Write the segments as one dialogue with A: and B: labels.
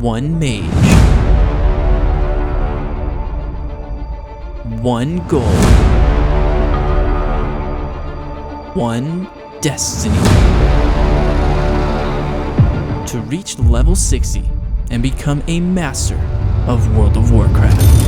A: 1 mage, 1 goal, 1 destiny. To reach level 60 and become a master of World of Warcraft.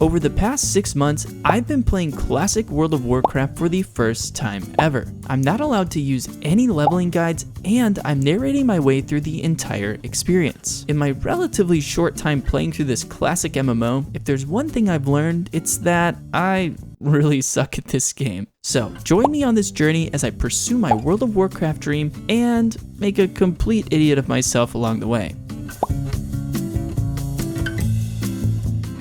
A: Over the past 6 months, I've been playing classic World of Warcraft for the first time ever. I'm not allowed to use any leveling guides, and I'm narrating my way through the entire experience. In my relatively short time playing through this classic MMO, if there's one thing I've learned, it's that I really suck at this game. So join me on this journey as I pursue my World of Warcraft dream and make a complete idiot of myself along the way.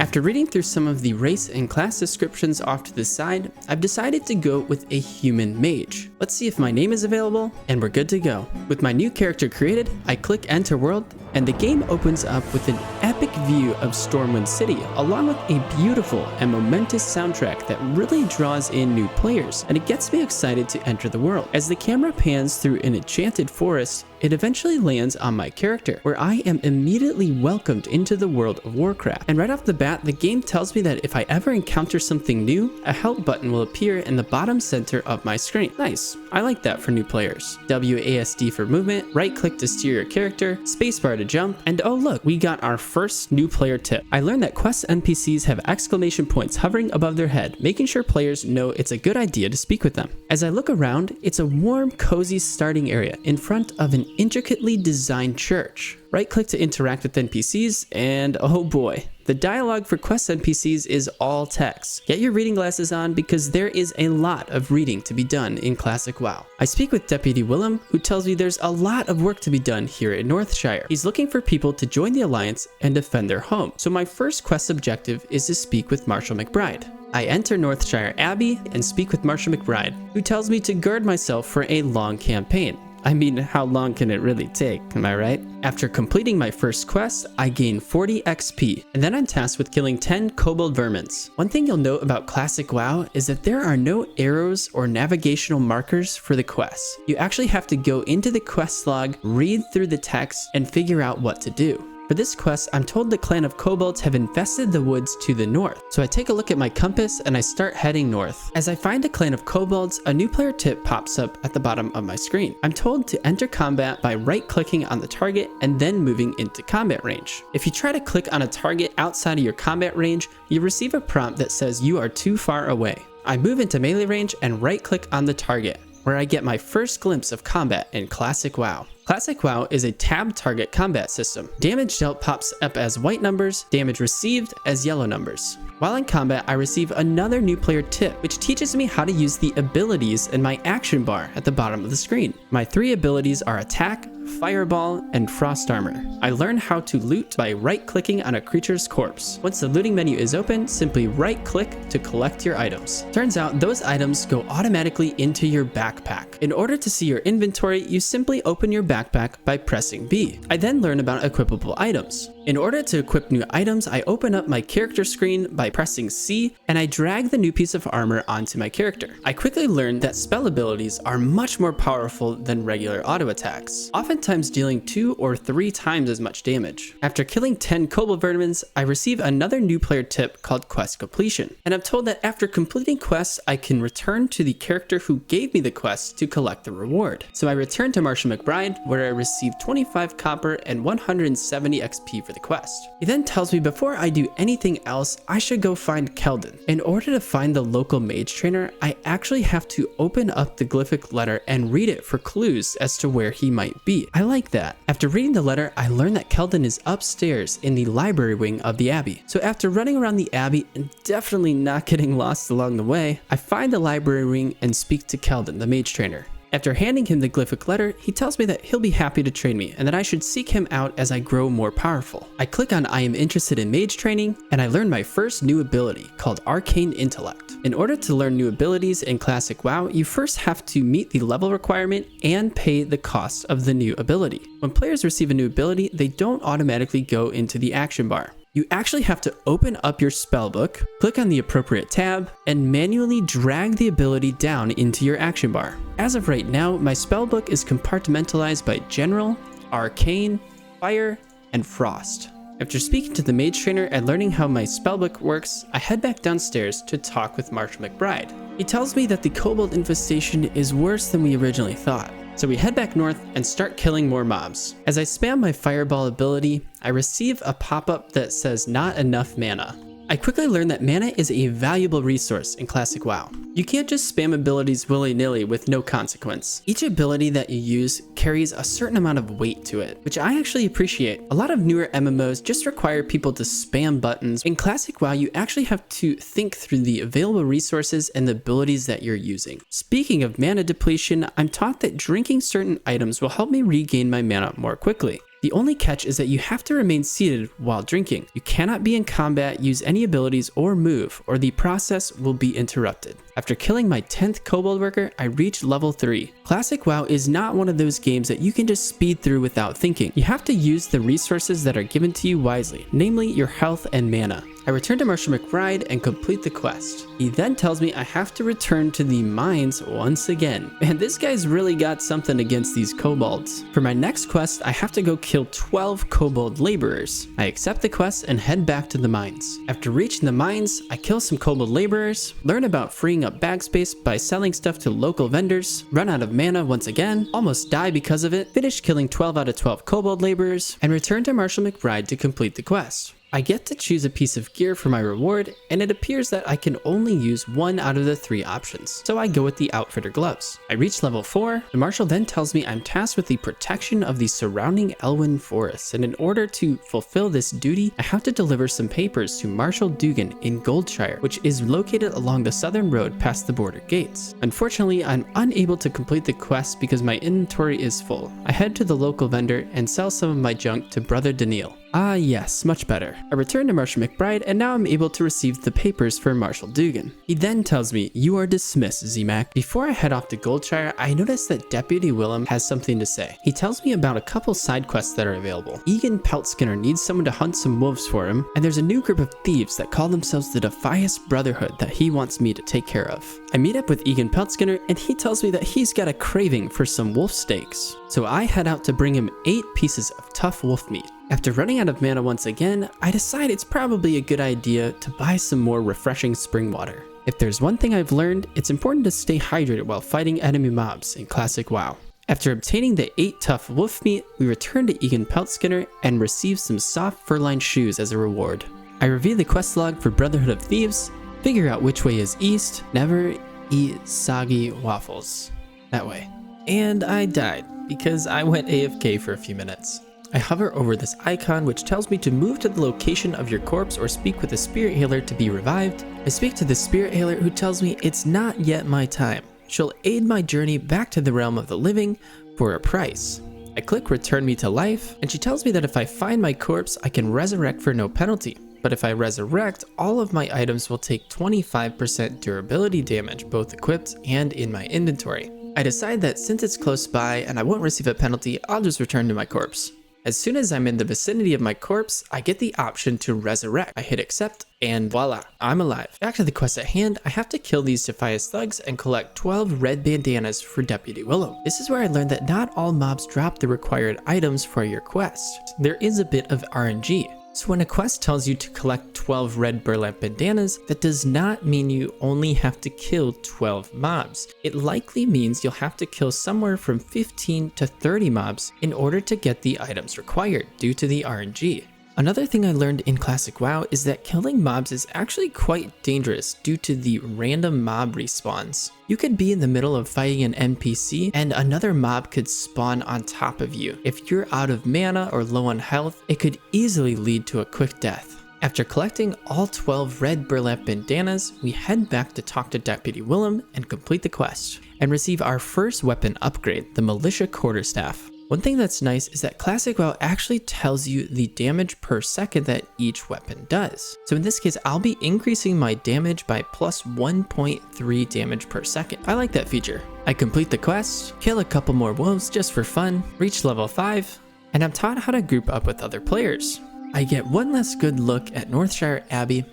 A: After reading through some of the race and class descriptions off to the side, I've decided to go with a human mage. Let's see if my name is available, and we're good to go. With my new character created, I click Enter World, and the game opens up with an epic view of Stormwind City, along with a beautiful and momentous soundtrack that really draws in new players, and it gets me excited to enter the world. As the camera pans through an enchanted forest, it eventually lands on my character, where I am immediately welcomed into the World of Warcraft. And right off the bat, the game tells me that if I ever encounter something new, a help button will appear in the bottom center of my screen. Nice, I like that for new players. WASD for movement, right click to steer your character, spacebar to jump, and oh look, we got our first new player tip. I learned that quest NPCs have exclamation points hovering above their head, making sure players know it's a good idea to speak with them. As I look around, it's a warm, cozy starting area in front of an intricately designed church. Right click to interact with NPCs, and oh boy, the dialogue for quest NPCs is all text. Get your reading glasses on because there is a lot of reading to be done in Classic WoW. I speak with Deputy Willem, who tells me there's a lot of work to be done here in Northshire. He's looking for people to join the Alliance and defend their home. So my first quest objective is to speak with Marshal McBride. I enter Northshire Abbey and speak with Marshal McBride, who tells me to guard myself for a long campaign. I mean, how long can it really take, am I right? After completing my first quest, I gain 40 XP, and then I'm tasked with killing 10 kobold vermins. One thing you'll note about Classic WoW is that there are no arrows or navigational markers for the quests. You actually have to go into the quest log, read through the text, and figure out what to do. For this quest, I'm told the clan of kobolds have infested the woods to the north. So I take a look at my compass and I start heading north. As I find a clan of kobolds, a new player tip pops up at the bottom of my screen. I'm told to enter combat by right-clicking on the target and then moving into combat range. If you try to click on a target outside of your combat range, you receive a prompt that says you are too far away. I move into melee range and right-click on the target, where I get my first glimpse of combat in Classic WoW. Classic WoW is a tab target combat system. Damage dealt pops up as white numbers, damage received as yellow numbers. While in combat, I receive another new player tip, which teaches me how to use the abilities in my action bar at the bottom of the screen. My 3 abilities are Attack, Fireball, and Frost Armor. I learn how to loot by right-clicking on a creature's corpse. Once the looting menu is open, simply right-click to collect your items. Turns out those items go automatically into your backpack. In order to see your inventory, you simply open your backpack by pressing B. I then learn about equipable items. In order to equip new items, I open up my character screen by pressing C, and I drag the new piece of armor onto my character. I quickly learned that spell abilities are much more powerful than regular auto attacks, oftentimes dealing 2 or 3 times as much damage. After killing 10 kobold vermins, I receive another new player tip called quest completion, and I'm told that after completing quests, I can return to the character who gave me the quest to collect the reward. So I return to Marshal McBride, where I receive 25 copper and 170 XP for the quest. He then tells me before I do anything else, I should go find Keldon. In order to find the local mage trainer, I actually have to open up the glyphic letter and read it for clues as to where he might be. I like that. After reading the letter, I learn that Keldon is upstairs in the library wing of the Abbey. So after running around the Abbey and definitely not getting lost along the way, I find the library wing and speak to Keldon, the mage trainer. After handing him the glyphic letter, he tells me that he'll be happy to train me and that I should seek him out as I grow more powerful. I click on I am interested in mage training, and I learn my first new ability called Arcane Intellect. In order to learn new abilities in Classic WoW, you first have to meet the level requirement and pay the cost of the new ability. When players receive a new ability, they don't automatically go into the action bar. You actually have to open up your spellbook, click on the appropriate tab, and manually drag the ability down into your action bar. As of right now, my spellbook is compartmentalized by General, Arcane, Fire, and Frost. After speaking to the mage trainer and learning how my spellbook works, I head back downstairs to talk with Marshall McBride. He tells me that the kobold infestation is worse than we originally thought. So we head back north and start killing more mobs. As I spam my fireball ability, I receive a pop-up that says not enough mana. I quickly learned that mana is a valuable resource in Classic WoW. You can't just spam abilities willy-nilly with no consequence. Each ability that you use carries a certain amount of weight to it, which I actually appreciate. A lot of newer MMOs just require people to spam buttons. In Classic WoW, you actually have to think through the available resources and the abilities that you're using. Speaking of mana depletion, I'm taught that drinking certain items will help me regain my mana more quickly. The only catch is that you have to remain seated while drinking. You cannot be in combat, use any abilities, or move, or the process will be interrupted. After killing my 10th kobold worker, I reached level 3. Classic WoW is not one of those games that you can just speed through without thinking. You have to use the resources that are given to you wisely, namely your health and mana. I return to Marshall McBride and complete the quest. He then tells me I have to return to the mines once again. Man, this guy's really got something against these kobolds. For my next quest, I have to go kill 12 kobold laborers. I accept the quest and head back to the mines. After reaching the mines, I kill some kobold laborers, learn about freeing up bag space by selling stuff to local vendors, run out of mana once again, almost die because of it, finish killing 12 out of 12 kobold laborers, and return to Marshall McBride to complete the quest. I get to choose a piece of gear for my reward, and it appears that I can only use one out of the 3 options, so I go with the Outfitter gloves. I reach level 4, the Marshal then tells me I'm tasked with the protection of the surrounding Elwynn forests, and in order to fulfill this duty, I have to deliver some papers to Marshal Dugan in Goldshire, which is located along the southern road past the border gates. Unfortunately, I'm unable to complete the quest because my inventory is full. I head to the local vendor and sell some of my junk to Brother Daniil. Ah yes, much better. I return to Marshall McBride and now I'm able to receive the papers for Marshal Dugan. He then tells me, "You are dismissed, Z-Mac." Before I head off to Goldshire, I notice that Deputy Willem has something to say. He tells me about a couple side quests that are available. Egan Peltskinner needs someone to hunt some wolves for him, and there's a new group of thieves that call themselves the Defias Brotherhood that he wants me to take care of. I meet up with Egan Peltskinner and he tells me that he's got a craving for some wolf steaks. So I head out to bring him 8 pieces of tough wolf meat. After running out of mana once again, I decide it's probably a good idea to buy some more refreshing spring water. If there's one thing I've learned, it's important to stay hydrated while fighting enemy mobs in Classic WoW. After obtaining the 8 tough wolf meat, we return to Egan Peltskinner and receive some soft fur-lined shoes as a reward. I review the quest log for Brotherhood of Thieves, figure out which way is east, never eat soggy waffles. That way. And I died because I went AFK for a few minutes. I hover over this icon which tells me to move to the location of your corpse or speak with a spirit healer to be revived. I speak to the spirit healer who tells me it's not yet my time. She'll aid my journey back to the realm of the living for a price. I click return me to life and she tells me that if I find my corpse I can resurrect for no penalty. But if I resurrect, all of my items will take 25% durability damage both equipped and in my inventory. I decide that since it's close by and I won't receive a penalty, I'll just return to my corpse. As soon as I'm in the vicinity of my corpse, I get the option to resurrect. I hit accept and voila, I'm alive. Back to the quest at hand, I have to kill these Defias thugs and collect 12 red bandanas for Deputy Willem. This is where I learned that not all mobs drop the required items for your quest. There is a bit of RNG. So when a quest tells you to collect 12 red burlap bandanas, that does not mean you only have to kill 12 mobs. It likely means you'll have to kill somewhere from 15 to 30 mobs in order to get the items required due to the RNG. Another thing I learned in Classic WoW is that killing mobs is actually quite dangerous due to the random mob respawns. You could be in the middle of fighting an NPC and another mob could spawn on top of you. If you're out of mana or low on health, it could easily lead to a quick death. After collecting all 12 red burlap bandanas, we head back to talk to Deputy Willem and complete the quest, and receive our first weapon upgrade, the Militia Quarterstaff. One thing that's nice is that Classic WoW actually tells you the damage per second that each weapon does. So in this case, I'll be increasing my damage by plus 1.3 damage per second. I like that feature. I complete the quest, kill a couple more wolves just for fun, reach level 5, and I'm taught how to group up with other players. I get one last good look at Northshire Abbey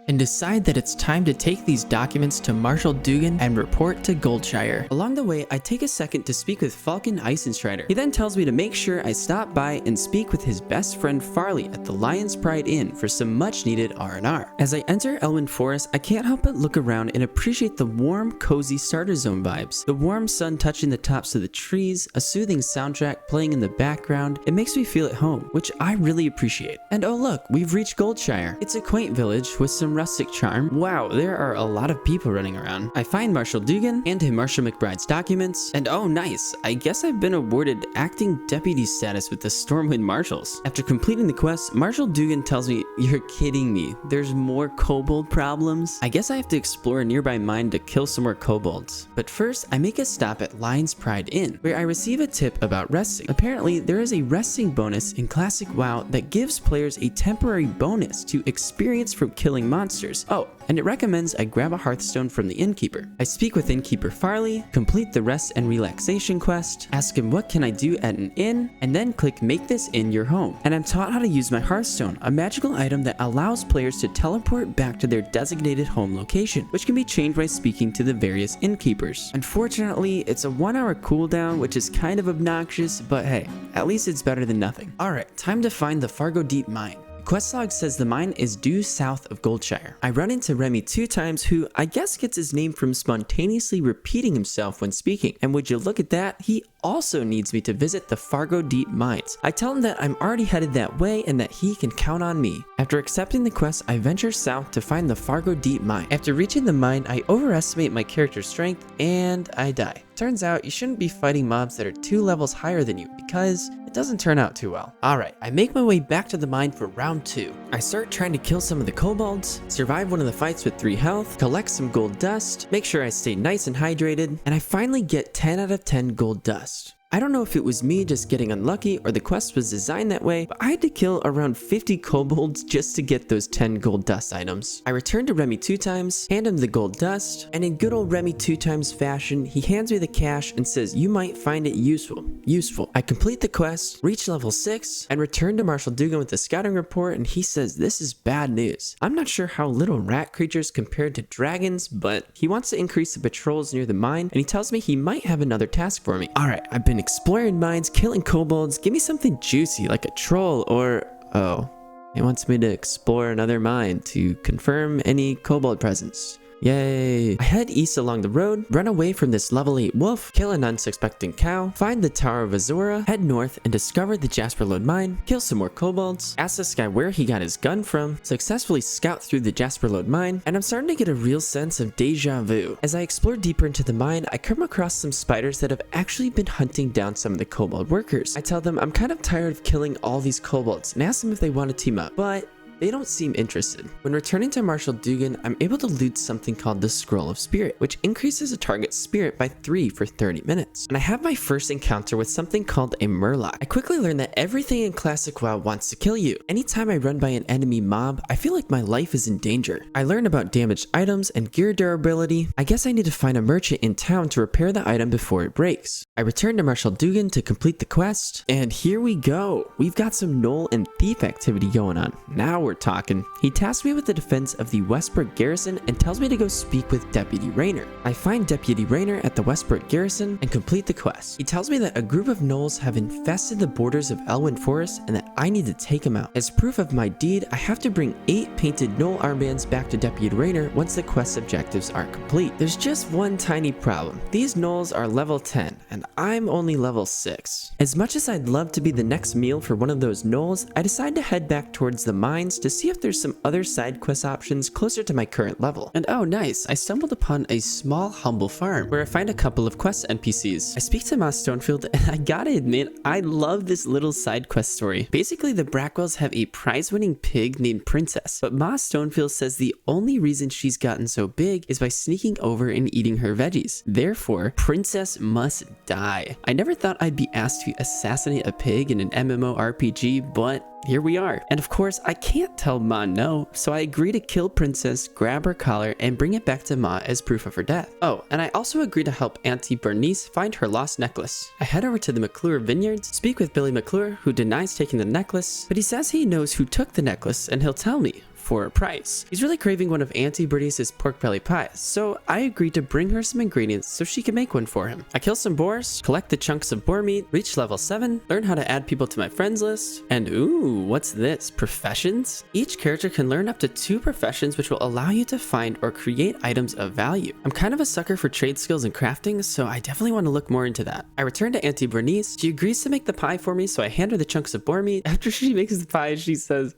A: and decide that it's time to take these documents to Marshal Dugan and report to Goldshire. Along the way, I take a second to speak with Falcon Eisenstrider. He then tells me to make sure I stop by and speak with his best friend Farley at the Lion's Pride Inn for some much needed R&R. As I enter Elwynn Forest, I can't help but look around and appreciate the warm, cozy starter zone vibes. The warm sun touching the tops of the trees, a soothing soundtrack playing in the background, it makes me feel at home, which I really appreciate. And oh look, we've reached Goldshire. It's a quaint village with some rustic charm. Wow, there are a lot of people running around. I find Marshal Dugan, hand him Marshal McBride's documents, and oh nice, I guess I've been awarded acting deputy status with the Stormwind Marshals. After completing the quest, Marshal Dugan tells me, "You're kidding me, there's more kobold problems?" I guess I have to explore a nearby mine to kill some more kobolds. But first, I make a stop at Lion's Pride Inn, where I receive a tip about resting. Apparently, there is a resting bonus in Classic WoW that gives players a temporary bonus to experience from killing monsters. Oh, and it recommends I grab a Hearthstone from the innkeeper. I speak with innkeeper Farley, complete the rest and relaxation quest, ask him what can I do at an inn, and then click make this inn your home. And I'm taught how to use my Hearthstone, a magical item that allows players to teleport back to their designated home location, which can be changed by speaking to the various innkeepers. Unfortunately, it's a 1-hour cooldown, which is kind of obnoxious, but hey, at least it's better than nothing. Alright, time to find the Fargo Deep Mine. Quest log says the mine is due south of Goldshire. I run into Remy 2 times, who I guess gets his name from spontaneously repeating himself when speaking. And would you look at that, he also needs me to visit the Fargo Deep Mines. I tell him that I'm already headed that way and that he can count on me. After accepting the quest, I venture south to find the Fargo Deep Mine. After reaching the mine, I overestimate my character's strength and I die. Turns out you shouldn't be fighting mobs that are 2 levels higher than you because it doesn't turn out too well. Alright, I make my way back to the mine for round 2. I start trying to kill some of the kobolds, survive one of the fights with 3 health, collect some gold dust, make sure I stay nice and hydrated, and I finally get 10 out of 10 gold dust. I don't know if it was me just getting unlucky or the quest was designed that way, but I had to kill around 50 kobolds just to get those 10 gold dust items. I return to Remy 2 times, hand him the gold dust, and in good old Remy 2 times fashion, he hands me the cash and says, "You might find it useful." I complete the quest, reach level 6, and return to Marshal Dugan with the scouting report, and he says this is bad news. I'm not sure how little rat creatures compared to dragons, but he wants to increase the patrols near the mine, and he tells me he might have another task for me. Alright, I've been exploring mines, killing kobolds. Give me something juicy like a troll or... oh, it wants me to explore another mine to confirm any kobold presence. Yay! I head east along the road, run away from this level 8 wolf, kill an unsuspecting cow, find the Tower of Azora, head north and discover the Jasper Lode mine, kill some more kobolds, ask this guy where he got his gun from, successfully scout through the Jasper Lode mine, and I'm starting to get a real sense of deja vu. As I explore deeper into the mine, I come across some spiders that have actually been hunting down some of the kobold workers. I tell them I'm kind of tired of killing all these kobolds and ask them if they want to team up, but they don't seem interested. When returning to Marshal Dugan, I'm able to loot something called the Scroll of Spirit, which increases a target's spirit by 3 for 30 minutes. And I have my first encounter with something called a Murloc. I quickly learn that everything in Classic WoW wants to kill you. Anytime I run by an enemy mob, I feel like my life is in danger. I learn about damaged items and gear durability. I guess I need to find a merchant in town to repair the item before it breaks. I return to Marshal Dugan to complete the quest, and here we go. We've got some gnoll and thief activity going on. Now we're talking. He tasks me with the defense of the Westport garrison and tells me to go speak with Deputy Raynor. I find Deputy Raynor at the Westport garrison and complete the quest. He tells me that a group of gnolls have infested the borders of Elwynn Forest and that I need to take them out. As proof of my deed, I have to bring 8 painted gnoll armbands back to Deputy Raynor once the quest objectives are complete. There's just one tiny problem. These gnolls are level 10 and I'm only level 6. As much as I'd love to be the next meal for one of those gnolls, I decide to head back towards the mines around to see if there's some other side quest options closer to my current level. And oh nice, I stumbled upon a small humble farm where I find a couple of quest NPCs. I speak to Ma Stonefield and I gotta admit, I love this little side quest story. Basically, the Brackwells have a prize-winning pig named Princess, but Ma Stonefield says the only reason she's gotten so big is by sneaking over and eating her veggies. Therefore, Princess must die. I never thought I'd be asked to assassinate a pig in an MMORPG, but here we are. And of course, I can't tell Ma no, so I agree to kill Princess, grab her collar, and bring it back to Ma as proof of her death. Oh, and I also agree to help Auntie Bernice find her lost necklace. I head over to the McClure Vineyards, speak with Billy McClure, who denies taking the necklace, but he says he knows who took the necklace and he'll tell me for a price. He's really craving one of Auntie Bernice's pork belly pies, so I agreed to bring her some ingredients so she can make one for him. I kill some boars, collect the chunks of boar meat, reach level 7, learn how to add people to my friends list, and ooh, what's this? Professions? Each character can learn up to 2 professions which will allow you to find or create items of value. I'm kind of a sucker for trade skills and crafting, so I definitely want to look more into that. I return to Auntie Bernice. She agrees to make the pie for me, so I hand her the chunks of boar meat. After she makes the pie, she says,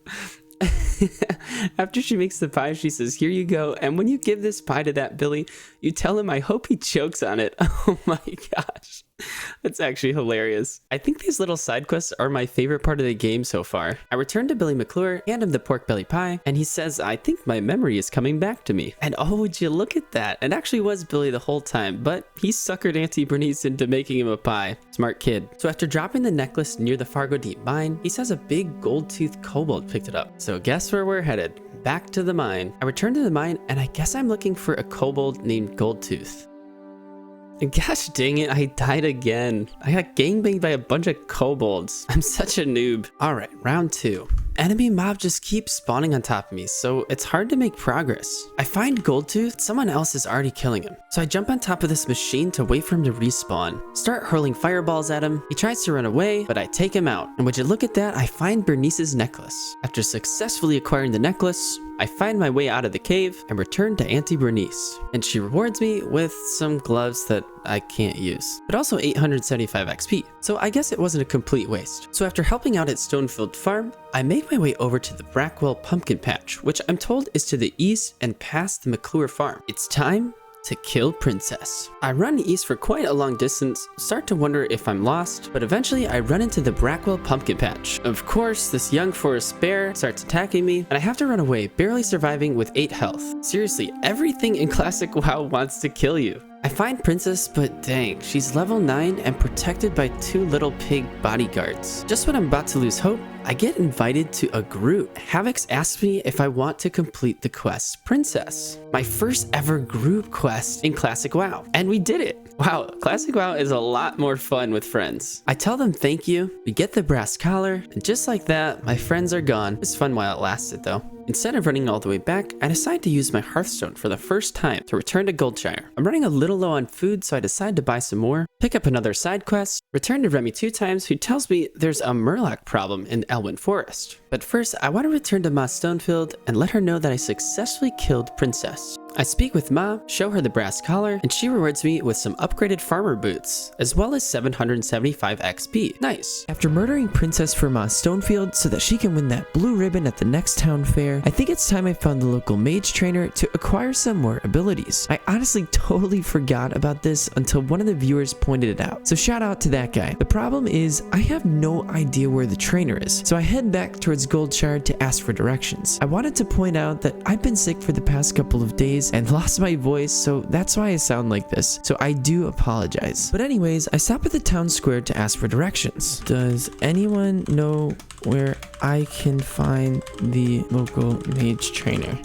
A: here you go, and when you give this pie to that Billy, you tell him I hope he chokes on it. Oh my gosh. That's actually hilarious. I think these little side quests are my favorite part of the game so far. I return to Billy McClure, hand him the pork belly pie, and he says, I think my memory is coming back to me. And oh, would you look at that? It actually was Billy the whole time, but he suckered Auntie Bernice into making him a pie. Smart kid. So after dropping the necklace near the Fargo Deep mine, he says a big gold-toothed kobold picked it up. So guess where we're headed? Back to the mine. I return to the mine, and I guess I'm looking for a kobold named Goldtooth. And gosh dang it, I died again. I got gangbanged by a bunch of kobolds. I'm such a noob. Alright, round 2. Enemy mob just keeps spawning on top of me, so it's hard to make progress. I find Goldtooth, someone else is already killing him. So I jump on top of this machine to wait for him to respawn. Start hurling fireballs at him. He tries to run away, but I take him out. And would you look at that, I find Bernice's necklace. After successfully acquiring the necklace, I find my way out of the cave and return to Auntie Bernice. And she rewards me with some gloves that I can't use, but also 875 XP. So I guess it wasn't a complete waste. So after helping out at Stonefield Farm, I make my way over to the Brackwell Pumpkin Patch, which I'm told is to the east and past the McClure Farm. It's time to kill Princess. I run east for quite a long distance, start to wonder if I'm lost, but eventually I run into the Brackwell Pumpkin Patch. Of course, this young forest bear starts attacking me, and I have to run away, barely surviving with 8 health. Seriously, everything in Classic WoW wants to kill you. I find Princess, but dang, she's level 9 and protected by 2 little pig bodyguards. Just when I'm about to lose hope, I get invited to a group. Havix asks me if I want to complete the quest Princess. My first ever group quest in Classic WoW. And we did it. Wow, Classic WoW is a lot more fun with friends. I tell them thank you, we get the brass collar, and just like that, my friends are gone. It was fun while it lasted though. Instead of running all the way back, I decide to use my Hearthstone for the first time to return to Goldshire. I'm running a little low on food, so I decide to buy some more, pick up another side quest, return to Remy 2 times, who tells me there's a Murloc problem in Elwynn Forest. But first, I want to return to Ma Stonefield and let her know that I successfully killed Princess. I speak with Ma, show her the brass collar, and she rewards me with some upgraded farmer boots, as well as 775 XP. Nice. After murdering Princess for Ma Stonefield so that she can win that blue ribbon at the next town fair, I think it's time I found the local mage trainer to acquire some more abilities. I honestly totally forgot about this until one of the viewers pointed it out, so shout out to that guy. The problem is, I have no idea where the trainer is, so I head back towards Goldshire to ask for directions. I wanted to point out that I've been sick for the past couple of days and lost my voice, so that's why I sound like this, so I do apologize. But anyways, I stop at the town square to ask for directions. Does anyone know where I can find the local mage trainer?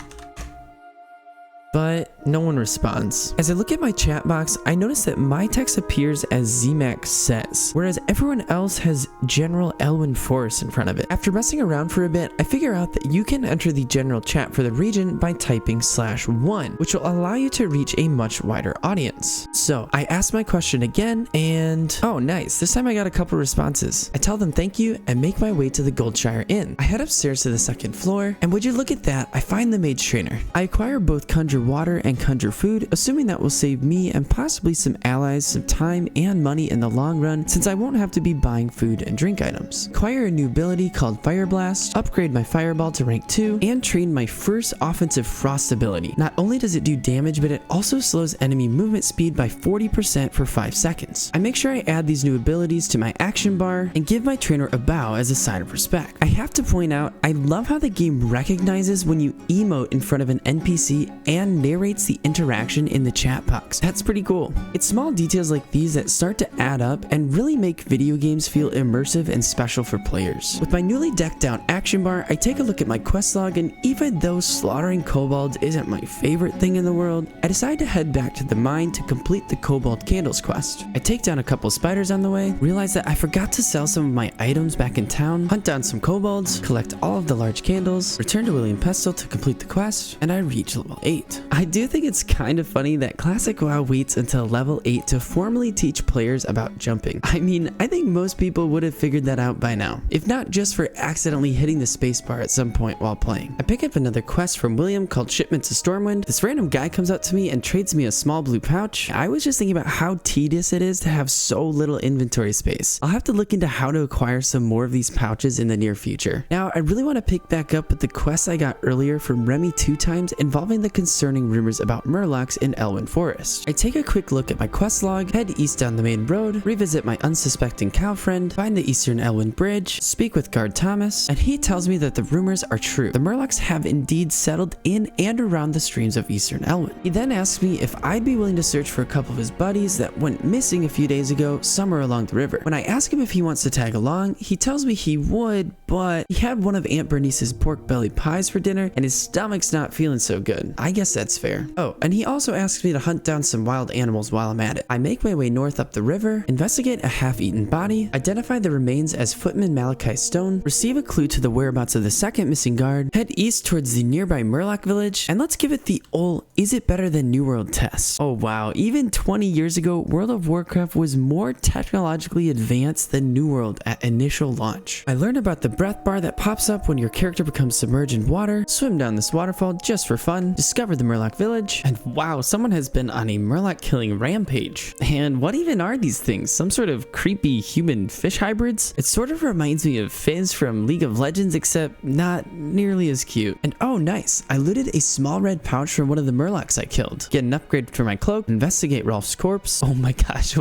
A: But no one responds. As I look at my chat box, I notice that my text appears as ZMAX says, whereas everyone else has General Elwynn Forest in front of it. After messing around for a bit, I figure out that you can enter the general chat for the region by typing /1, which will allow you to reach a much wider audience. So I ask my question again, and oh nice, this time I got a couple responses. I tell them thank you and make my way to the Goldshire Inn. I head upstairs to the 2nd floor, and would you look at that, I find the mage trainer. I acquire both Conjure Water and
B: and conjure food, assuming that will save me and possibly some allies some time and money in the long run since I won't have to be buying food and drink items. Acquire a new ability called Fire Blast, upgrade my Fireball to rank 2, and train my first offensive Frost ability. Not only does it do damage, but it also slows enemy movement speed by 40% for 5 seconds. I make sure I add these new abilities to my action bar and give my trainer a bow as a sign of respect. I have to point out, I love how the game recognizes when you emote in front of an NPC and narrates the interaction in the chat box. That's pretty cool. It's small details like these that start to add up and really make video games feel immersive and special for players. With my newly decked out action bar, I take a look at my quest log, and even though slaughtering kobolds isn't my favorite thing in the world, I decide to head back to the mine to complete the Kobold Candles quest. I take down a couple spiders on the way, realize that I forgot to sell some of my items back in town, hunt down some kobolds, collect all of the large candles, return to William Pestle to complete the quest, and I reach level 8. I do think it's kind of funny that Classic WoW waits until level 8 to formally teach players about jumping. I mean, I think most people would have figured that out by now, if not just for accidentally hitting the spacebar at some point while playing. I pick up another quest from William called Shipment to Stormwind. This random guy comes up to me and trades me a small blue pouch. I was just thinking about how tedious it is to have so little inventory space. I'll have to look into how to acquire some more of these pouches in the near future. Now, I really want to pick back up with the quests I got earlier from Remy 2 times involving the concerning rumors about murlocs in Elwynn Forest. I take a quick look at my quest log, head east down the main road, revisit my unsuspecting cow friend, find the Eastern Elwynn Bridge, speak with guard Thomas, and he tells me that the rumors are true. The murlocs have indeed settled in and around the streams of Eastern Elwynn. He then asks me if I'd be willing to search for a couple of his buddies that went missing a few days ago somewhere along the river. When I ask him if he wants to tag along, he tells me he would, but he had one of Aunt Bernice's pork belly pies for dinner and his stomach's not feeling so good. I guess that's fair. Oh, and he also asks me to hunt down some wild animals while I'm at it. I make my way north up the river, investigate a half-eaten body, identify the remains as Footman Malachi Stone, receive a clue to the whereabouts of the second missing guard, head east towards the nearby Murloc village, and let's give it the old "is it better than New World" test. Oh wow, even 20 years ago, World of Warcraft was more technologically advanced than New World at initial launch. I learned about the breath bar that pops up when your character becomes submerged in water, swim down this waterfall just for fun, discover the Murloc village, and wow, someone has been on a Murloc killing rampage. And what even are these things? Some sort of creepy human fish hybrids? It sort of reminds me of Fizz from League of Legends, except not nearly as cute. And oh nice, I looted a small red pouch from one of the Murlocs I killed. Get an upgrade for my cloak, investigate Rolf's corpse. Oh my gosh,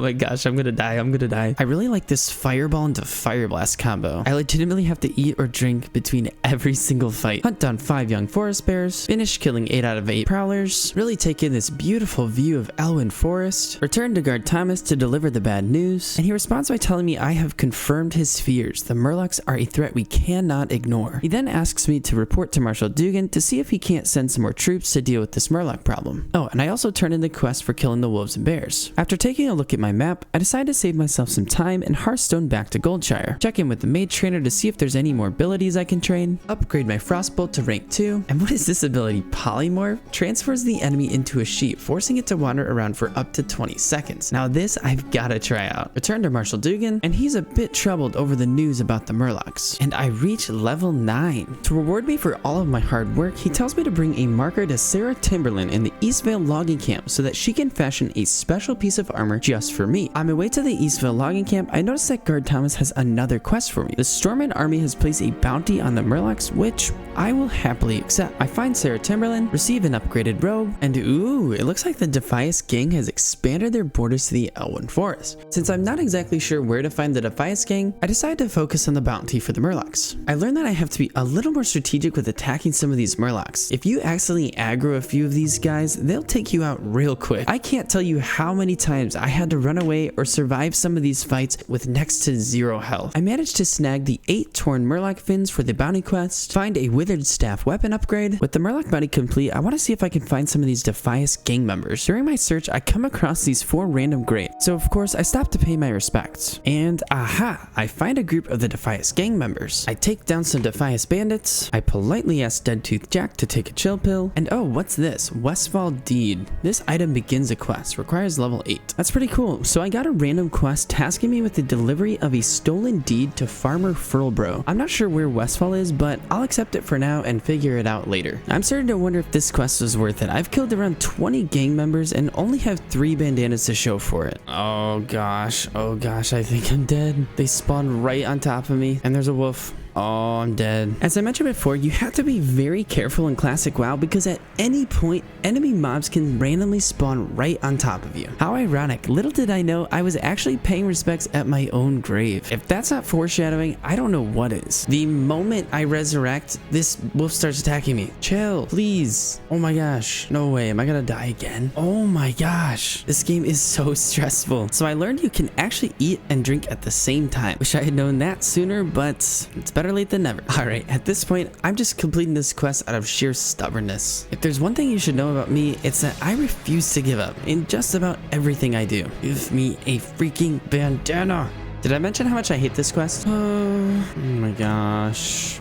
B: I'm gonna die. I really like this fireball into fire blast combo. I legitimately have to eat or drink between every single fight. Hunt down 5 young forest bears, finish killing 8 out of 8 prowlers, really take in this beautiful view of Elwynn Forest, return to guard Thomas to deliver the bad news, and he responds by telling me I have confirmed his fears. The Murlocs are a threat we cannot ignore. He then asks me to report to Marshal Dugan to see if he can't send some more troops to deal with this Murloc problem. Oh, and I also turn in the quest for killing the wolves and bears. After taking a look at my map, I decide to save myself some time and Hearthstone back to Goldshire. Check in with the maid trainer to see if there's any more abilities I can train, upgrade my Frostbolt to rank 2, and what is this ability? Polymorph? Transfers the enemy into a sheep, forcing it to wander around for up to 20 seconds. Now this I've gotta try out. Return to Marshal Dugan, and he's a bit troubled over the news about the Murlocs. And I reach level 9. To reward me for all of my hard work, he tells me to bring a marker to Sarah Timberland in the Eastvale logging camp so that she can fashion a special piece of armor just for me. On my way to the Eastvale logging camp, I notice that guard Thomas has another quest for me. The Stormwind army has placed a bounty on the Murlocs, which I will happily accept. I find Sarah Timberland, receive an upgraded robe, and ooh, it looks like the Defias gang has expanded their borders to the Elwynn Forest. Since I'm not exactly sure where to find the Defias gang, I decide to focus on the bounty for the Murlocs. I learned that I have to be a little more strategic with attacking some of these Murlocs. If you accidentally aggro a few of these guys, they'll take you out real quick. I can't tell you how many times I had to run away or survive some of these fights with next to 0 health. I managed to snag the 8 torn Murloc fins for the bounty quest, find a withered staff weapon upgrade. With the Murloc bounty complete, I want to see if I can find some of these Defias gang members. During my search, I come across these 4 random graves, so of course I stop to pay my respects. And aha, I find a group of the Defias gang members. I take down some Defias bandits, I politely ask Deadtooth Jack to take a chill pill, and oh, what's this? Westfall Deed. This item begins a quest, requires level 8. That's pretty cool. So I got a random quest tasking me with the delivery of a stolen deed to Farmer Furlbro. I'm not sure where Westfall is, but I'll accept it
A: for now and figure it out later. I'm starting to wonder if this quest was worth it. I've killed around 20 gang members and only have 3 bandanas to show for it. Oh gosh, I think I'm dead. They spawned right on top of me, and there's a wolf. Oh, I'm dead. As I mentioned before, you have to be very careful in Classic WoW because at any point, enemy mobs can randomly spawn right on top of you. How ironic. Little did I know I was actually paying respects at my own grave. If that's not foreshadowing, I don't know what is. The moment I resurrect, this wolf starts attacking me. Chill, please. Oh my gosh. No way. Am I gonna die again? Oh my gosh. This game is so stressful. So I learned you can actually eat and drink at the same time. Wish I had known that sooner, but it's better late than never. Alright, at this point, I'm just completing this quest out of sheer stubbornness. If there's one thing you should know about me, it's that I refuse to give up in just about everything I do. Give me a freaking bandana. Did I mention how much I hate this quest? Oh my gosh.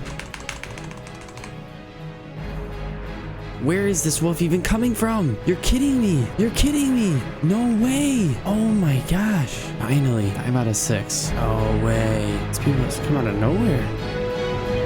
A: Where is this wolf even coming from? You're kidding me. You're kidding me. No way. Oh my gosh. Finally, 5 out of 6. No way. These people just come out of nowhere.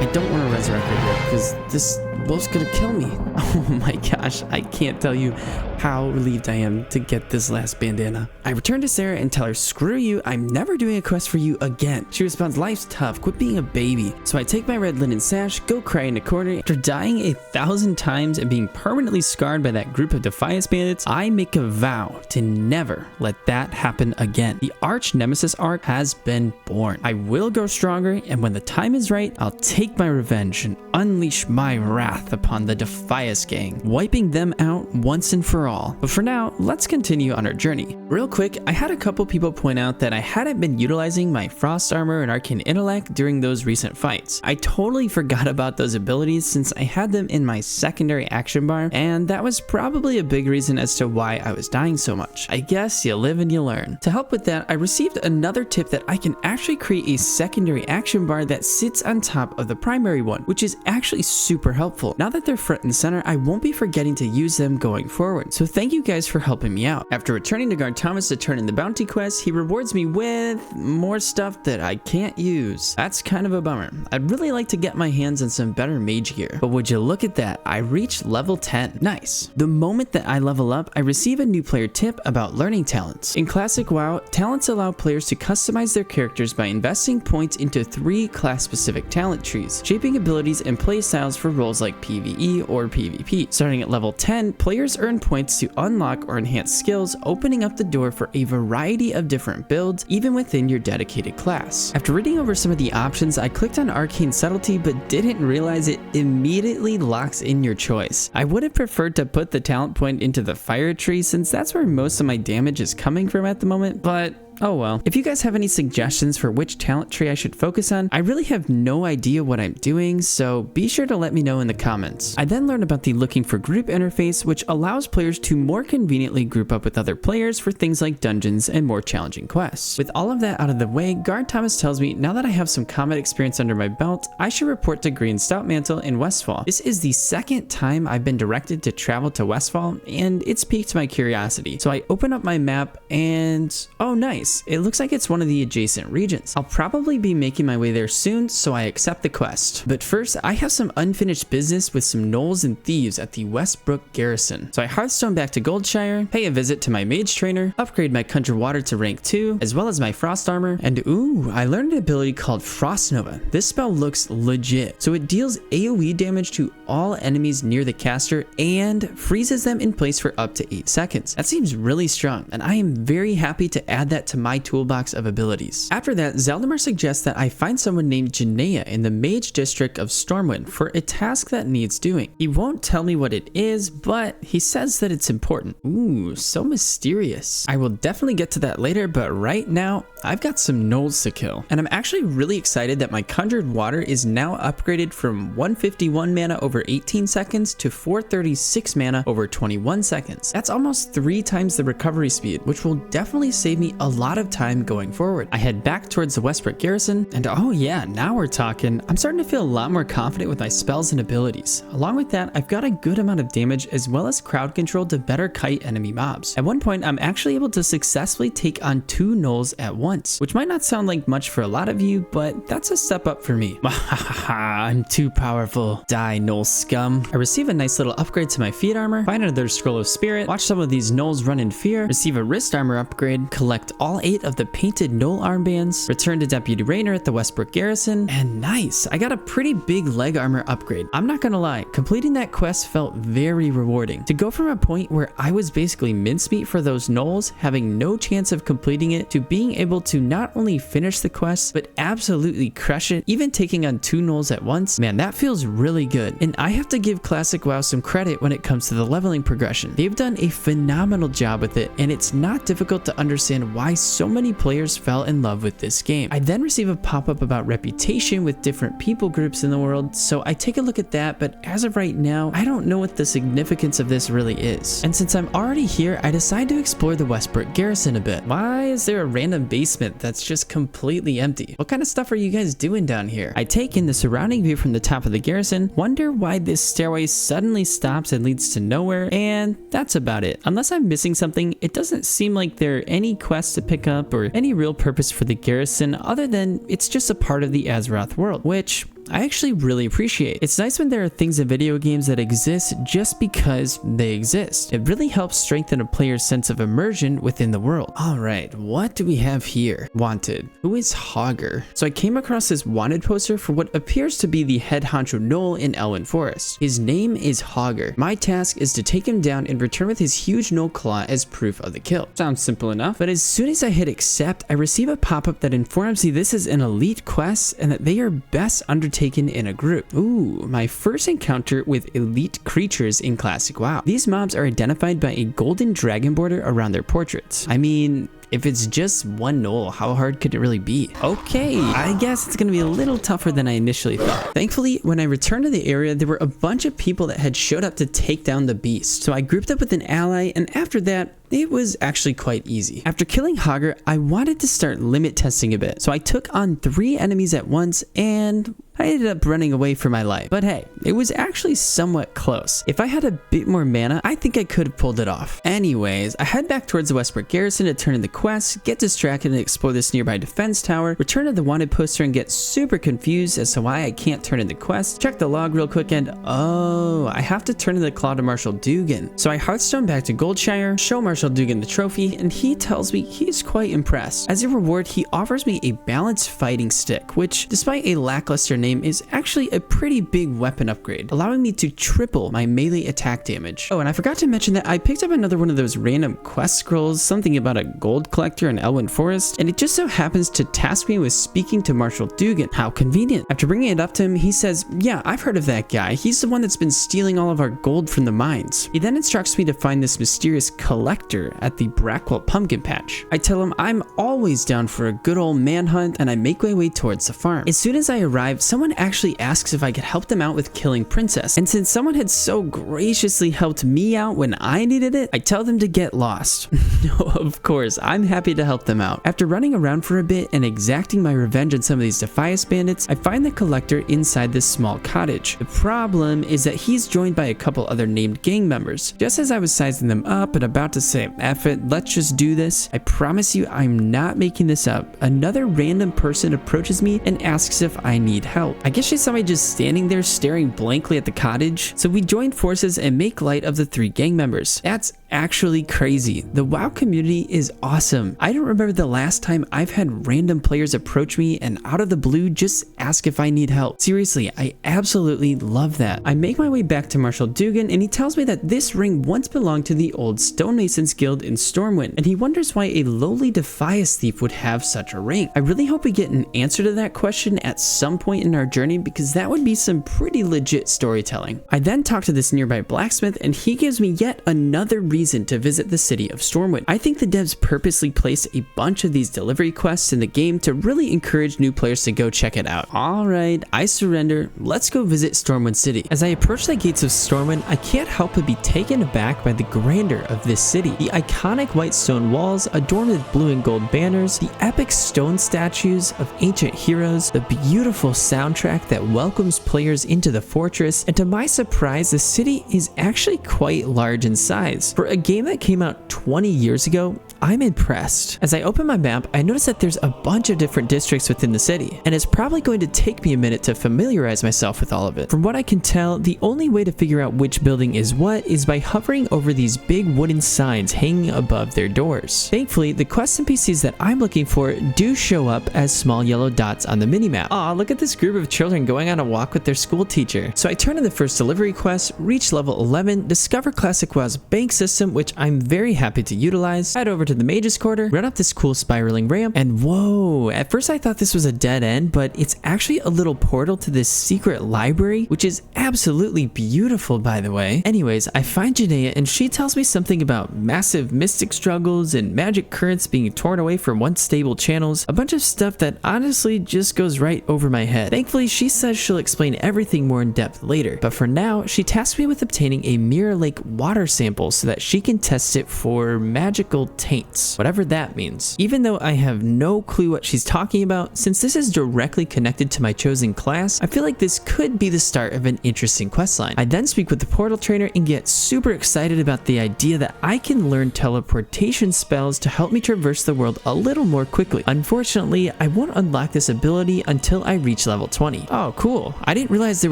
A: I don't want to resurrect her here because this wolf's gonna kill me. Oh my gosh, I can't tell you how relieved I am to get this last bandana. I return to Sarah and tell her, screw you, I'm never doing a quest for you again. She responds, life's tough, quit being a baby. So I take my red linen sash, go cry in a corner. After dying 1,000 times and being permanently scarred by that group of Defias bandits, I make a vow to never let that happen again. The arch nemesis arc has been born. I will grow stronger, and when the time is right, I'll take my revenge and unleash my wrath upon the Defias gang, wiping them out once and for all. But for now, let's continue on our journey. Real quick, I had a couple people point out that I hadn't been utilizing my frost armor and arcane intellect during those recent fights. I totally forgot about those abilities since I had them in my secondary action bar, and that was probably a big reason as to why I was dying so much. I guess you live and you learn. To help with that, I received another tip that I can actually create a secondary action bar that sits on top of the primary one, which is actually super helpful. Now that they're front and center, I won't be forgetting to use them going forward. So thank you guys for helping me out. After returning to Guard Thomas to turn in the bounty quest, he rewards me with more stuff that I can't use. That's kind of a bummer. I'd really like to get my hands on some better mage gear. But would you look at that, I reached level 10. Nice. The moment that I level up, I receive a new player tip about learning talents. In Classic WoW, talents allow players to customize their characters by investing points into 3 class-specific talent trees, shaping abilities and playstyles for roles like PvE or PvP. Starting at level 10, players earn points to unlock or enhance skills, opening up the door for a variety of different builds, even within your dedicated class. After reading over some of the options, I clicked on Arcane Subtlety but didn't realize it immediately locks in your choice. I would have preferred to put the talent point into the fire tree since that's where most of my damage is coming from at the moment, but oh well. If you guys have any suggestions for which talent tree I should focus on, I really have no idea what I'm doing, so be sure to let me know in the comments. I then learned about the looking for group interface, which allows players to more conveniently group up with other players for things like dungeons and more challenging quests. With all of that out of the way, Guard Thomas tells me now that I have some combat experience under my belt, I should report to Green Stoutmantle in Westfall. This is the second time I've been directed to travel to Westfall, and it's piqued my curiosity. So I open up my map and oh nice. It looks like it's one of the adjacent regions. I'll probably be making my way there soon, so I accept the quest. But first, I have some unfinished business with some gnolls and thieves at the Westbrook Garrison. So I Hearthstone back to Goldshire, pay a visit to my mage trainer, upgrade my Conjure Water to rank 2, as well as my frost armor, and ooh, I learned an ability called Frost Nova. This spell looks legit. So it deals AoE damage to all enemies near the caster and freezes them in place for up to 8 seconds. That seems really strong, and I am very happy to add that to my toolbox of abilities. After that, Zaldemar suggests that I find someone named Janaea in the Mage District of Stormwind for a task that needs doing. He won't tell me what it is, but he says that it's important. Ooh, so mysterious. I will definitely get to that later, but right now, I've got some gnolls to kill. And I'm actually really excited that my Conjured Water is now upgraded from 151 mana over 18 seconds to 436 mana over 21 seconds. That's almost 3 times the recovery speed, which will definitely save me a lot lot of time going forward. I head back towards the Westbrook garrison, and oh yeah, now we're talking. I'm starting to feel a lot more confident with my spells and abilities. Along with that, I've got a good amount of damage as well as crowd control to better kite enemy mobs. At one point, I'm actually able to successfully take on 2 gnolls at once, which might not sound like much for a lot of you, but that's a step up for me. I'm too powerful. Die, gnoll scum. I receive a nice little upgrade to my feet armor, find another scroll of spirit, watch some of these gnolls run in fear, receive a wrist armor upgrade, collect all 8 of the painted gnoll armbands, return to Deputy Rainer at the Westbrook garrison, and nice, I got a pretty big leg armor upgrade. I'm not gonna lie, completing that quest felt very rewarding. To go from a point where I was basically mincemeat for those gnolls, having no chance of completing it, to being able to not only finish the quest, but absolutely crush it, even taking on 2 gnolls at once, man, that feels really good. And I have to give Classic WoW some credit when it comes to the leveling progression. They've done a phenomenal job with it, and it's not difficult to understand why so many players fell in love with this game. I then receive a pop-up about reputation with different people groups in the world, so I take a look at that, but as of right now, I don't know what the significance of this really is. And since I'm already here, I decide to explore the Westbrook garrison a bit. Why is there a random basement that's just completely empty? What kind of stuff are you guys doing down here? I take in the surrounding view from the top of the garrison, wonder why this stairway suddenly stops and leads to nowhere, and that's about it. Unless I'm missing something, it doesn't seem like there are any quests to pick up or any real purpose for the garrison other than it's just a part of the Azeroth world, which I actually really appreciate. It's nice when there are things in video games that exist just because they exist. It really helps strengthen a player's sense of immersion within the world. Alright, what do we have here? Wanted. Who is Hogger? So I came across this wanted poster for what appears to be the head honcho gnoll in Elwynn Forest. His name is Hogger. My task is to take him down and return with his huge gnoll claw as proof of the kill. Sounds simple enough, but as soon as I hit accept, I receive a pop-up that informs me this is an elite quest and that they are best undertaken in a group. Ooh, my first encounter with elite creatures in Classic WoW. These mobs are identified by a golden dragon border around their portraits. I mean, if it's just one gnoll, how hard could it really be? Okay, I guess it's gonna be a little tougher than I initially thought. Thankfully, when I returned to the area, there were a bunch of people that had showed up to take down the beast. So I grouped up with an ally, and after that, it was actually quite easy. After killing Hogger, I wanted to start limit testing a bit. So I took on 3 enemies at once, and I ended up running away for my life. But hey, it was actually somewhat close. If I had a bit more mana, I think I could have pulled it off. Anyways, I head back towards the Westbrook garrison to turn in the quest, get distracted and explore this nearby defense tower, return to the wanted poster and get super confused as to why I can't turn in the quest, check the log real quick and oh, I have to turn in the claw to Marshal Dugan. So I Hearthstone back to Goldshire, show Marshal Dugan the trophy, and he tells me he's quite impressed. As a reward, he offers me a balanced fighting stick, which, despite a lackluster name, is actually a pretty big weapon upgrade, allowing me to triple my melee attack damage. Oh, and I forgot to mention that I picked up another one of those random quest scrolls, something about a gold collector in Elwynn Forest, and it just so happens to task me with speaking to Marshal Dugan. How convenient. After bringing it up to him, he says, yeah, I've heard of that guy. He's the one that's been stealing all of our gold from the mines. He then instructs me to find this mysterious collector at the Brackwell pumpkin patch. I tell him I'm always down for a good old manhunt, and I make my way towards the farm. As soon as I arrive, someone actually asks if I could help them out with killing Princess, and since someone had so graciously helped me out when I needed it, I tell them to get lost. No, of course, I'm happy to help them out. After running around for a bit and exacting my revenge on some of these Defias bandits, I find the collector inside this small cottage. The problem is that he's joined by a couple other named gang members. Just as I was sizing them up and about to say, F it, let's just do this, I promise you I'm not making this up. Another random person approaches me and asks if I need help. I guess she saw me just standing there staring blankly at the cottage, so we join forces and make light of the 3 gang members. That's actually crazy. The WoW community is awesome. I don't remember the last time I've had random players approach me and out of the blue just ask if I need help. Seriously, I absolutely love that. I make my way back to Marshal Dugan and he tells me that this ring once belonged to the old Stonemasons Guild in Stormwind, and he wonders why a lowly Defias thief would have such a ring. I really hope we get an answer to that question at some point in our journey because that would be some pretty legit storytelling. I then talk to this nearby blacksmith and he gives me yet another reason reason to visit the city of Stormwind. I think the devs purposely placed a bunch of these delivery quests in the game to really encourage new players to go check it out. Alright, I surrender. Let's go visit Stormwind City. As I approach the gates of Stormwind, I can't help but be taken aback by the grandeur of this city. The iconic white stone walls adorned with blue and gold banners, the epic stone statues of ancient heroes, the beautiful soundtrack that welcomes players into the fortress, and to my surprise, the city is actually quite large in size. For a game that came out 20 years ago, I'm impressed. As I open my map, I notice that there's a bunch of different districts within the city, and it's probably going to take me a minute to familiarize myself with all of it. From what I can tell, the only way to figure out which building is what is by hovering over these big wooden signs hanging above their doors. Thankfully, the quest NPCs that I'm looking for do show up as small yellow dots on the minimap. Aw, look at this group of children going on a walk with their school teacher. So I turn in the first delivery quest, reach level 11, discover Classic WoW's bank system, which I'm very happy to utilize, head over to the Mage's Quarter, run up this cool spiraling ramp, and whoa, at first I thought this was a dead end, but it's actually a little portal to this secret library, which is absolutely beautiful, by the way. Anyways, I find Janaea and she tells me something about massive mystic struggles and magic currents being torn away from once stable channels, a bunch of stuff that honestly just goes right over my head. Thankfully, she says she'll explain everything more in depth later, but for now, she tasks me with obtaining a Mirror Lake water sample so that she can test it for magical taints, whatever that means. Even though I have no clue what she's talking about, since this is directly connected to my chosen class, I feel like this could be the start of an interesting questline. I then speak with the portal trainer and get super excited about the idea that I can learn teleportation spells to help me traverse the world a little more quickly. Unfortunately, I won't unlock this ability until I reach level 20. Oh, cool. I didn't realize there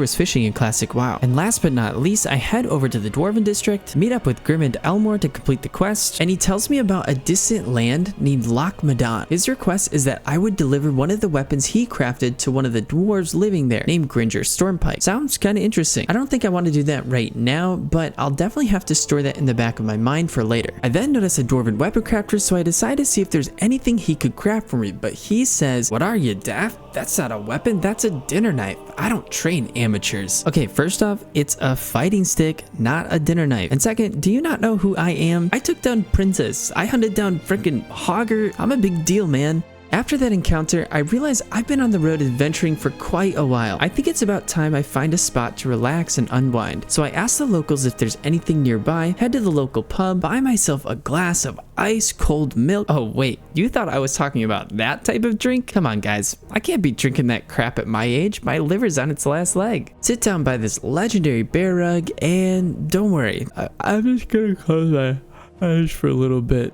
A: was fishing in Classic WoW. And last but not least, I head over to the Dwarven District, meet up with Grim and Elmore to complete the quest, and he tells me about a distant land named Loch Madan. His request is that I would deliver one of the weapons he crafted to one of the dwarves living there, named Gringer Stormpike. Sounds kind of interesting. I don't think I want to do that right now, but I'll definitely have to store that in the back of my mind for later. I then notice a Dwarven weapon crafter, so I decide to see if there's anything he could craft for me, but he says, "What are you, daft? That's not a weapon, that's a dinner knife. I don't train amateurs." Okay, first off, it's a fighting stick, not a dinner knife. And second, do you not know who I am? I took down Princess. I hunted down frickin' Hogger. I'm a big deal, man. After that encounter, I realize I've been on the road adventuring for quite a while. I think it's about time I find a spot to relax and unwind. So I ask the locals if there's anything nearby, head to the local pub, buy myself a glass of ice cold milk. Oh wait, you thought I was talking about that type of drink? Come on guys, I can't be drinking that crap at my age. My liver's on its last leg. Sit down by this legendary bear rug and don't worry, I'm just gonna close my eyes for a little bit.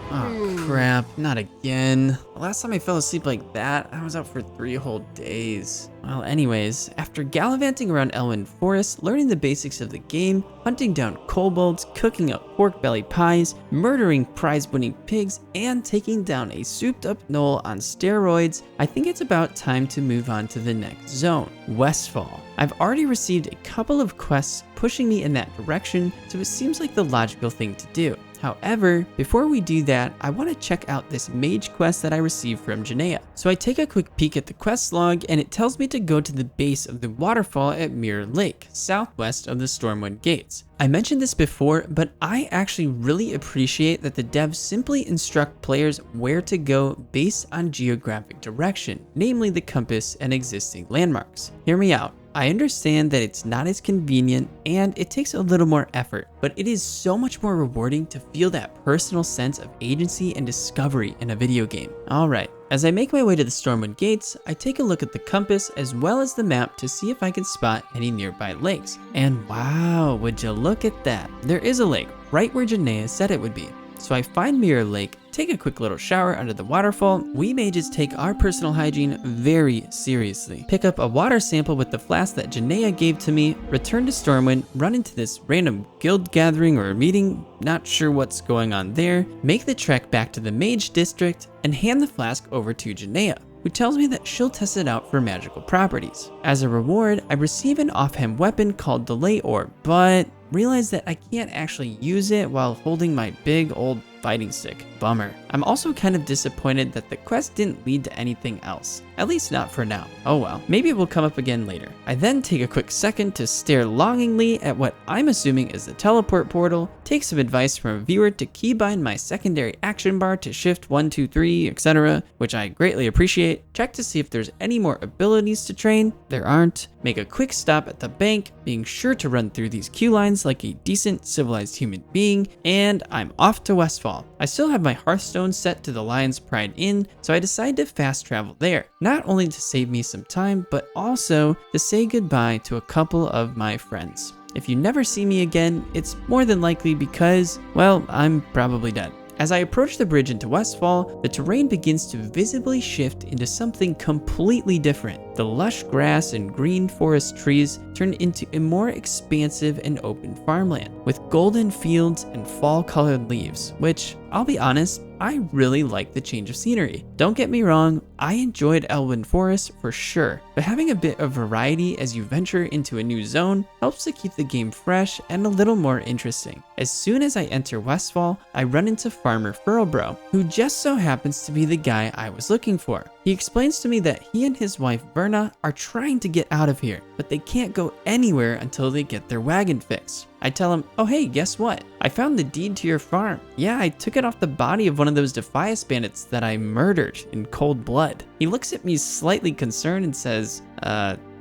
A: Oh crap, not again. The last time I fell asleep like that, I was out for 3 whole days. Well, anyways, after gallivanting around Elwynn Forest, learning the basics of the game, hunting down kobolds, cooking up pork belly pies, murdering prize-winning pigs, and taking down a souped-up gnoll on steroids, I think it's about time to move on to the next zone, Westfall. I've already received a couple of quests pushing me in that direction, so it seems like the logical thing to do. However, before we do that, I want to check out this mage quest that I received from Janaea. So I take a quick peek at the quest log and it tells me to go to the base of the waterfall at Mirror Lake, southwest of the Stormwind gates. I mentioned this before, but I actually really appreciate that the devs simply instruct players where to go based on geographic direction, namely the compass and existing landmarks. Hear me out. I understand that it's not as convenient and it takes a little more effort, but it is so much more rewarding to feel that personal sense of agency and discovery in a video game. Alright, as I make my way to the Stormwind gates, I take a look at the compass as well as the map to see if I can spot any nearby lakes. And wow, would you look at that? There is a lake right where Janaea said it would be. So I find Mirror Lake, take a quick little shower under the waterfall. We mages take our personal hygiene very seriously. Pick up a water sample with the flask that Janaea gave to me, return to Stormwind, run into this random guild gathering or meeting, not sure what's going on there, make the trek back to the Mage District, and hand the flask over to Janaea, who tells me that she'll test it out for magical properties. As a reward, I receive an offhand weapon called Delay Orb, but realize that I can't actually use it while holding my big old fighting stick. Bummer. I'm also kind of disappointed that the quest didn't lead to anything else. At least not for now. Oh well, maybe it will come up again later. I then take a quick second to stare longingly at what I'm assuming is the teleport portal, take some advice from a viewer to keybind my secondary action bar to shift 1, 2, 3, etc., which I greatly appreciate, check to see if there's any more abilities to train. There aren't. Make a quick stop at the bank, being sure to run through these queue lines like a decent civilized human being, and I'm off to Westfall. I still have my Hearthstone set to the Lion's Pride Inn, so I decide to fast travel there, not only to save me some time, but also to say goodbye to a couple of my friends. If you never see me again, it's more than likely because, well, I'm probably dead. As I approach the bridge into Westfall, the terrain begins to visibly shift into something completely different. The lush grass and green forest trees turn into a more expansive and open farmland, with golden fields and fall-colored leaves, which, I'll be honest, I really like the change of scenery. Don't get me wrong, I enjoyed Elwynn Forest for sure, but having a bit of variety as you venture into a new zone helps to keep the game fresh and a little more interesting. As soon as I enter Westfall, I run into Farmer Furlbro, who just so happens to be the guy I was looking for. He explains to me that he and his wife Verna are trying to get out of here, but they can't go anywhere until they get their wagon fixed. I tell him, oh hey, guess what? I found the deed to your farm. Yeah, I took it off the body of one of those Defias bandits that I murdered in cold blood. He looks at me slightly concerned and says,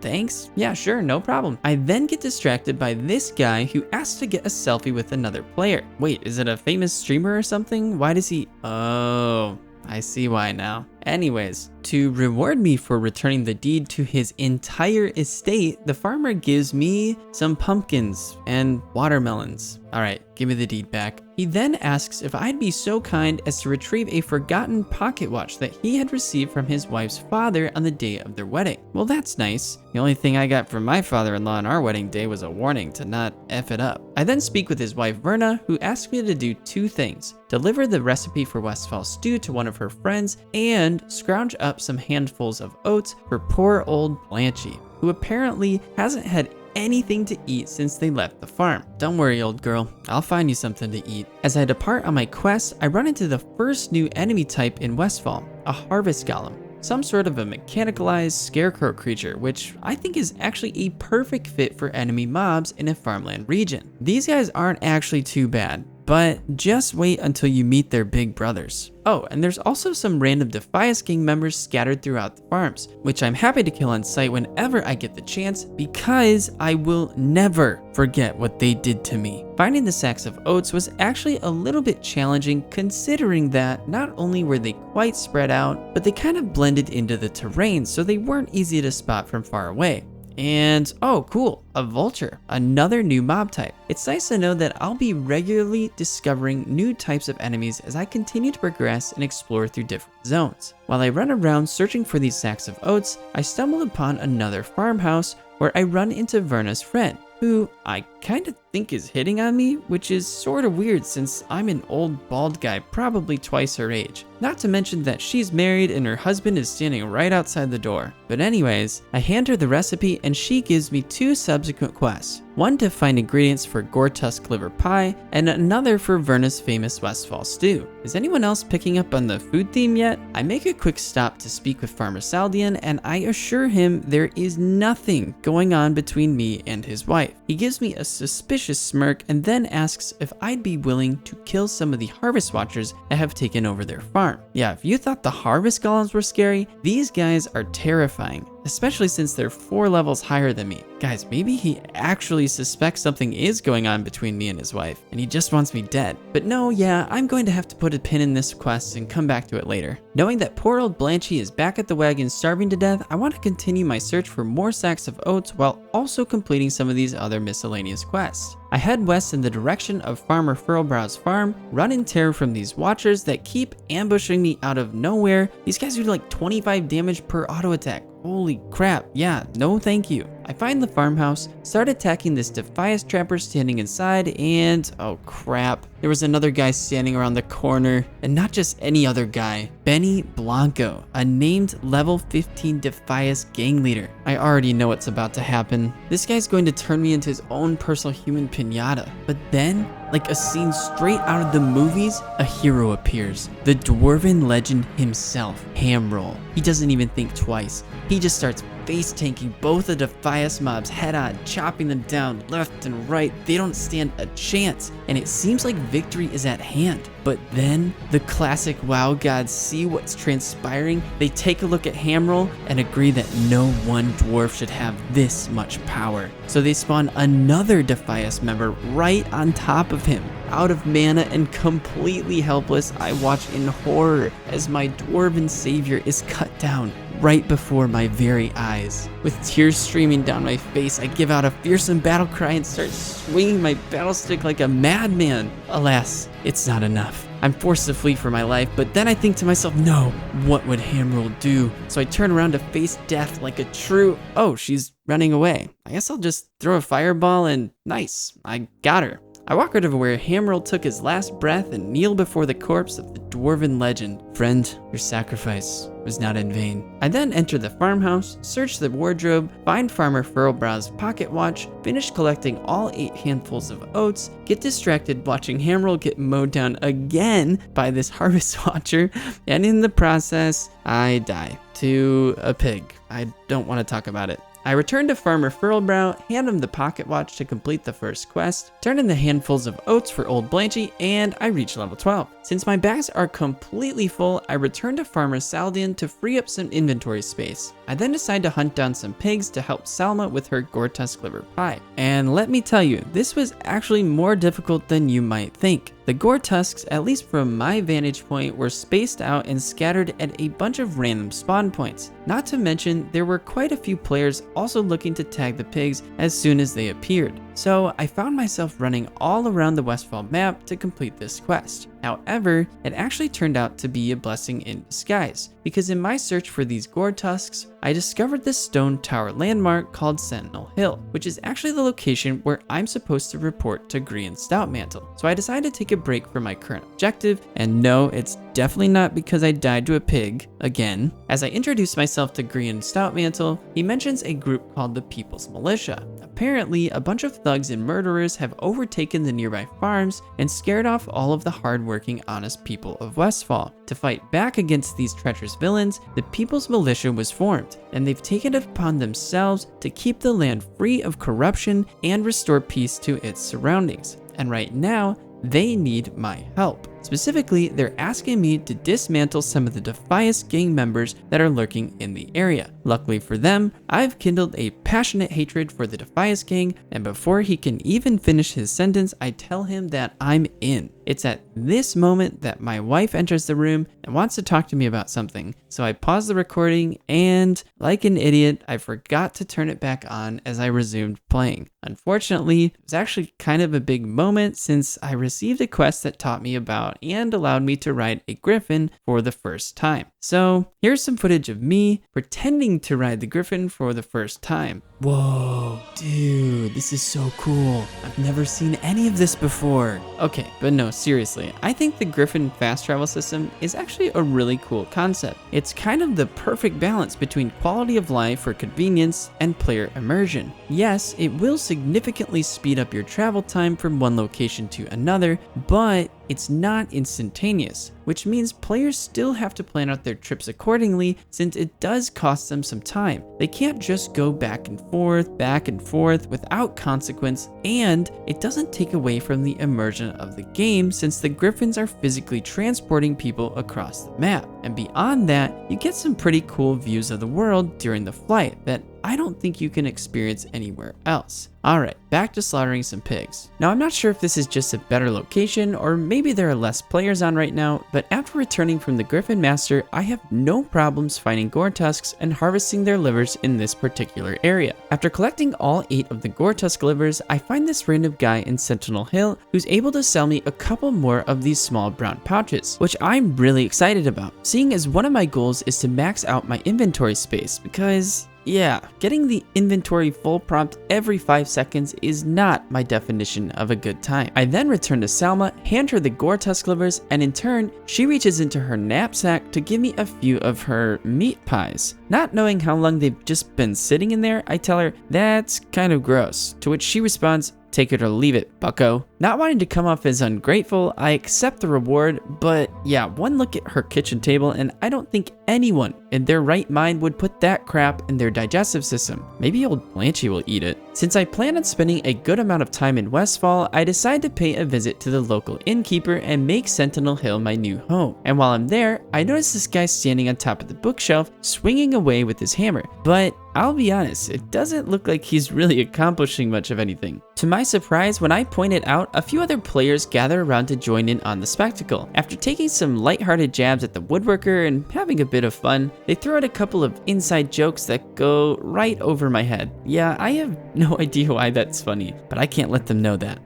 A: thanks? Yeah, sure, no problem. I then get distracted by this guy who asks to get a selfie with another player. Wait, is it a famous streamer or something? Why does he... Oh, I see why now. Anyways, to reward me for returning the deed to his entire estate, the farmer gives me some pumpkins and watermelons. Alright, give me the deed back. He then asks if I'd be so kind as to retrieve a forgotten pocket watch that he had received from his wife's father on the day of their wedding. Well, that's nice. The only thing I got from my father-in-law on our wedding day was a warning to not F it up. I then speak with his wife Verna, who asked me to do two things: deliver the recipe for Westfall stew to one of her friends, and scrounge up some handfuls of oats for poor old Blanchie, who apparently hasn't had anything to eat since they left the farm. Don't worry, old girl, I'll find you something to eat. As I depart on my quest, I run into the first new enemy type in Westfall, a harvest golem. Some sort of a mechanicalized scarecrow creature, which I think is actually a perfect fit for enemy mobs in a farmland region. These guys aren't actually too bad, but just wait until you meet their big brothers. Oh, and there's also some random Defias gang members scattered throughout the farms, which I'm happy to kill on sight whenever I get the chance, because I will never forget what they did to me. Finding the sacks of oats was actually a little bit challenging, considering that not only were they quite spread out, but they kind of blended into the terrain, so they weren't easy to spot from far away. And oh cool, a vulture, another new mob type. It's nice to know that I'll be regularly discovering new types of enemies as I continue to progress and explore through different zones. While I run around searching for these sacks of oats, I stumble upon another farmhouse where I run into Verna's friend, who I kind of think is hitting on me, which is sort of weird since I'm an old bald guy probably twice her age. Not to mention that she's married and her husband is standing right outside the door. But anyways, I hand her the recipe and she gives me two subsequent quests. One to find ingredients for Gortusk liver pie, and another for Verna's famous Westfall stew. Is anyone else picking up on the food theme yet? I make a quick stop to speak with Farmer Saldian, and I assure him there is nothing going on between me and his wife. He gives me a suspicious smirk and then asks if I'd be willing to kill some of the harvest watchers that have taken over their farm. Yeah, if you thought the harvest golems were scary, these guys are terrifying, especially since they're 4 levels higher than me. Guys, maybe he actually suspects something is going on between me and his wife, and he just wants me dead. But no, yeah, I'm going to have to put a pin in this quest and come back to it later. Knowing that poor old Blanchie is back at the wagon starving to death, I want to continue my search for more sacks of oats while also completing some of these other miscellaneous quests. I head west in the direction of Farmer Furlbrow's farm, run in terror from these watchers that keep ambushing me out of nowhere. These guys do like 25 damage per auto attack. Holy crap, yeah, no thank you. I find the farmhouse, start attacking this Defias trapper standing inside, and oh crap. there was another guy standing around the corner, and not just any other guy, Benny Blanco, a named level 15 Defias gang leader. I already know what's about to happen. This guy's going to turn me into his own personal human pinata. But then, like a scene straight out of the movies, a hero appears. The dwarven legend himself, Hamroll. He doesn't even think twice. He just starts face tanking both the Defias mobs head on, chopping them down left and right. They don't stand a chance, and it seems like victory is at hand. But then the classic WoW gods see what's transpiring. They take a look at Hamroll and agree that no one dwarf should have this much power. So they spawn another Defias member right on top of him. Out of mana and completely helpless, I watch in horror as my dwarven savior is cut down right before my very eyes. With tears streaming down my face, I give out a fearsome battle cry and start swinging my battle stick like a madman. Alas, it's not enough. I'm forced to flee for my life, but then I think to myself, no, what would Hamroll do? So I turn around to face death like a true, oh, she's running away. I guess I'll just throw a fireball and nice, I got her. I walk right over where Hamroll took his last breath and kneel before the corpse of the dwarven legend. Friend, your sacrifice was not in vain. I then enter the farmhouse, search the wardrobe, find Farmer Furlbrow's pocket watch, finish collecting all 8 handfuls of oats, get distracted watching Hamroll get mowed down again by this harvest watcher, and in the process, I die to a pig. I don't want to talk about it. I return to Farmer Furlbrow, hand him the pocket watch to complete the first quest, turn in the handfuls of oats for Old Blanchy, and I reach level 12. Since my bags are completely full, I return to Farmer Saldian to free up some inventory space. I then decide to hunt down some pigs to help Salma with her Gortusk liver pie. And let me tell you, this was actually more difficult than you might think. The Gortusks, at least from my vantage point, were spaced out and scattered at a bunch of random spawn points. Not to mention, there were quite a few players also looking to tag the pigs as soon as they appeared. So I found myself running all around the Westfall map to complete this quest. However, it actually turned out to be a blessing in disguise, because in my search for these Gortusks, I discovered this stone tower landmark called Sentinel Hill, which is actually the location where I'm supposed to report to Grian Stoutmantle. So I decided to take a break from my current objective, and no, it's definitely not because I died to a pig, again. As I introduce myself to Grian Stoutmantle, he mentions a group called the People's Militia. Apparently, a bunch of thugs and murderers have overtaken the nearby farms and scared off all of the hardworking, honest people of Westfall. To fight back against these treacherous villains, the People's Militia was formed, and they've taken it upon themselves to keep the land free of corruption and restore peace to its surroundings. And right now, they need my help. Specifically, they're asking me to dismantle some of the Defias gang members that are lurking in the area. Luckily for them, I've kindled a passionate hatred for the Defias gang, and before he can even finish his sentence, I tell him that I'm in. It's at this moment that my wife enters the room and wants to talk to me about something, so I pause the recording and, like an idiot, I forgot to turn it back on as I resumed playing. Unfortunately, it was actually kind of a big moment since I received a quest that taught me about and allowed me to ride a griffin for the first time. So here's some footage of me pretending to ride the griffin for the first time. Whoa, dude, this is so cool. I've never seen any of this before. Okay, but no, seriously, I think the Griffin fast travel system is actually a really cool concept. It's kind of the perfect balance between quality of life for convenience and player immersion. Yes, it will significantly speed up your travel time from one location to another, but it's not instantaneous, which means players still have to plan out their trips accordingly since it does cost them some time. They can't just go back and forth without consequence, and it doesn't take away from the immersion of the game since the Griffins are physically transporting people across the map. And beyond that, you get some pretty cool views of the world during the flight that I don't think you can experience anywhere else. Alright, back to slaughtering some pigs. Now I'm not sure if this is just a better location or maybe there are less players on right now, but after returning from the Griffin Master, I have no problems finding Gortusks and harvesting their livers in this particular area. After collecting all 8 of the Gortusk livers, I find this random guy in Sentinel Hill who's able to sell me a couple more of these small brown pouches, which I'm really excited about, seeing as one of my goals is to max out my inventory space because yeah, getting the inventory full prompt every 5 seconds is not my definition of a good time. I then return to Salma, hand her the gore tusk livers, and in turn, she reaches into her knapsack to give me a few of her meat pies. Not knowing how long they've just been sitting in there, I tell her, that's kind of gross, to which she responds, take it or leave it, bucko. Not wanting to come off as ungrateful, I accept the reward, but yeah, one look at her kitchen table and I don't think anyone in their right mind would put that crap in their digestive system. Maybe old Blanchy will eat it. Since I plan on spending a good amount of time in Westfall, I decide to pay a visit to the local innkeeper and make Sentinel Hill my new home. And while I'm there, I notice this guy standing on top of the bookshelf, swinging away with his hammer. But I'll be honest, it doesn't look like he's really accomplishing much of anything. To my surprise, when I point it out, a few other players gather around to join in on the spectacle. After taking some lighthearted jabs at the woodworker and having a bit of fun, they throw out a couple of inside jokes that go right over my head. Yeah, I have no idea why that's funny, but I can't let them know that.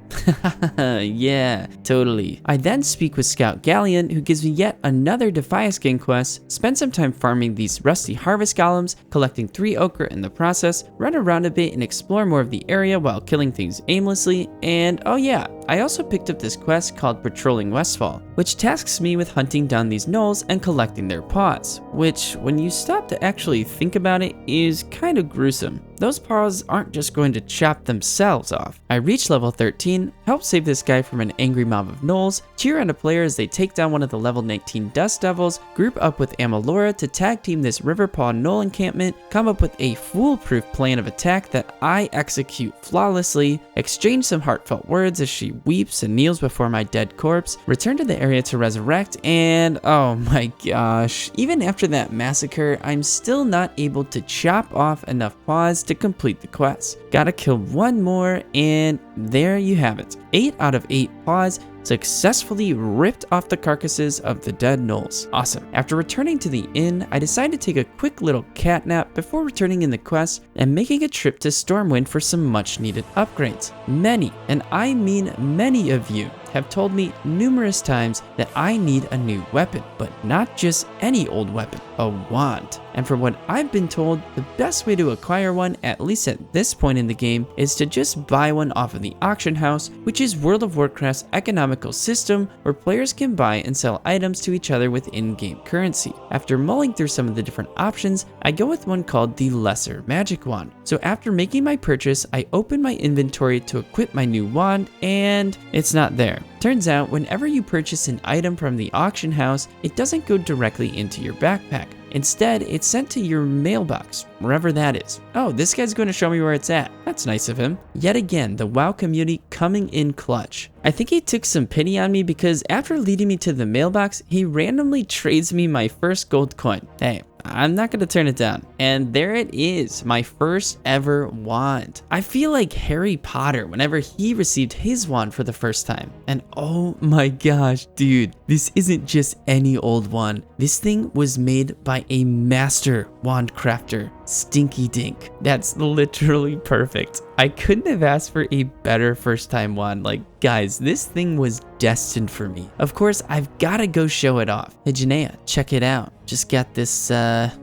A: Yeah, totally. I then speak with Scout Galleon, who gives me yet another Defias gang quest, spend some time farming these rusty harvest golems, collecting 3 ochre in the process, run around a bit and explore more of the area while killing things aimlessly, and oh yeah, I also picked up this quest called Patrolling Westfall, which tasks me with hunting down these gnolls and collecting their paws, which, when you stop to actually think about it, is kind of gruesome. Those paws aren't just going to chop themselves off. I reach level 13, help save this guy from an angry mob of gnolls, cheer on a player as they take down one of the level 19 dust devils, group up with Amalora to tag team this Riverpaw gnoll encampment, come up with a foolproof plan of attack that I execute flawlessly, exchange some heartfelt words as she weeps and kneels before my dead corpse, return to the area to resurrect, and oh my gosh, even after that massacre, I'm still not able to chop off enough paws to complete the quest. Gotta kill one more, and there you have it. 8 out of 8 paws successfully ripped off the carcasses of the dead gnolls. Awesome. After returning to the inn, I decide to take a quick little cat nap before returning in the quest and making a trip to Stormwind for some much needed upgrades. Many, and I mean many of you, have told me numerous times that I need a new weapon, but not just any old weapon, a wand. And from what I've been told, the best way to acquire one, at least at this point in the game, is to just buy one off of the auction house, which is World of Warcraft's economical system where players can buy and sell items to each other with in-game currency. After mulling through some of the different options, I go with one called the Lesser Magic Wand. So after making my purchase, I open my inventory to equip my new wand, and it's not there. Turns out, whenever you purchase an item from the auction house, it doesn't go directly into your backpack. Instead, it's sent to your mailbox, wherever that is. Oh, this guy's going to show me where it's at. That's nice of him. Yet again, the WoW community coming in clutch. I think he took some pity on me because after leading me to the mailbox, he randomly trades me my first gold coin. Hey, I'm not going to turn it down. And there it is, my first ever wand. I feel like Harry Potter whenever he received his wand for the first time. And oh my gosh, dude, this isn't just any old wand. This thing was made by a master wand crafter, Stinky Dink. That's literally perfect. I couldn't have asked for a better first time wand. Like, guys, this thing was destined for me. Of course, I've got to go show it off. Hey, Janaea, check it out. Just got this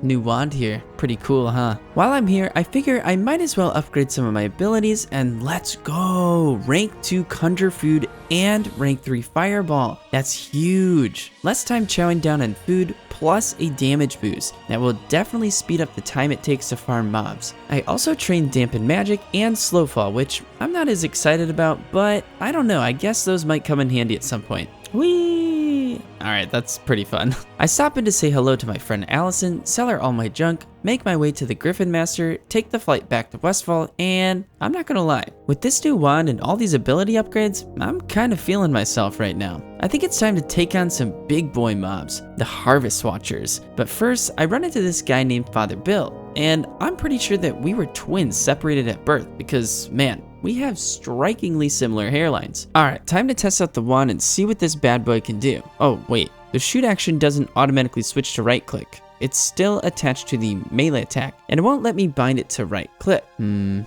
A: new wand here. Pretty cool, huh? While I'm here, I figure I might as well upgrade some of my abilities, and let's go! Rank 2 Conjure Food and Rank 3 Fireball. That's huge. Less time chowing down on food, plus a damage boost that will definitely speed up the time it takes to farm mobs. I also trained Dampen Magic and Slowfall, which I'm not as excited about, but I don't know, I guess those might come in handy at some point. Whee! Alright, that's pretty fun. I stop in to say hello to my friend Allison, sell her all my junk, make my way to the Griffin Master, take the flight back to Westfall, and I'm not gonna lie, with this new wand and all these ability upgrades, I'm kind of feeling myself right now. I think it's time to take on some big boy mobs, the Harvest Watchers. But first, I run into this guy named Father Bill, and I'm pretty sure that we were twins separated at birth because, man, we have strikingly similar hairlines. Alright, time to test out the wand and see what this bad boy can do. Oh, wait, the shoot action doesn't automatically switch to right click. It's still attached to the melee attack, and it won't let me bind it to right click. I'm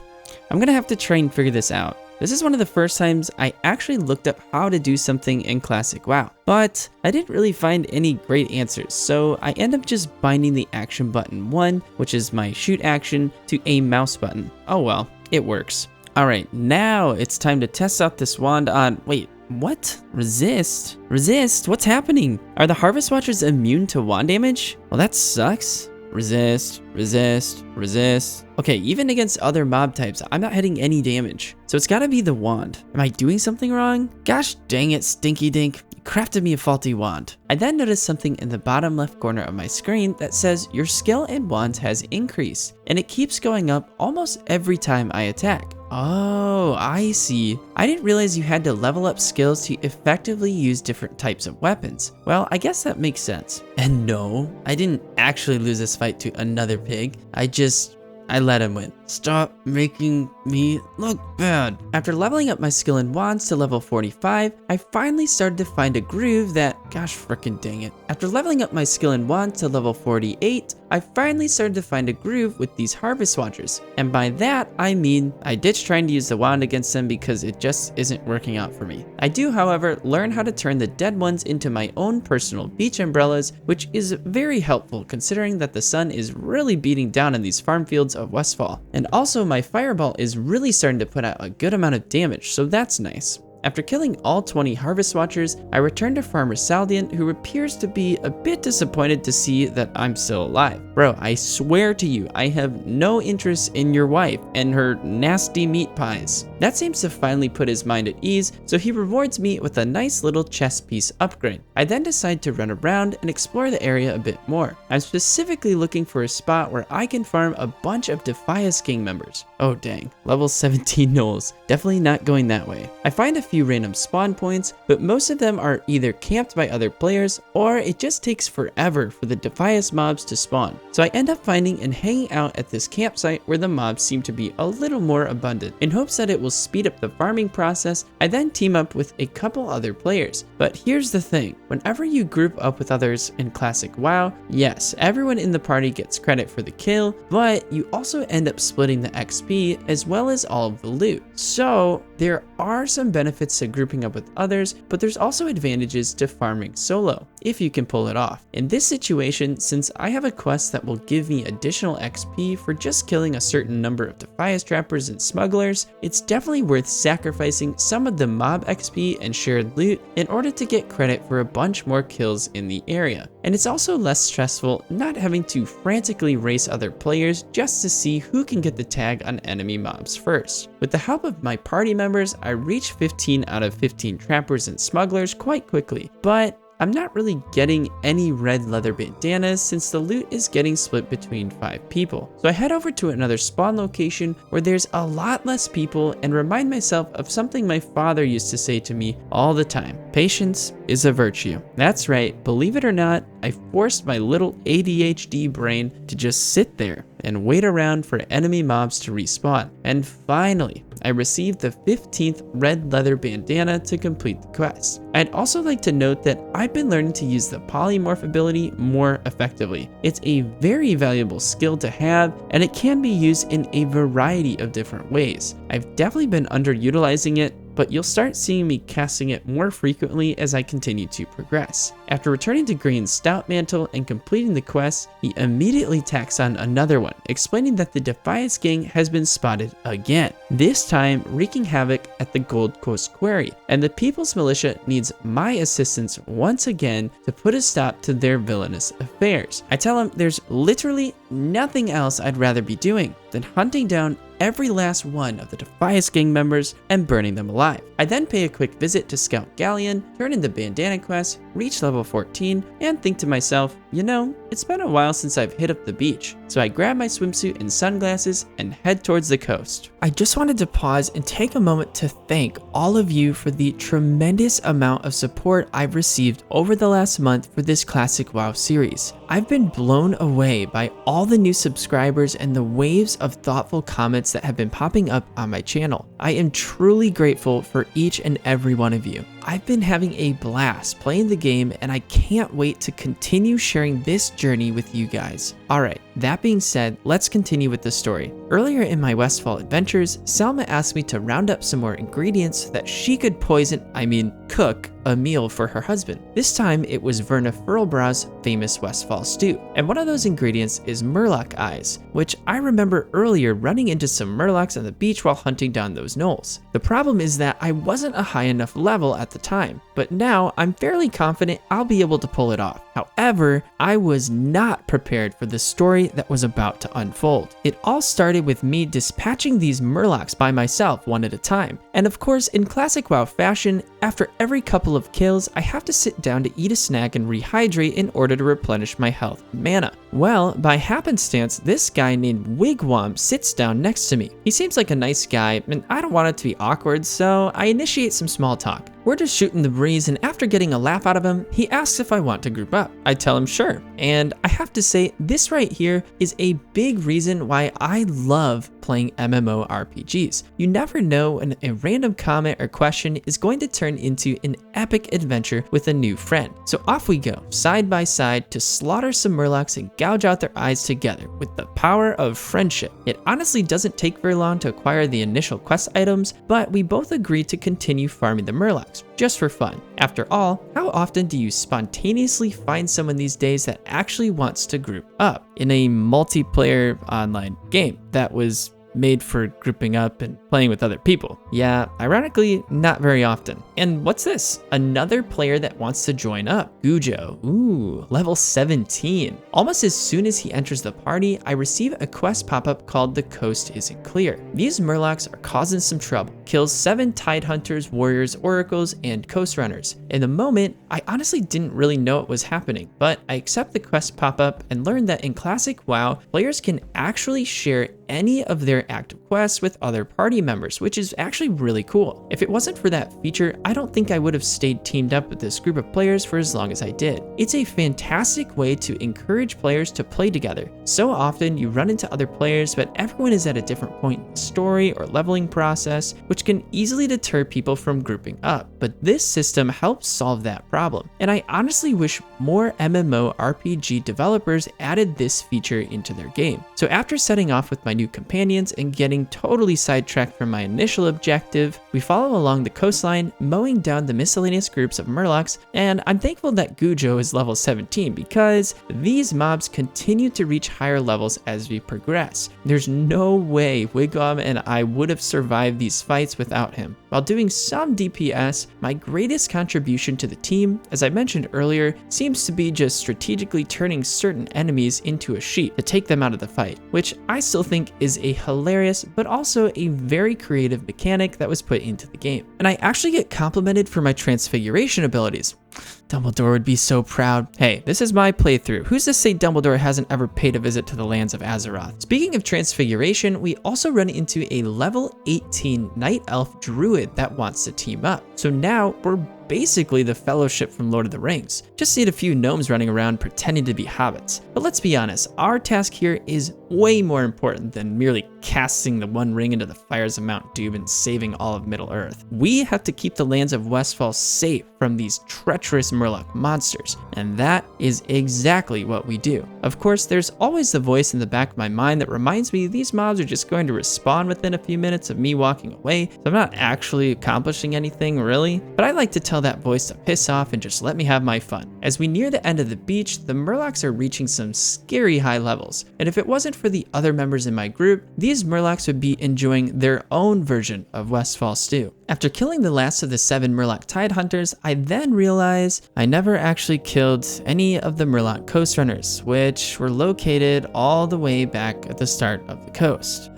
A: gonna have to try and figure this out.
B: This is one of the first times I actually looked up how to do something in Classic WoW, but I didn't really find any great answers, so I end up just binding the action button 1, which is my shoot action, to a mouse button. Oh well, it works. Alright, now it's time to test out this wand on, wait, what? Resist? Resist? What's happening? Are the Harvest Watchers immune to wand damage? Well, that sucks. Resist, resist, resist. Okay, even against other mob types, I'm not hitting any damage. So it's gotta be the wand. Am I doing something wrong? Gosh dang it, Stinky Dink. You crafted me a faulty wand. I then noticed something in the bottom left corner of my screen that says your skill in wands has increased, and it keeps going up almost every time I attack. Oh, I see. I didn't realize you had to level up skills to effectively use different types of weapons. Well, I guess that makes sense. And no, I didn't actually lose this fight to another pig. I let him win. Stop making me look bad. After leveling up my skill in wands to level 45, I finally started to find a groove that, gosh frickin' dang it. After leveling up my skill in wands to level 48, I finally started to find a groove with these Harvest Watchers. And by that, I mean, I ditched trying to use the wand against them because it just isn't working out for me. I do, however, learn how to turn the dead ones into my own personal beach umbrellas, which is very helpful considering that the sun is really beating down in these farm fields of Westfall. And also my fireball is really starting to put out a good amount of damage, so that's nice. After killing all 20 Harvest Watchers, I returned to Farmer Saldian, who appears to be a bit disappointed to see that I'm still alive. Bro, I swear to you, I have no interest in your wife and her nasty meat pies. That seems to finally put his mind at ease, so he rewards me with a nice little chest piece upgrade. I then decide to run around and explore the area a bit more. I'm specifically looking for a spot where I can farm a bunch of Defias gang members. Oh dang, level 17 gnolls. Definitely not going that way. I find a few random spawn points, but most of them are either camped by other players or it just takes forever for the Defias mobs to spawn. So I end up finding and hanging out at this campsite where the mobs seem to be a little more abundant. In hopes that it will speed up the farming process, I then team up with a couple other players. But here's the thing, whenever you group up with others in Classic WoW, yes, everyone in the party gets credit for the kill, but you also end up splitting the XP as well as all of the loot. So there are some benefits to grouping up with others, but there's also advantages to farming solo, if you can pull it off. In this situation, since I have a quest that will give me additional XP for just killing a certain number of Defias trappers and smugglers, it's definitely worth sacrificing some of the mob XP and shared loot in order to get credit for a bunch more kills in the area. And it's also less stressful not having to frantically race other players just to see who can get the tag on enemy mobs first. With the help of my party members, I reached 15 out of 15 trappers and smugglers quite quickly, but I'm not really getting any red leather bandanas since the loot is getting split between 5 people. So I head over to another spawn location where there's a lot less people and remind myself of something my father used to say to me all the time. Patience is a virtue. That's right, believe it or not, I forced my little ADHD brain to just sit there and wait around for enemy mobs to respawn. And finally, I received the 15th red leather bandana to complete the quest. I'd also like to note that I've been learning to use the polymorph ability more effectively. It's a very valuable skill to have, and it can be used in a variety of different ways. I've definitely been underutilizing it, but you'll start seeing me casting it more frequently as I continue to progress. After returning to Green's Stout Mantle and completing the quest, he immediately tacks on another one, explaining that the Defias gang has been spotted again, this time wreaking havoc at the Gold Coast Quarry, and the People's Militia needs my assistance once again to put a stop to their villainous affairs. I tell him there's literally nothing else I'd rather be doing than hunting down every last one of the Defias gang members and burning them alive. I then pay a quick visit to Scout Galleon, turn in the bandana quest, reach level 14, and think to myself, you know, it's been a while since I've hit up the beach. So I grab my swimsuit and sunglasses and head towards the coast. I just wanted to pause and take a moment to thank all of you for the tremendous amount of support I've received over the last month for this Classic WoW series. I've been blown away by all the new subscribers and the waves of thoughtful comments that have been popping up on my channel. I am truly grateful for each and every one of you. I've been having a blast playing the game, and I can't wait to continue sharing this journey with you guys. Alright, That being said, let's continue with the story. Earlier in my Westfall adventures, Selma asked me to round up some more ingredients so that she could cook a meal for her husband. This time it was Verna Furlbraugh's famous Westfall stew. And one of those ingredients is murloc eyes, which I remember earlier running into some murlocs on the beach while hunting down those knolls. The problem is that I wasn't a high enough level at the time, but now I'm fairly confident I'll be able to pull it off. However, I was not prepared for the story that was about to unfold. It all started with me dispatching these murlocs by myself one at a time. And of course, in classic WoW fashion, after every couple of kills, I have to sit down to eat a snack and rehydrate in order to replenish my health and mana. Well, by happenstance, this guy named Wigwam sits down next to me. He seems like a nice guy, and I don't want it to be awkward, so I initiate some small talk. We're just shooting the breeze, and after getting a laugh out of him, he asks if I want to group up. I tell him sure, and I have to say, this right here is a big reason why I love playing MMORPGs. You never know when a random comment or question is going to turn into an epic adventure with a new friend. So off we go, side by side, to slaughter some murlocs and gouge out their eyes together with the power of friendship. It honestly doesn't take very long to acquire the initial quest items, but we both agreed to continue farming the murlocs, just for fun. After all, how often do you spontaneously find someone these days that actually wants to group up in a multiplayer online game that was made for grouping up and playing with other people? Yeah, ironically, not very often. And what's this? Another player that wants to join up. Gujo. Ooh, level 17. Almost as soon as he enters the party, I receive a quest pop-up called The Coast Isn't Clear. These murlocs are causing some trouble. Kills 7 Tidehunters, Warriors, Oracles, and Coast Runners. In the moment, I honestly didn't really know what was happening, but I accept the quest pop-up and learn that in classic WoW, players can actually share any of their active quests with other party members, which is actually really cool. If it wasn't for that feature, I don't think I would have stayed teamed up with this group of players for as long as I did. It's a fantastic way to encourage players to play together. So often you run into other players, but everyone is at a different point in the story or leveling process, which can easily deter people from grouping up. But this system helps solve that problem. And I honestly wish more MMORPG developers added this feature into their game. So after setting off with my new companions and getting totally sidetracked from my initial objective, we follow along the coastline, mowing down the miscellaneous groups of murlocs, and I'm thankful that Gujo is level 17 because these mobs continue to reach higher levels as we progress. There's no way Wigwam and I would have survived these fights without him. While doing some DPS, my greatest contribution to the team, as I mentioned earlier, seems to be just strategically turning certain enemies into a sheep to take them out of the fight, which I still think is a hilarious but also a very creative mechanic that was put into the game. And I actually get complimented for my transfiguration abilities. Dumbledore would be so proud. Hey, this is my playthrough. Who's to say Dumbledore hasn't ever paid a visit to the lands of Azeroth? Speaking of transfiguration, we also run into a level 18 Night Elf Druid that wants to team up. So now we're basically the Fellowship from Lord of the Rings. Just need a few gnomes running around pretending to be hobbits. But let's be honest, our task here is way more important than merely casting the One Ring into the fires of Mount Doom and saving all of Middle-earth. We have to keep the lands of Westfall safe from these treacherous Murloc monsters, and that is exactly what we do. Of course, there's always the voice in the back of my mind that reminds me these mobs are just going to respawn within a few minutes of me walking away, so I'm not actually accomplishing anything really, but I like to tell that voice to piss off and just let me have my fun. As we near the end of the beach, the Murlocs are reaching some scary high levels, and if it wasn't for the other members in my group, these Murlocs would be enjoying their own version of Westfall stew. After killing the last of the 7 Murloc Tidehunters, I then realized I never actually killed any of the Murloc Coast Runners, which were located all the way back at the start of the coast.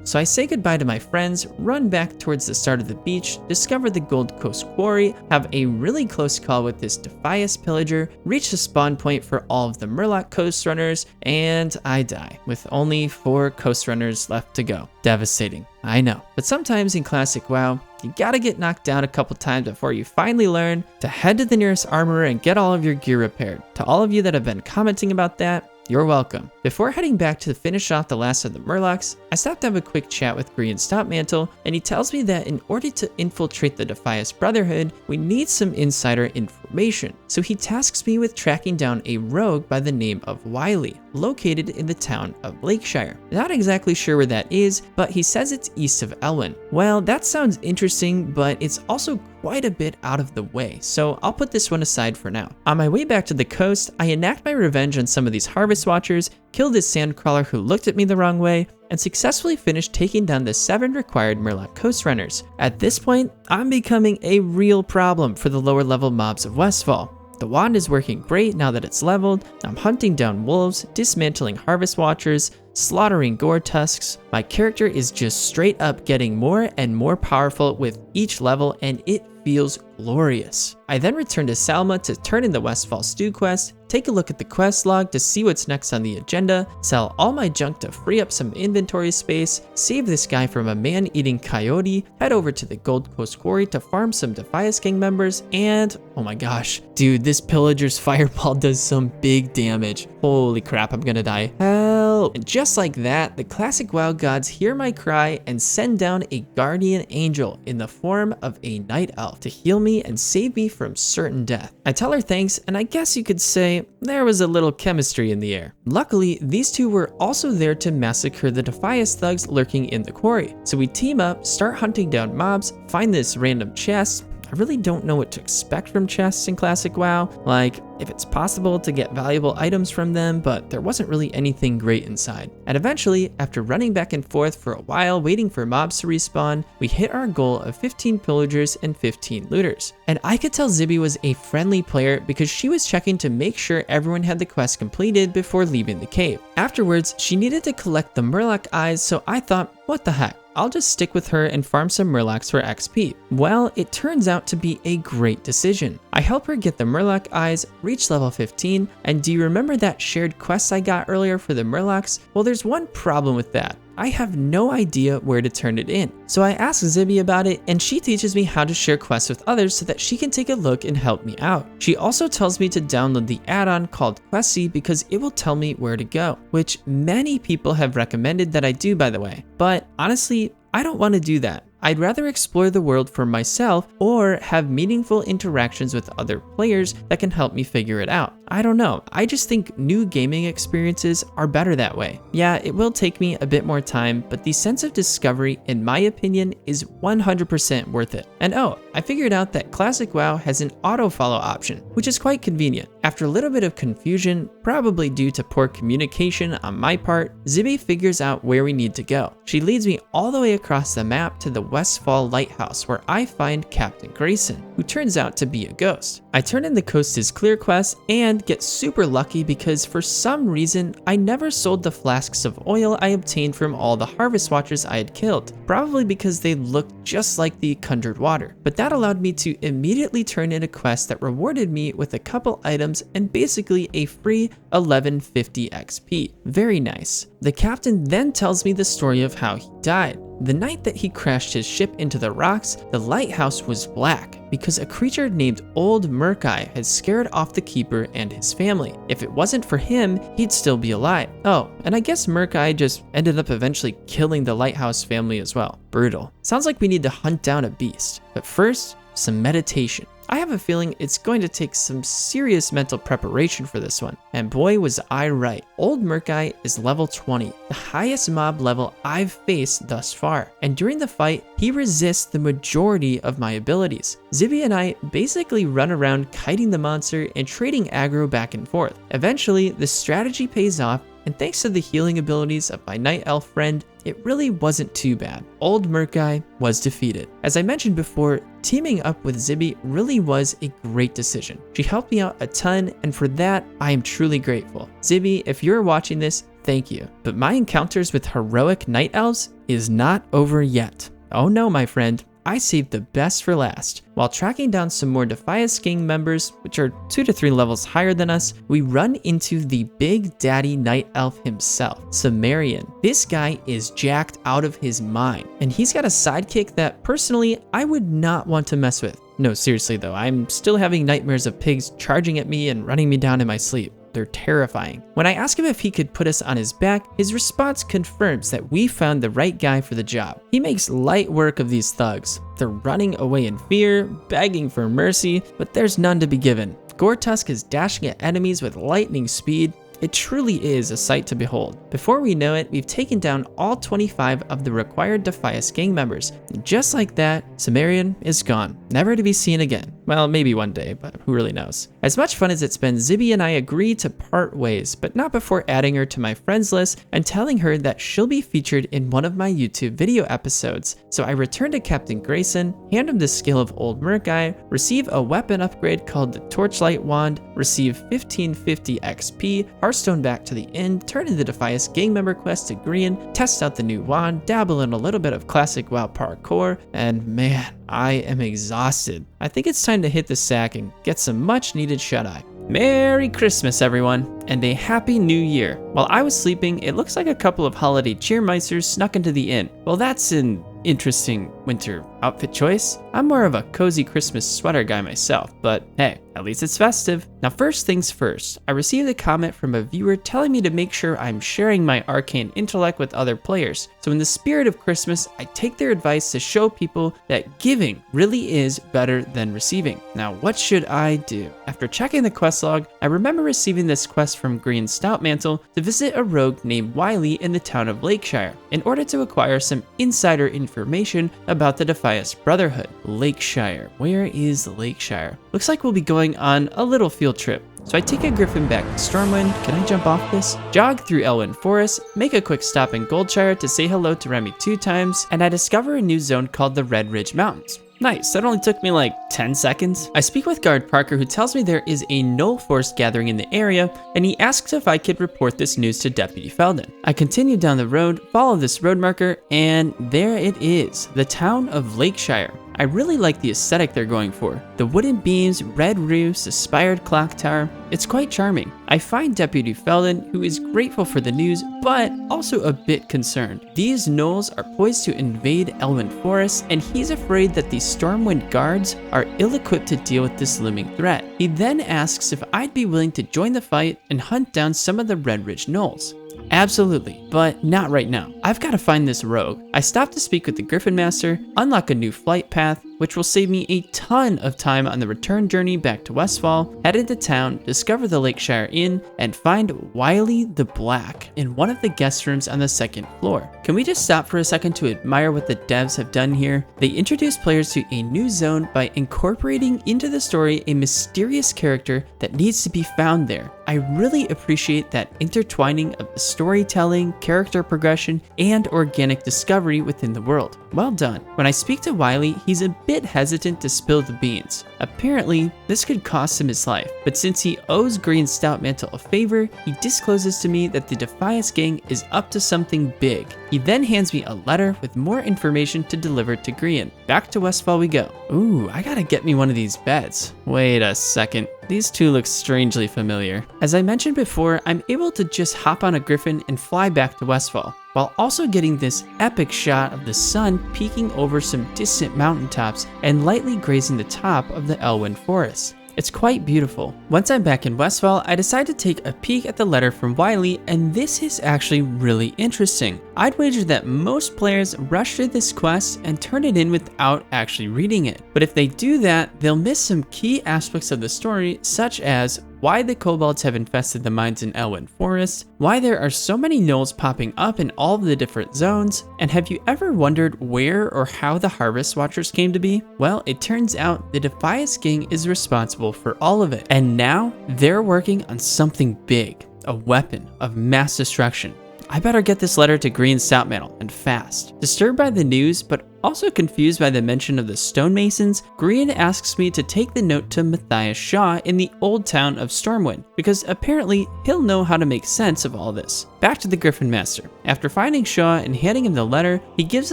B: So I say goodbye to my friends, run back towards the start of the beach, discover the Gold Coast Quarry, have a really close call with this Defias pillager, reach the spawn point for all of the Murloc Coast Runners, and I die, with only 4 Coast Runners left to go. Devastating, I know. But sometimes in classic WoW, you gotta get knocked down a couple times before you finally learn to head to the nearest armorer and get all of your gear repaired. To all of you that have been commenting about that, you're welcome. Before heading back to finish off the last of the Murlocs, I stopped to have a quick chat with Green Stompmantle, and he tells me that in order to infiltrate the Defias Brotherhood, we need some insider information. So he tasks me with tracking down a rogue by the name of Wily. located in the town of Lakeshire. Not exactly sure where that is, but he says it's east of Elwynn. Well, that sounds interesting, but it's also quite a bit out of the way, so I'll put this one aside for now. On my way back to the coast, I enact my revenge on some of these Harvest Watchers, kill this sandcrawler who looked at me the wrong way, and successfully finish taking down the 7 required Murloc Coast Runners. At this point, I'm becoming a real problem for the lower level mobs of Westfall. The wand is working great now that it's leveled. I'm hunting down wolves, dismantling Harvest Watchers, slaughtering gore tusks. My character is just straight up getting more and more powerful with each level, and it feels glorious. I then return to Salma to turn in the Westfall Stew quest, take a look at the quest log to see what's next on the agenda, sell all my junk to free up some inventory space, save this guy from a man-eating coyote, head over to the Gold Coast Quarry to farm some Defias gang members, and oh my gosh, dude, this pillager's fireball does some big damage. Holy crap, I'm gonna die. Help! And just like that, the classic WoW gods hear my cry and send down a guardian angel in the form of a night elf to heal me and save me from certain death. I tell her thanks, and I guess you could say there was a little chemistry in the air. Luckily, these two were also there to massacre the Defias thugs lurking in the quarry. So we team up, start hunting down mobs, find this random chest. I really don't know what to expect from chests in Classic WoW, like if it's possible to get valuable items from them, but there wasn't really anything great inside. And eventually, after running back and forth for a while waiting for mobs to respawn, we hit our goal of 15 pillagers and 15 looters. And I could tell Zibby was a friendly player because she was checking to make sure everyone had the quest completed before leaving the cave. Afterwards, she needed to collect the Murloc eyes, so I thought, what the heck? I'll just stick with her and farm some Murlocs for XP. Well, it turns out to be a great decision. I help her get the Murloc eyes, reach level 15, and do you remember that shared quest I got earlier for the Murlocs? Well, there's one problem with that. I have no idea where to turn it in. So I ask Zibby about it, and she teaches me how to share quests with others so that she can take a look and help me out. She also tells me to download the add-on called Questy because it will tell me where to go, which many people have recommended that I do, by the way. But honestly, I don't want to do that. I'd rather explore the world for myself or have meaningful interactions with other players that can help me figure it out. I don't know, I just think new gaming experiences are better that way. Yeah, it will take me a bit more time, but the sense of discovery, in my opinion, is 100% worth it. And oh, I figured out that Classic WoW has an auto-follow option, which is quite convenient. After a little bit of confusion, probably due to poor communication on my part, Zibby figures out where we need to go. She leads me all the way across the map to the Westfall Lighthouse, where I find Captain Grayson, who turns out to be a ghost. I turn in the Coast is Clear quest and get super lucky because for some reason, I never sold the flasks of oil I obtained from all the Harvest Watchers I had killed, probably because they looked just like the conjured water. But that allowed me to immediately turn in a quest that rewarded me with a couple items and basically a free 1150 XP. Very nice. The captain then tells me the story of how he died. The night that he crashed his ship into the rocks, the lighthouse was black because a creature named Old Murkai had scared off the keeper and his family. If it wasn't for him, he'd still be alive. Oh, and I guess Murkai just ended up eventually killing the lighthouse family as well. Brutal. Sounds like we need to hunt down a beast. But first, some meditation. I have a feeling it's going to take some serious mental preparation for this one, and boy was I right. Old Murkai is level 20, the highest mob level I've faced thus far, and during the fight, he resists the majority of my abilities. Zibby and I basically run around kiting the monster and trading aggro back and forth. Eventually, the strategy pays off, and thanks to the healing abilities of my night elf friend, it really wasn't too bad. Old Murkai was defeated. As I mentioned before, teaming up with Zibby really was a great decision. She helped me out a ton, and for that, I am truly grateful. Zibby, if you're watching this, thank you. But my encounters with heroic night elves is not over yet. Oh no, my friend. I saved the best for last. While tracking down some more Defias gang members, which are 2 to 3 levels higher than us, we run into the Big Daddy Night Elf himself, Sumerian. This guy is jacked out of his mind, and he's got a sidekick that personally I would not want to mess with. No, seriously though, I'm still having nightmares of pigs charging at me and running me down in my sleep. They're terrifying. When I ask him if he could put us on his back, his response confirms that we found the right guy for the job. He makes light work of these thugs. They're running away in fear, begging for mercy, but there's none to be given. Goretusk is dashing at enemies with lightning speed,
A: it truly is a sight to behold. Before we know it, we've taken down all 25 of the required Defias gang members. And just like that, Cimmerian is gone, never to be seen again. Well, maybe one day, but who really knows. As much fun as it's been, Zibby and I agreed to part ways, but not before adding her to my friends list and telling her that she'll be featured in one of my YouTube video episodes. So I returned to Captain Grayson, hand him the skill of Old Merguy, receive a weapon upgrade called the Torchlight Wand, receive 1550 XP, Hearthstone back to the inn, turn in the Defias gang member quest to Grian, test out the new wand, dabble in a little bit of classic WoW parkour, and man, I am exhausted. I think it's time to hit the sack and get some much needed shut-eye. Merry Christmas, everyone, and a Happy New Year. While I was sleeping, it looks like a couple of holiday cheermeisters snuck into the inn. Well, that's an interesting winter outfit choice. I'm more of a cozy Christmas sweater guy myself, but hey, at least it's festive. Now, first things first, I received a comment from a viewer telling me to make sure I'm sharing my arcane intellect with other players. So in the spirit of Christmas, I take their advice to show people that giving really is better than receiving. Now, what should I do? After checking the quest log, I remember receiving this quest from Green Stoutmantle to visit a rogue named Wiley in the town of Lakeshire in order to acquire some insider information about the Defias Brotherhood. Lakeshire. Where is Lakeshire? Looks like we'll be going on a little field trip. So I take a griffin back to Stormwind. Can I jump off this? Jog through Elwynn Forest, make a quick stop in Goldshire to say hello to Remy 2 times, and I discover a new zone called the Red Ridge Mountains. Nice, that only took me like 10 seconds. I speak with Guard Parker, who tells me there is a Gnoll force gathering in the area, and he asks if I could report this news to Deputy Felden. I continue down the road, follow this road marker, and there it is, the town of Lakeshire. I really like the aesthetic they're going for. The wooden beams, red roofs, a spired clock tower. It's quite charming. I find Deputy Felden, who is grateful for the news, but also a bit concerned. These gnolls are poised to invade Elwynn Forest, and he's afraid that the Stormwind guards are ill-equipped to deal with this looming threat. He then asks if I'd be willing to join the fight and hunt down some of the Red Ridge gnolls. Absolutely, but not right now. I've got to find this rogue. I stop to speak with the Griffin Master, unlock a new flight path, which will save me a ton of time on the return journey back to Westfall, head into town, discover the Lakeshire Inn, and find Wiley the Black in one of the guest rooms on the second floor. Can we just stop for a second to admire what the devs have done here? They introduced players to a new zone by incorporating into the story a mysterious character that needs to be found there. I really appreciate that intertwining of the storytelling, character progression, and organic discovery within the world. Well done. When I speak to Wiley, he's a bit hesitant to spill the beans. Apparently, this could cost him his life, but since he owes Green Stoutmantle a favor, he discloses to me that the Defias gang is up to something big. He then hands me a letter with more information to deliver to Grian. Back to Westfall we go. Ooh, I gotta get me one of these beds. Wait a second. These two look strangely familiar. As I mentioned before, I'm able to just hop on a griffin and fly back to Westfall, while also getting this epic shot of the sun peeking over some distant mountaintops and lightly grazing the top of the Elwynn Forest. It's quite beautiful. Once I'm back in Westfall, I decide to take a peek at the letter from Wiley, and this is actually really interesting. I'd wager that most players rush through this quest and turn it in without actually reading it. But if they do that, they'll miss some key aspects of the story, such as why the kobolds have infested the mines in Elwynn Forest, why there are so many gnolls popping up in all of the different zones, and have you ever wondered where or how the Harvest Watchers came to be? Well, it turns out the Defias gang is responsible for all of it, and now they're working on something big, a weapon of mass destruction. I better get this letter to Green Stoutmantle, and fast. Disturbed by the news, but also confused by the mention of the stonemasons, Grian asks me to take the note to Matthias Shaw in the old town of Stormwind, because apparently he'll know how to make sense of all this. Back to the Griffin Master. After finding Shaw and handing him the letter, he gives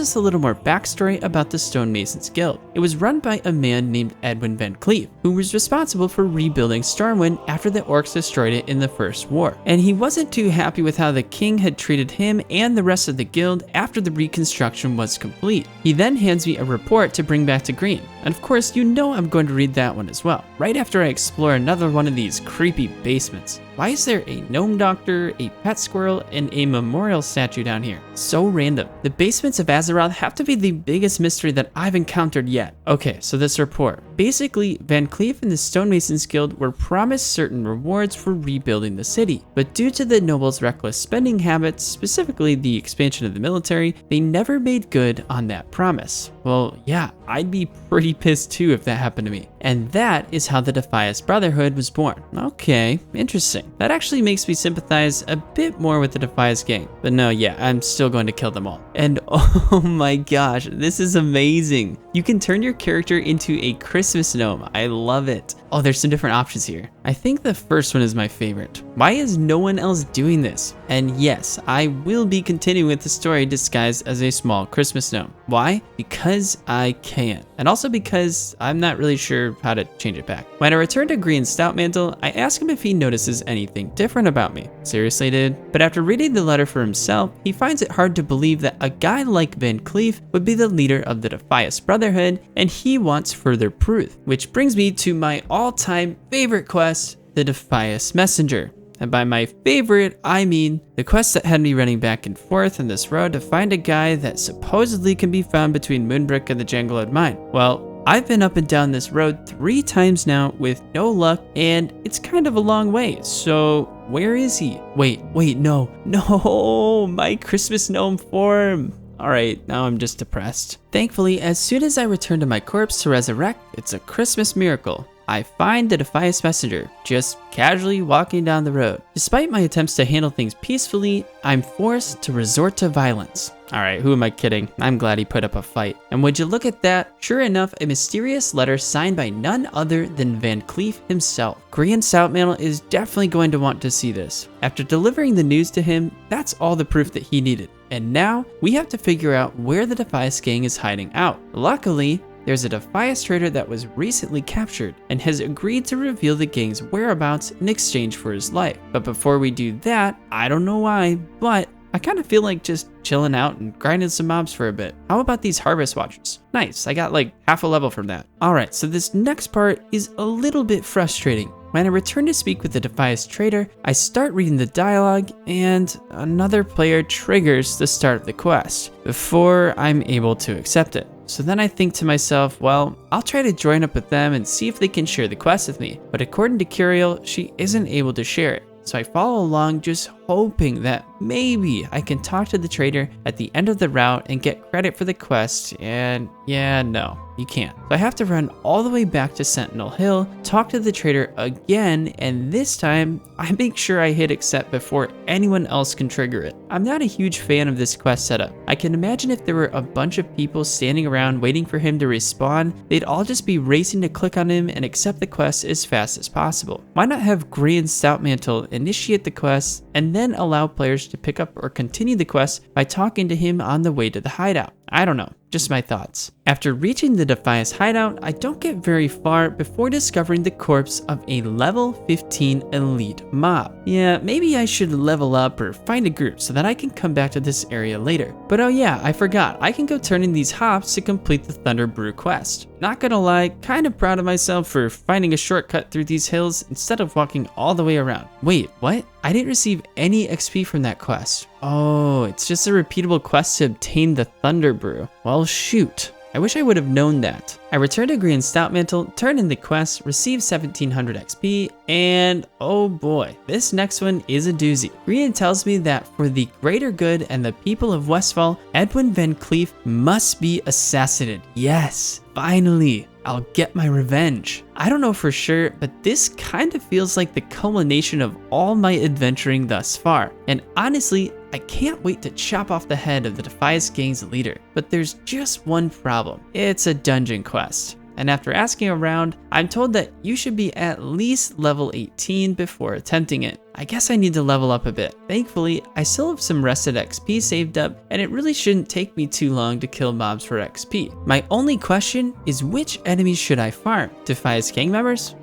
A: us a little more backstory about the Stonemasons Guild. It was run by a man named Edwin Van Cleave, who was responsible for rebuilding Stormwind after the orcs destroyed it in the First War. And he wasn't too happy with how the king had treated him and the rest of the guild after the reconstruction was complete. He then hands me a report to bring back to Grian. And of course, you know I'm going to read that one as well, right after I explore another one of these creepy basements. Why is there a gnome doctor, a pet squirrel, and a memorial statue down here? So random. The basements of Azeroth have to be the biggest mystery that I've encountered yet. Okay, so this report. basically, Van Cleef and the Stonemasons Guild were promised certain rewards for rebuilding the city, but due to the nobles' reckless spending habits, specifically the expansion of the military, they never made good on that promise. Well, yeah, I'd be pretty pissed too if that happened to me. And that is how the Defias Brotherhood was born. Okay, interesting. That actually makes me sympathize a bit more with the Defias gang. But no, yeah, I'm still going to kill them all. And oh my gosh, this is amazing. You can turn your character into a Christmas gnome. I love it. Oh, there's some different options here. I think the first one is my favorite. Why is no one else doing this? And yes, I will be continuing with the story disguised as a small Christmas gnome. Why? Because I can. And also because I'm not really sure how to change it back. When I return to Green Stoutmantle, I ask him if he notices anything different about me. Seriously, dude? But after reading the letter for himself, he finds it hard to believe that a guy like Van Cleef would be the leader of the Defias Brotherhood, and he wants further proof. Which brings me to my all-time favorite quest, the Defias Messenger. And by my favorite, I mean the quest that had me running back and forth on this road to find a guy that supposedly can be found between Moonbrick and the Janglewood Mine. Well, I've been up and down this road 3 times now with no luck, and it's kind of a long way, so where is he? Wait, no, my Christmas gnome form. Alright, now I'm just depressed. Thankfully, as soon as I return to my corpse to resurrect, it's a Christmas miracle. I find the Defias Messenger, just casually walking down the road. Despite my attempts to handle things peacefully, I'm forced to resort to violence. Alright, who am I kidding? I'm glad he put up a fight. And would you look at that? Sure enough, a mysterious letter signed by none other than Van Cleef himself. Green Stoutmantle is definitely going to want to see this. After delivering the news to him, that's all the proof that he needed. And now, we have to figure out where the Defias gang is hiding out. Luckily, there's a Defias trader that was recently captured and has agreed to reveal the gang's whereabouts in exchange for his life. But before we do that, I don't know why, but I kind of feel like just chilling out and grinding some mobs for a bit. How about these Harvest Watchers? Nice, I got like half a level from that. Alright, so this next part is a little bit frustrating. When I return to speak with the Defias trader, I start reading the dialogue and another player triggers the start of the quest before I'm able to accept it. So then I think to myself, well, I'll try to join up with them and see if they can share the quest with me. But according to Curiel, she isn't able to share it. So I follow along just hoping that maybe I can talk to the trader at the end of the route and get credit for the quest, and yeah, no, you can't. So I have to run all the way back to Sentinel Hill, talk to the trader again, and this time I make sure I hit accept before anyone else can trigger it. I'm not a huge fan of this quest setup. I can imagine if there were a bunch of people standing around waiting for him to respawn, they'd all just be racing to click on him and accept the quest as fast as possible. Why not have Green Stoutmantle initiate the quest and then allow players to pick up or continue the quest by talking to him on the way to the hideout? I don't know, just my thoughts. After reaching the Defias hideout, I don't get very far before discovering the corpse of a level 15 elite mob. Yeah, maybe I should level up or find a group so that I can come back to this area later. But oh yeah, I forgot, I can go turn in these hops to complete the Thunder Brew quest. Not gonna lie, kind of proud of myself for finding a shortcut through these hills instead of walking all the way around. Wait, what? I didn't receive any XP from that quest. Oh, it's just a repeatable quest to obtain the Thunder Brew. Well, shoot. I wish I would have known that. I returned to Green Stoutmantle, turned in the quest, received 1700 XP, and oh boy, this next one is a doozy. Green tells me that for the greater good and the people of Westfall, Edwin Van Cleef must be assassinated. Yes, finally. I'll get my revenge. I don't know for sure, but this kind of feels like the culmination of all my adventuring thus far. And honestly, I can't wait to chop off the head of the Defias gang's leader. But there's just one problem. It's a dungeon quest. And after asking around, I'm told that you should be at least level 18 before attempting it. I guess I need to level up a bit. Thankfully, I still have some rested XP saved up, and it really shouldn't take me too long to kill mobs for XP. My only question is which enemies should I farm? Defias gang members?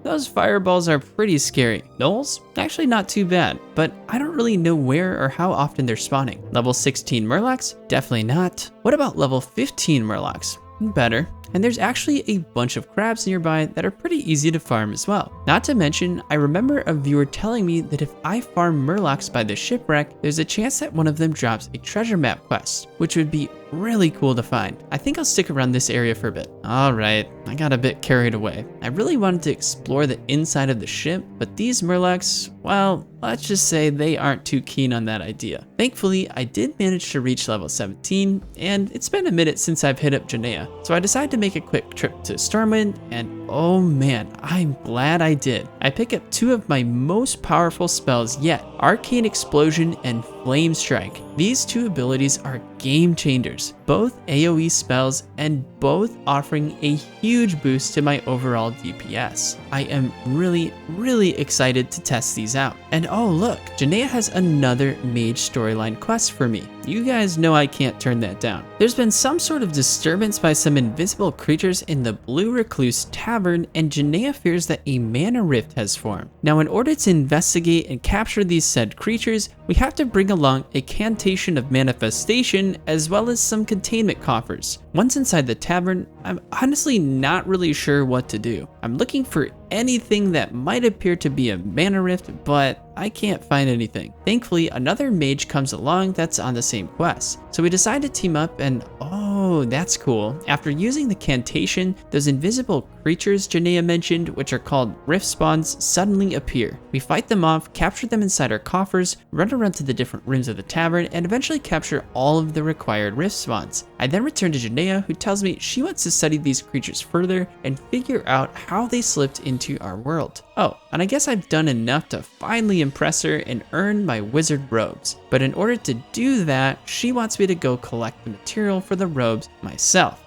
A: Those fireballs are pretty scary. Gnolls? Actually not too bad, but I don't really know where or how often they're spawning. Level 16 Murlocs? Definitely not. What about level 15 Murlocs? Better. And there's actually a bunch of crabs nearby that are pretty easy to farm as well. Not to mention, I remember a viewer telling me that if I farm Murlocs by the shipwreck, there's a chance that one of them drops a treasure map quest, which would be really cool to find. I think I'll stick around this area for a bit. Alright, I got a bit carried away. I really wanted to explore the inside of the ship, but these Murlocs, well, let's just say they aren't too keen on that idea. Thankfully, I did manage to reach level 17, and it's been a minute since I've hit up Janea, so I decided to make a quick trip to Stormwind, and oh man, I'm glad I did. I picked up two of my most powerful spells yet, Arcane Explosion and Flame Strike. These two abilities are game changers, both AoE spells and both offering a huge boost to my overall DPS. I am really excited to test these out. And oh look, Janea has another mage storyline quest for me. You guys know I can't turn that down. There's been some sort of disturbance by some invisible creatures in the Blue Recluse Tavern, and Janea fears that a mana rift has formed. Now, in order to investigate and capture these said creatures, we have to bring along a Cantation of Manifestation as well as some containment coffers. Once inside the tavern, I'm honestly not really sure what to do. I'm looking for anything that might appear to be a mana rift, but I can't find anything. Thankfully, another mage comes along that's on the same quest. So we decide to team up and oh, that's cool. After using the Cantation, those invisible creatures Janea mentioned, which are called rift spawns, suddenly appear. We fight them off, capture them inside our coffers, run around to the different rooms of the tavern, and eventually capture all of the required rift spawns. I then return to Janea, who tells me she wants to study these creatures further and figure out how they slipped into our world. Oh, and I guess I've done enough to finally impress her and earn my wizard robes. But in order to do that, she wants me to go collect the material for the robes myself.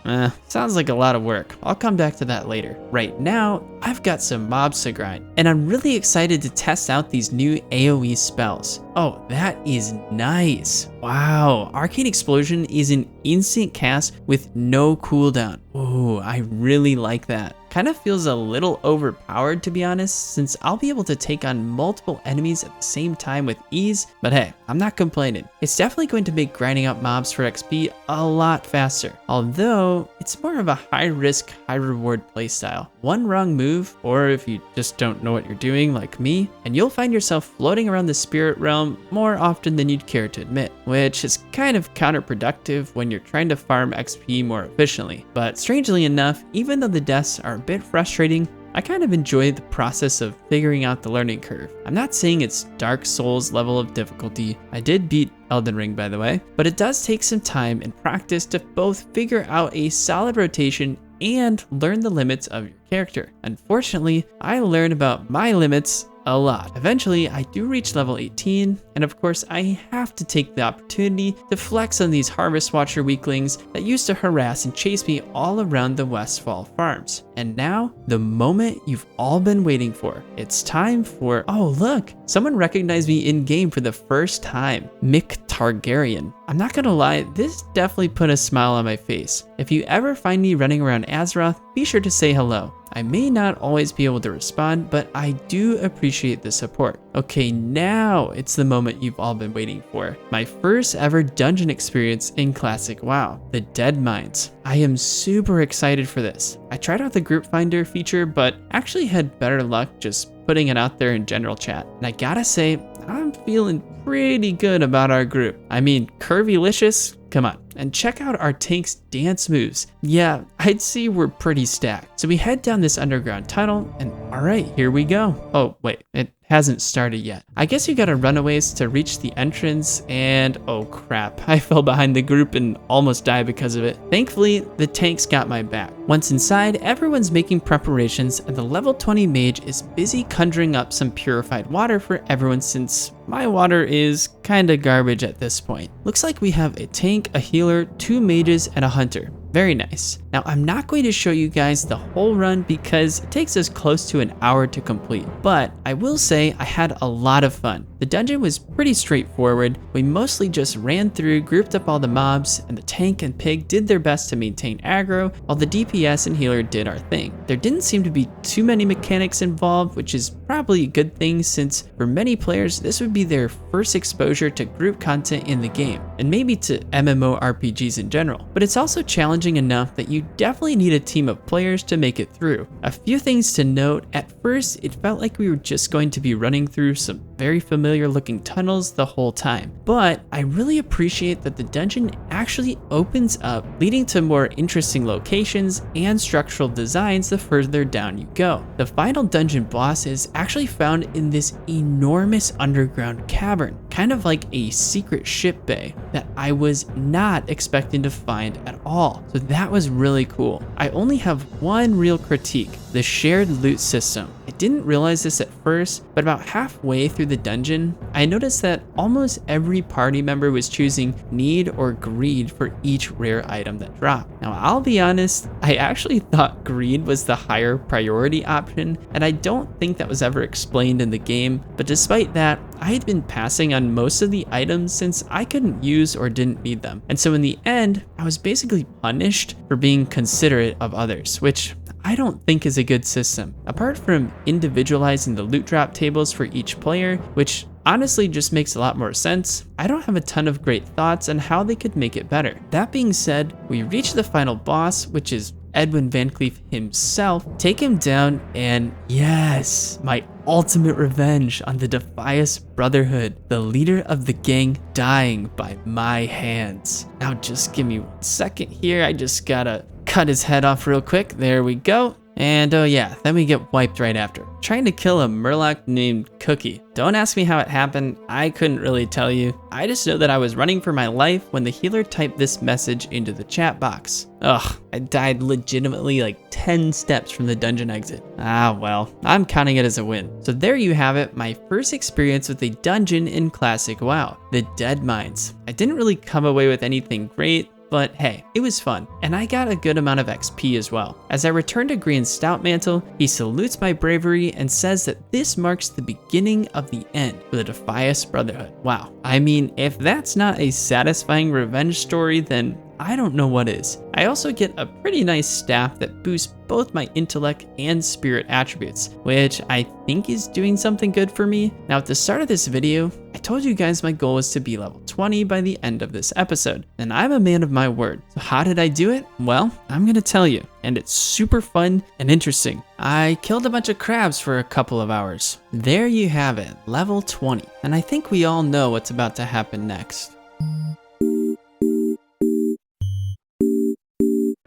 A: Sounds like a lot of work. I'll come back to that later. Right now, I've got some mobs to grind, and I'm really excited to test out these new AoE spells. Oh, that is nice. Wow, Arcane Explosion is an instant cast with no cooldown. Oh, I really like that. Kind of feels a little overpowered, to be honest, since I'll be able to take on multiple enemies at the same time with ease, but hey, I'm not complaining. It's definitely going to make grinding out mobs for XP a lot faster, although it's more of a high risk, high reward playstyle. One wrong move, or if you just don't know what you're doing like me, and you'll find yourself floating around the spirit realm more often than you'd care to admit, which is kind of counterproductive when you're trying to farm XP more efficiently. But strangely enough, even though the deaths are a bit frustrating, I kind of enjoy the process of figuring out the learning curve. I'm not saying it's Dark Souls level of difficulty. I did beat Elden Ring, by the way, but it does take some time and practice to both figure out a solid rotation and learn the limits of your character. Unfortunately, I learned about my limits a lot. Eventually, I do reach level 18, and of course, I have to take the opportunity to flex on these Harvest Watcher weaklings that used to harass and chase me all around the Westfall farms. And now, the moment you've all been waiting for. It's time for, oh look, someone recognized me in-game for the first time, Mick Targaryen. I'm not gonna lie, this definitely put a smile on my face. If you ever find me running around Azeroth, be sure to say hello. I may not always be able to respond, but I do appreciate the support. Okay, now it's the moment you've all been waiting for. My first ever dungeon experience in Classic WoW, the Dead Mines. I am super excited for this. I tried out the group finder feature, but actually had better luck just putting it out there in general chat. And I gotta say, I'm feeling pretty good about our group. I mean, Curvylicious, come on. And check out our tank's dance moves. Yeah, I'd say we're pretty stacked. So we head down this underground tunnel, and all right, here we go. Oh, wait, it hasn't started yet. I guess you gotta run a ways to reach the entrance, and oh crap, I fell behind the group and almost died because of it. Thankfully, the tanks got my back. Once inside, everyone's making preparations, and the level 20 mage is busy conjuring up some purified water for everyone since my water is kinda garbage at this point. Looks like we have a tank, a healer, 2 mages, and a hunter. Very nice. Now, I'm not going to show you guys the whole run because it takes us close to an hour to complete, but I will say I had a lot of fun. The dungeon was pretty straightforward. We mostly just ran through, grouped up all the mobs, and the tank and pig did their best to maintain aggro, while the DPS and healer did our thing. There didn't seem to be too many mechanics involved, which is probably a good thing since for many players, this would be their first exposure to group content in the game, and maybe to MMORPGs in general. But it's also challenging enough that you definitely need a team of players to make it through. A few things to note: at first, it felt like we were just going to be running through some very familiar looking tunnels the whole time. But I really appreciate that the dungeon actually opens up, leading to more interesting locations and structural designs the further down you go. The final dungeon boss is actually found in this enormous underground cavern, kind of like a secret ship bay that I was not expecting to find at all. So that was really cool. I only have one real critique: the shared loot system. I didn't realize this at first, but about halfway through the dungeon, I noticed that almost every party member was choosing need or greed for each rare item that dropped. Now, I'll be honest, I actually thought greed was the higher priority option, and I don't think that was ever explained in the game, but despite that, I had been passing on most of the items since I couldn't use or didn't need them. And so in the end, I was basically punished for being considerate of others, which I don't think is a good system. Apart from individualizing the loot drop tables for each player, which honestly just makes a lot more sense, I don't have a ton of great thoughts on how they could make it better. That being said, we reach the final boss, which is Elwynn Van Cleef himself. Take him down, and yes, my ultimate revenge on the Defias Brotherhood, the leader of the gang dying by my hands. Now just give me 1 second here, I just gotta cut his head off real quick. There we go. And oh yeah, then we get wiped right after. Trying to kill a Murloc named Cookie. Don't ask me how it happened, I couldn't really tell you. I just know that I was running for my life when the healer typed this message into the chat box. Ugh, I died legitimately like 10 steps from the dungeon exit. Ah well, I'm counting it as a win. So there you have it, my first experience with a dungeon in Classic WoW, the Dead Mines. I didn't really come away with anything great, but hey, it was fun, and I got a good amount of XP as well. As I return to Green Stoutmantle, he salutes my bravery and says that this marks the beginning of the end for the Defias Brotherhood. Wow, I mean, if that's not a satisfying revenge story, then I don't know what is. I also get a pretty nice staff that boosts both my intellect and spirit attributes, which I think is doing something good for me. Now at the start of this video, I told you guys my goal was to be level 20 by the end of this episode, and I'm a man of my word. So how did I do it? Well, I'm gonna tell you, and it's super fun and interesting. I killed a bunch of crabs for a couple of hours. There you have it, level 20, and I think we all know what's about to happen next.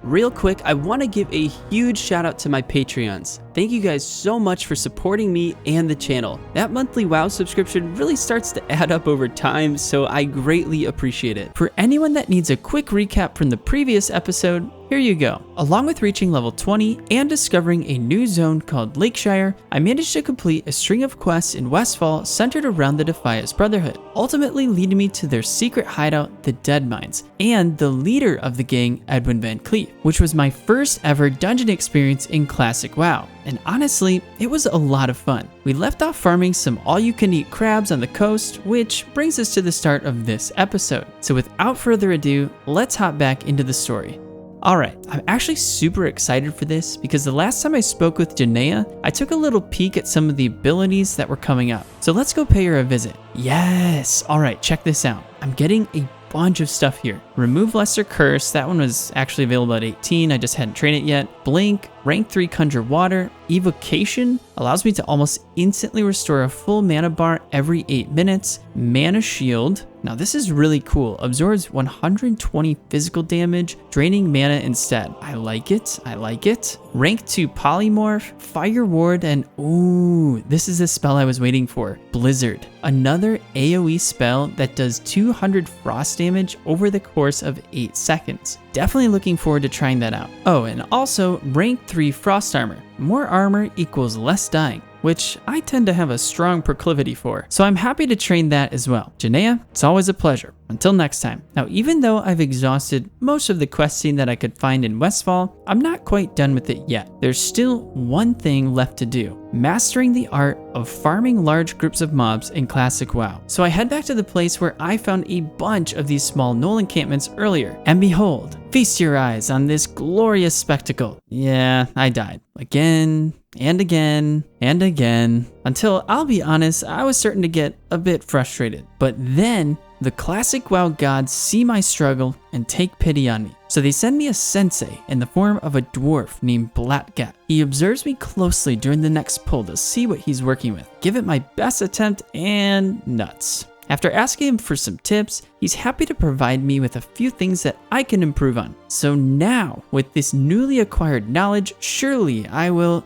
A: Real quick, I want to give a huge shout out to my Patreons. Thank you guys so much for supporting me and the channel. That monthly WoW subscription really starts to add up over time, so I greatly appreciate it. For anyone that needs a quick recap from the previous episode, here you go. Along with reaching level 20 and discovering a new zone called Lakeshire, I managed to complete a string of quests in Westfall centered around the Defias Brotherhood, ultimately leading me to their secret hideout, the Dead Mines, and the leader of the gang, Elwynn Van Cleef, which was my first ever dungeon experience in Classic WoW. And honestly, it was a lot of fun. We left off farming some all-you-can-eat crabs on the coast, which brings us to the start of this episode. So without further ado, let's hop back into the story. Alright, I'm actually super excited for this because the last time I spoke with Janaea, I took a little peek at some of the abilities that were coming up. So let's go pay her a visit. Yes! Alright, check this out. I'm getting a bunch of stuff here. Remove Lesser Curse, that one was actually available at 18, I just hadn't trained it yet. Blink, rank 3 Conjure Water. Evocation allows me to almost instantly restore a full mana bar every 8 minutes. Mana Shield, now this is really cool, absorbs 120 physical damage, draining mana instead. I like it, I like it. Rank 2 Polymorph, Fire Ward, and ooh, this is the spell I was waiting for, Blizzard. Another AoE spell that does 200 frost damage over the course of 8 seconds. Definitely looking forward to trying that out. Oh, and also rank 3 Frost Armor. More armor equals less dying, which I tend to have a strong proclivity for, so I'm happy to train that as well. Janaea, it's always a pleasure. Until next time. Now, even though I've exhausted most of the questing that I could find in Westfall, I'm not quite done with it yet. There's still one thing left to do: mastering the art of farming large groups of mobs in Classic WoW. So I head back to the place where I found a bunch of these small knoll encampments earlier, and behold, feast your eyes on this glorious spectacle. Yeah, I died. Again, and again and again until, I'll be honest, I was starting to get a bit frustrated. But then the classic WoW gods see my struggle and take pity on me. So they send me a sensei in the form of a dwarf named Blatgat. He observes me closely during the next pull to see what he's working with, give it my best attempt, and nuts. After asking him for some tips, he's happy to provide me with a few things that I can improve on. So now, with this newly acquired knowledge, surely I will...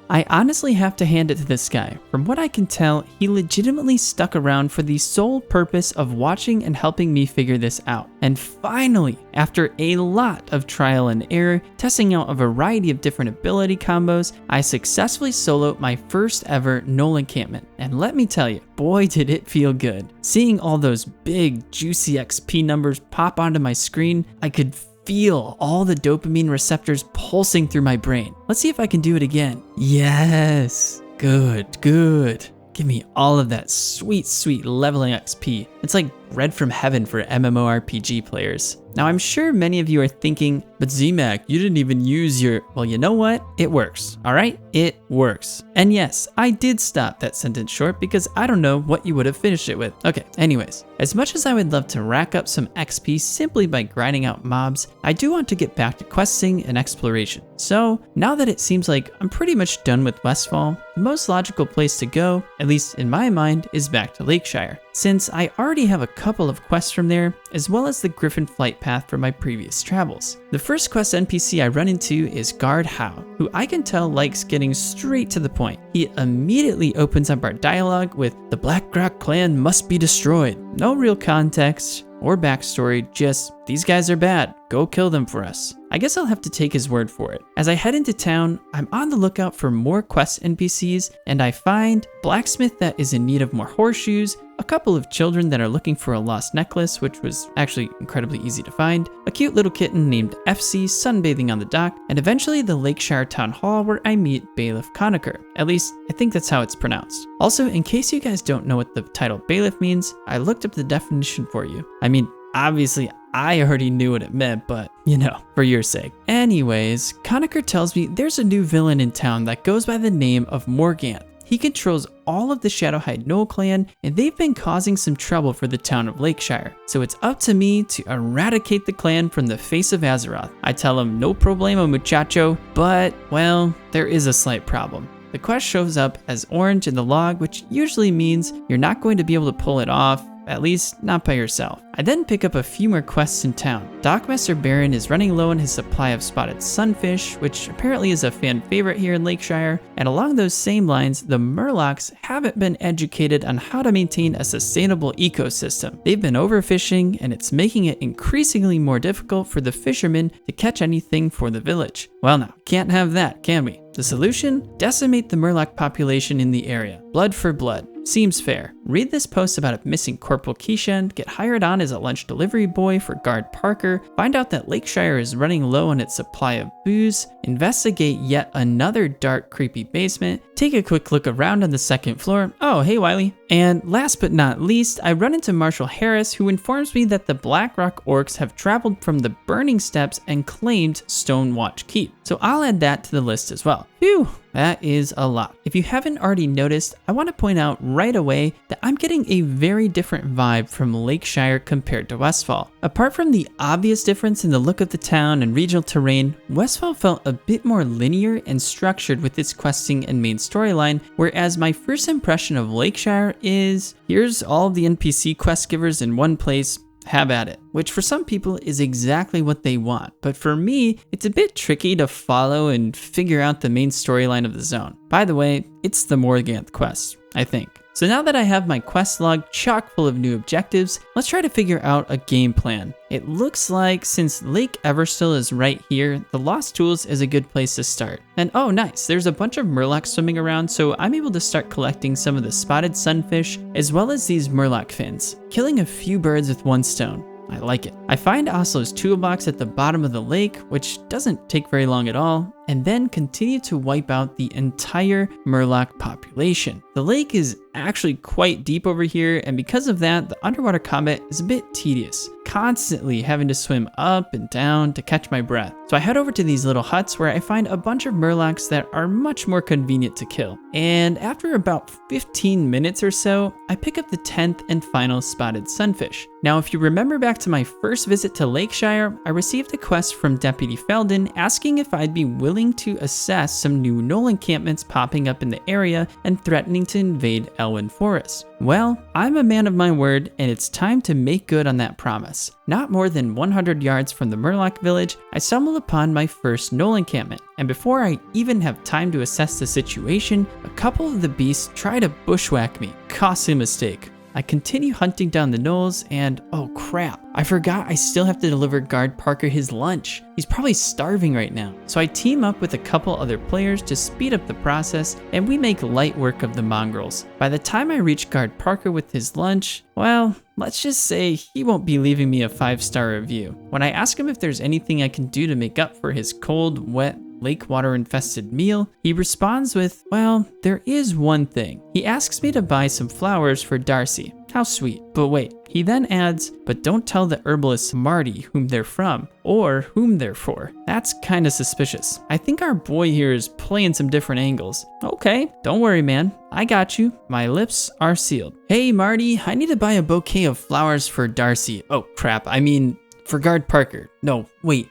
A: I honestly have to hand it to this guy. From what I can tell, he legitimately stuck around for the sole purpose of watching and helping me figure this out. And finally, after a lot of trial and error, testing out a variety of different ability combos, I successfully soloed my first ever Null encampment. And let me tell you, boy did it feel good. Seeing all those big, juicy XP numbers pop onto my screen, I could feel all the dopamine receptors pulsing through my brain. Let's see if I can do it again. Yes, good. Give me all of that sweet leveling XP. It's like bread from heaven for MMORPG players. Now I'm sure many of you are thinking, but ZMAC, you didn't even use your... Well, you know what? It works, all right? It works. And yes, I did stop that sentence short because I don't know what you would have finished it with. Okay, anyways, as much as I would love to rack up some XP simply by grinding out mobs, I do want to get back to questing and exploration. So now that it seems like I'm pretty much done with Westfall, the most logical place to go, at least in my mind, is back to Lakeshire, since I already have a couple of quests from there, as well as the Griffin flight path from my previous travels. The first quest NPC I run into is Guard Howe, who I can tell likes getting straight to the point. He immediately opens up our dialogue with, "The Blackrock clan must be destroyed." No real context or backstory, just, "These guys are bad, go kill them for us." I guess I'll have to take his word for it. As I head into town, I'm on the lookout for more quest NPCs, and I find blacksmith that is in need of more horseshoes, a couple of children that are looking for a lost necklace, which was actually incredibly easy to find, a cute little kitten named FC sunbathing on the dock, and eventually the Lakeshire Town Hall where I meet Bailiff Conacher. At least, I think that's how it's pronounced. Also, in case you guys don't know what the title Bailiff means, I looked up the definition for you. I mean, obviously, I already knew what it meant, but, you know, for your sake. Anyways, Conacher tells me there's a new villain in town that goes by the name of Morganth. He controls all of the Shadowhide Knoll clan, and they've been causing some trouble for the town of Lakeshire. So it's up to me to eradicate the clan from the face of Azeroth. I tell him, no problemo, muchacho, but, well, there is a slight problem. The quest shows up as orange in the log, which usually means you're not going to be able to pull it off, at least not by yourself. I then pick up a few more quests in town. Dockmaster Baron is running low on his supply of spotted sunfish, which apparently is a fan favorite here in Lakeshire, and along those same lines, the Murlocs haven't been educated on how to maintain a sustainable ecosystem. They've been overfishing, and it's making it increasingly more difficult for the fishermen to catch anything for the village. Well now, can't have that, can we? The solution? Decimate the Murloc population in the area. Blood for blood. Seems fair. Read this post about a missing Corporal Keishan, get hired on as a lunch delivery boy for Guard Parker, find out that Lakeshire is running low on its supply of booze, investigate yet another dark, creepy basement, take a quick look around on the second floor, oh hey Wiley, and last but not least, I run into Marshal Harris, who informs me that the Blackrock orcs have traveled from the Burning Steps and claimed Stonewatch Keep. So I'll add that to the list as well. Phew, that is a lot. If you haven't already noticed, I want to point out right away that I'm getting a very different vibe from Lakeshire compared to Westfall. Apart from the obvious difference in the look of the town and regional terrain, Westfall felt a bit more linear and structured with its questing and main storyline, whereas my first impression of Lakeshire is, here's all the NPC quest givers in one place, have at it, which for some people is exactly what they want, but for me, it's a bit tricky to follow and figure out the main storyline of the zone. By the way, it's the Morganth quest, I think. So now that I have my quest log chock full of new objectives, let's try to figure out a game plan. It looks like since Lake Everstill is right here, the Lost Tools is a good place to start. And oh nice, there's a bunch of Murlocs swimming around, so I'm able to start collecting some of the spotted sunfish, as well as these Murloc fins, killing a few birds with one stone. I like it. I find Oslo's toolbox at the bottom of the lake, which doesn't take very long at all, and then continue to wipe out the entire Murloc population. The lake is actually quite deep over here, and because of that, the underwater combat is a bit tedious. constantly having to swim up and down to catch my breath. So I head over to these little huts where I find a bunch of murlocs that are much more convenient to kill. And after about 15 minutes or so, I pick up the 10th and final spotted sunfish. Now, if you remember back to my first visit to Lakeshire, I received a quest from Deputy Felden asking if I'd be willing to assess some new gnoll encampments popping up in the area and threatening to invade Elwynn Forest. Well, I'm a man of my word, and it's time to make good on that promise. Not more than 100 yards from the Murloc village, I stumble upon my first gnoll encampment, and before I even have time to assess the situation, a couple of the beasts try to bushwhack me. Costly mistake. I continue hunting down the gnolls and oh crap, I forgot I still have to deliver Guard Parker his lunch. He's probably starving right now. So I team up with a couple other players to speed up the process and we make light work of the mongrels. By the time I reach Guard Parker with his lunch, well, let's just say he won't be leaving me a 5-star review. When I ask him if there's anything I can do to make up for his cold, wet, lake water infested meal, he responds with, well, there is one thing. He asks me to buy some flowers for Darcy. How sweet. But wait, he then adds, but don't tell the herbalist Marty whom they're from or whom they're for. That's kinda suspicious. I think our boy here is playing some different angles. Okay, don't worry man, I got you. My lips are sealed. Hey Marty, I need to buy a bouquet of flowers for Darcy. Oh crap, I mean, for Guard Parker. No, wait,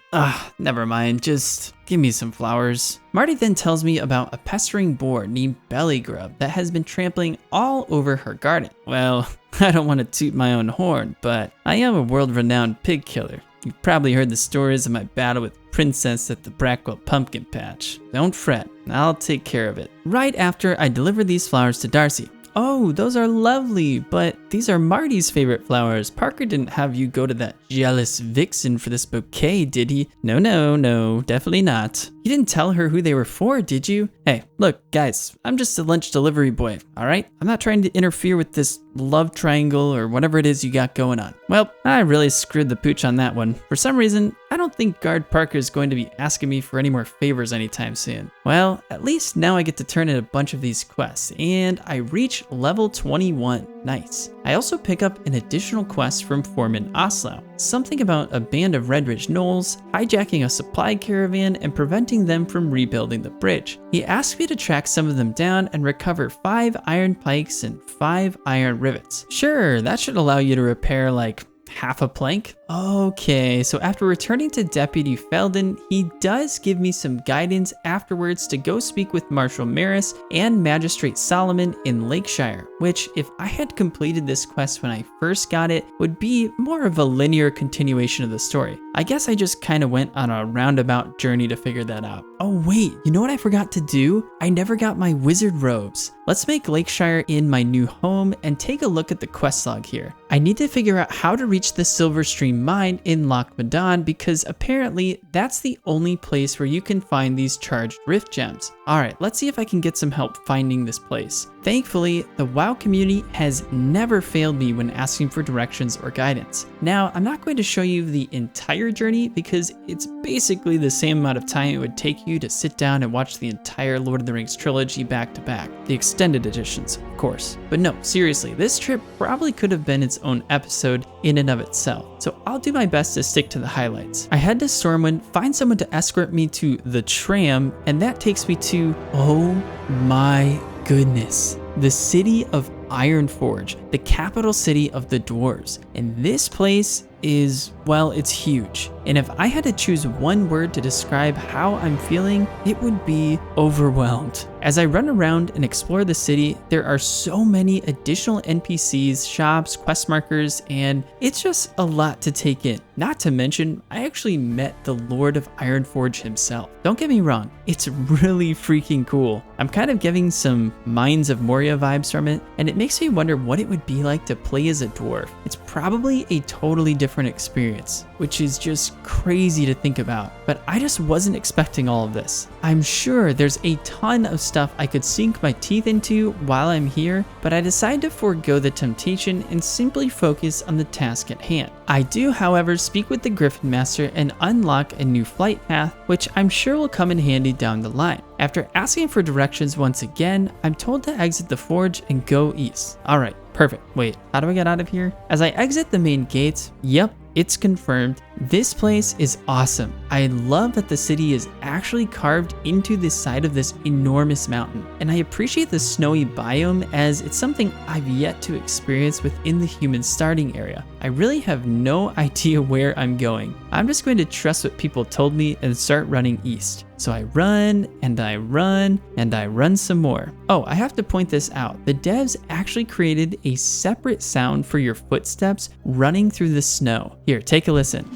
A: never mind, just give me some flowers. Marty then tells me about a pestering boar named Bellygrub that has been trampling all over her garden. Well, I don't want to toot my own horn, but I am a world-renowned pig killer. You've probably heard the stories of my battle with Princess at the Brackwell Pumpkin Patch. Don't fret, I'll take care of it. Right after I deliver these flowers to Darcy. Oh, those are lovely, but these are Marty's favorite flowers. Parker didn't have you go to that jealous vixen for this bouquet, did he? No, definitely not. You didn't tell her who they were for, did you? Hey, look, guys, I'm just a lunch delivery boy, all right? I'm not trying to interfere with this love triangle or whatever it is you got going on. Well, I really screwed the pooch on that one. For some reason, I don't think Guard Parker is going to be asking me for any more favors anytime soon. Well, at least now I get to turn in a bunch of these quests, and I reach level 21. Nice. I also pick up an additional quest from Foreman Oslow. Something about a band of Redridge gnolls hijacking a supply caravan and preventing them from rebuilding the bridge. He asked me to track some of them down and recover 5 iron pikes and 5 iron rivets. Sure, that should allow you to repair like half a plank? Okay, so after returning to Deputy Felden, he does give me some guidance afterwards to go speak with Marshal Maris and Magistrate Solomon in Lakeshire, which if I had completed this quest when I first got it, would be more of a linear continuation of the story. I guess I just kind of went on a roundabout journey to figure that out. Oh wait, you know what I forgot to do? I never got my wizard robes. Let's make Lakeshire in my new home and take a look at the quest log here. I need to figure out how to reach the Silver Stream mine in Loch Madan because apparently that's the only place where you can find these charged rift gems. Alright, let's see if I can get some help finding this place. Thankfully, the WoW community has never failed me when asking for directions or guidance. Now, I'm not going to show you the entire journey because it's basically the same amount of time it would take you to sit down and watch the entire Lord of the Rings trilogy back to back. The extended editions, of course. But no, seriously, this trip probably could have been its own episode in and of itself. So I'll do my best to stick to the highlights. I head to Stormwind, find someone to escort me to the tram, and that takes me to, oh my goodness, the city of Ironforge, the capital city of the dwarves. And this place is, well, it's huge. And if I had to choose one word to describe how I'm feeling, it would be overwhelmed. As I run around and explore the city, there are so many additional NPCs, shops, quest markers, and it's just a lot to take in. Not to mention, I actually met the Lord of Ironforge himself. Don't get me wrong, it's really freaking cool. I'm kind of getting some Mines of Moria vibes from it, and it makes me wonder what it would be like to play as a dwarf. It's probably a totally different experience, which is just crazy to think about, but I just wasn't expecting all of this. I'm sure there's a ton of stuff I could sink my teeth into while I'm here, but I decided to forego the temptation and simply focus on the task at hand. I do, however, speak with the Griffin Master and unlock a new flight path, which I'm sure will come in handy down the line. After asking for directions once again, I'm told to exit the forge and go east. Alright, perfect. Wait, how do I get out of here? As I exit the main gates, yep, it's confirmed. This place is awesome. I love that the city is actually carved into the side of this enormous mountain. And I appreciate the snowy biome as it's something I've yet to experience within the human starting area. I really have no idea where I'm going. I'm just going to trust what people told me and start running east. So I run, and I run, and I run some more. Oh, I have to point this out. The devs actually created a separate sound for your footsteps running through the snow. Here, take a listen.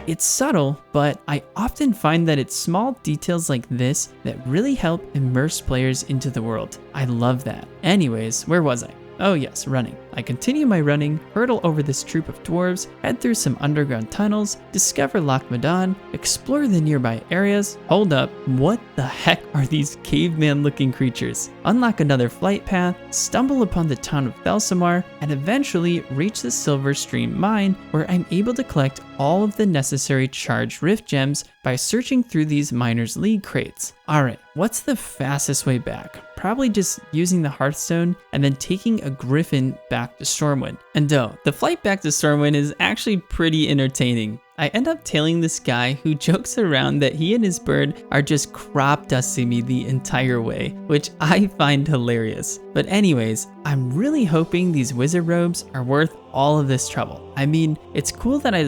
A: It's subtle, but I often find that it's small details like this that really help immerse players into the world. I love that. Anyways, where was I? Oh yes, running. I continue my running, hurdle over this troop of dwarves, head through some underground tunnels, discover Loch Madan, explore the nearby areas. Hold up, what the heck are these caveman looking creatures? Unlock another flight path, stumble upon the town of Thelsamar, and eventually reach the Silver Stream mine where I'm able to collect all of the necessary charged rift gems by searching through these Miners League crates. Alright, what's the fastest way back? Probably just using the Hearthstone and then taking a griffin back to Stormwind. And the flight back to Stormwind is actually pretty entertaining. I end up tailing this guy who jokes around that he and his bird are just crop dusting me the entire way, which I find hilarious. But anyways, I'm really hoping these wizard robes are worth all of this trouble. I mean, it's cool that I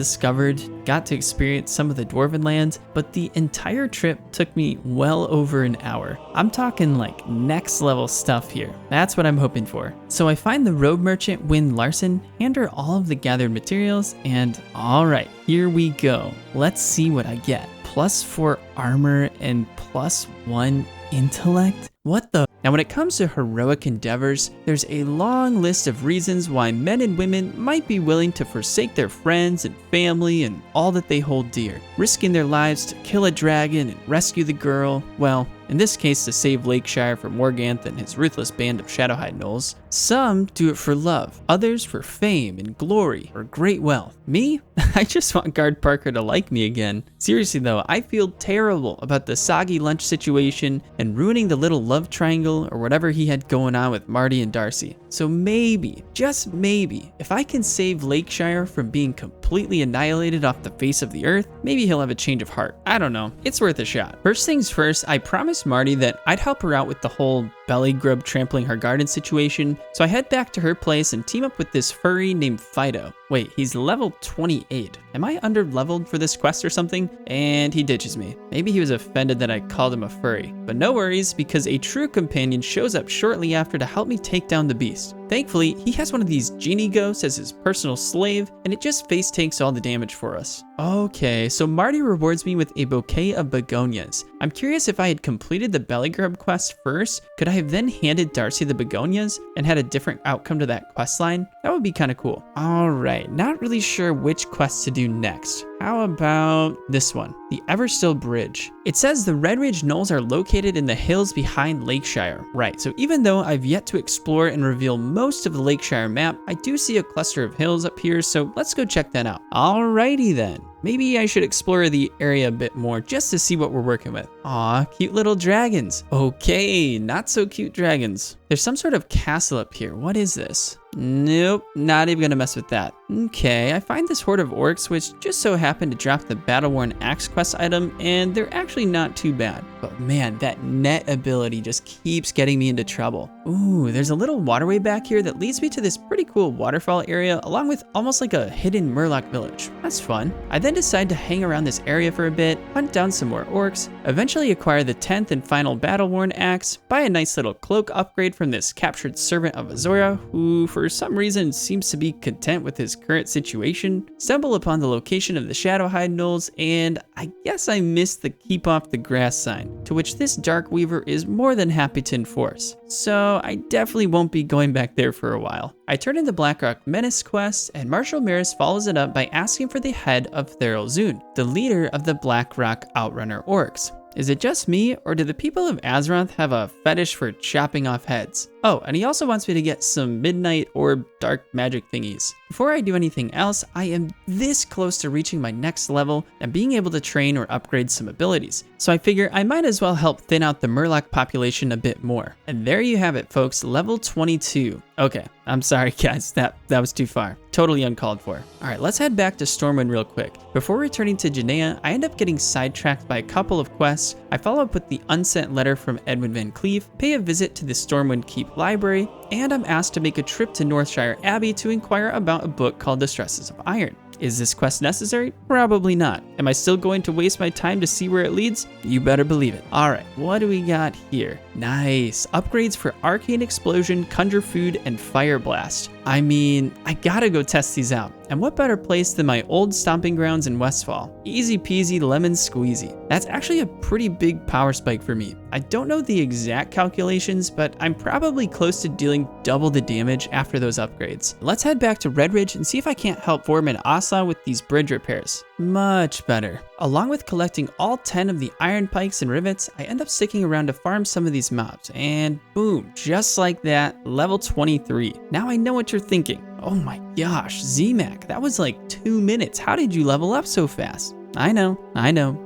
A: got to experience some of the Dwarven lands, but the entire trip took me well over an hour. I'm talking like next level stuff here. That's what I'm hoping for. So I find the robe merchant Wynn Larson, hand her all of the gathered materials, and alright, here we go. Let's see what I get. +4 armor and +1 intellect? What the? Now when it comes to heroic endeavors, there's a long list of reasons why men and women might be willing to forsake their friends and family and all that they hold dear, risking their lives to kill a dragon and rescue the girl, well, in this case to save Lakeshire from Morganth and his ruthless band of Shadowhide gnolls. Some do it for love, others for fame and glory or great wealth. Me? I just want Guard Parker to like me again. Seriously though, I feel terrible about the soggy lunch situation and ruining the little love triangle or whatever he had going on with Marty and Darcy. So maybe, just maybe, if I can save Lakeshire from being completely annihilated off the face of the earth, maybe he'll have a change of heart. I don't know, it's worth a shot. First things first, I promised Marty that I'd help her out with the whole belly grub trampling her garden situation, so I head back to her place and team up with this furry named Fido. Wait, he's level 28. Am I under-leveled for this quest or something? And he ditches me. Maybe he was offended that I called him a furry. But no worries, because a true companion shows up shortly after to help me take down the beast. Thankfully, he has one of these genie ghosts as his personal slave, and it just face tanks all the damage for us. Okay, so Marty rewards me with a bouquet of begonias. I'm curious if I had completed the belly grub quest first, could I have then handed Darcy the begonias and had a different outcome to that quest line? That would be kind of cool. Alright, not really sure which quest to do next. How about this one, the Everstill Bridge? It says the Red Ridge Knolls are located in the hills behind Lakeshire. Right, so even though I've yet to explore and reveal most of the Lakeshire map, I do see a cluster of hills up here, so let's go check that out. Alrighty then. Maybe I should explore the area a bit more just to see what we're working with. Aw, cute little dragons. Okay, not so cute dragons. There's some sort of castle up here. What is this? Nope, not even gonna mess with that. Okay, I find this horde of orcs which just so happened to drop the Battle-Worn Axe quest item, and they're actually not too bad. But man, that net ability just keeps getting me into trouble. Ooh, there's a little waterway back here that leads me to this pretty cool waterfall area along with almost like a hidden Murloc village. That's fun. I then decide to hang around this area for a bit, hunt down some more orcs, eventually acquire the 10th and final Battle-Worn Axe, buy a nice little cloak upgrade from this captured servant of Azora, who for some reason seems to be content with his current situation, stumble upon the location of the Shadowhide gnolls, and I guess I missed the keep off the grass sign, to which this Dark Weaver is more than happy to enforce. So I definitely won't be going back there for a while. I turn in the Blackrock Menace quest, and Marshal Maris follows it up by asking for the head of Thurl Zune, the leader of the Blackrock Outrunner orcs. Is it just me, or do the people of Azeroth have a fetish for chopping off heads? Oh, and he also wants me to get some midnight orb dark magic thingies. Before I do anything else, I am this close to reaching my next level and being able to train or upgrade some abilities. So I figure I might as well help thin out the Murloc population a bit more. And there you have it, folks, level 22. Okay, I'm sorry guys, that was too far. Totally uncalled for. All right, let's head back to Stormwind real quick. Before returning to Janaea, I end up getting sidetracked by a couple of quests. I follow up with the unsent letter from Edwin Van Cleef, pay a visit to the Stormwind Keep library, and I'm asked to make a trip to Northshire Abbey to inquire about a book called The Stresses of Iron. Is this quest necessary? Probably not. Am I still going to waste my time to see where it leads? You better believe it. All right, what do we got here? Nice. Upgrades for Arcane Explosion, Conjure Food, and Fire Blast. I mean, I gotta go test these out. And what better place than my old stomping grounds in Westfall? Easy peasy lemon squeezy. That's actually a pretty big power spike for me. I don't know the exact calculations, but I'm probably close to dealing double the damage after those upgrades. Let's head back to Redridge and see if I can't help Foreman Asa with these bridge repairs. Much better. Along with collecting all 10 of the iron pikes and rivets, I end up sticking around to farm some of these mobs, and boom, just like that, level 23. Now I know what you're thinking. Oh my gosh, ZMAC, that was like 2 minutes. How did you level up so fast? I know,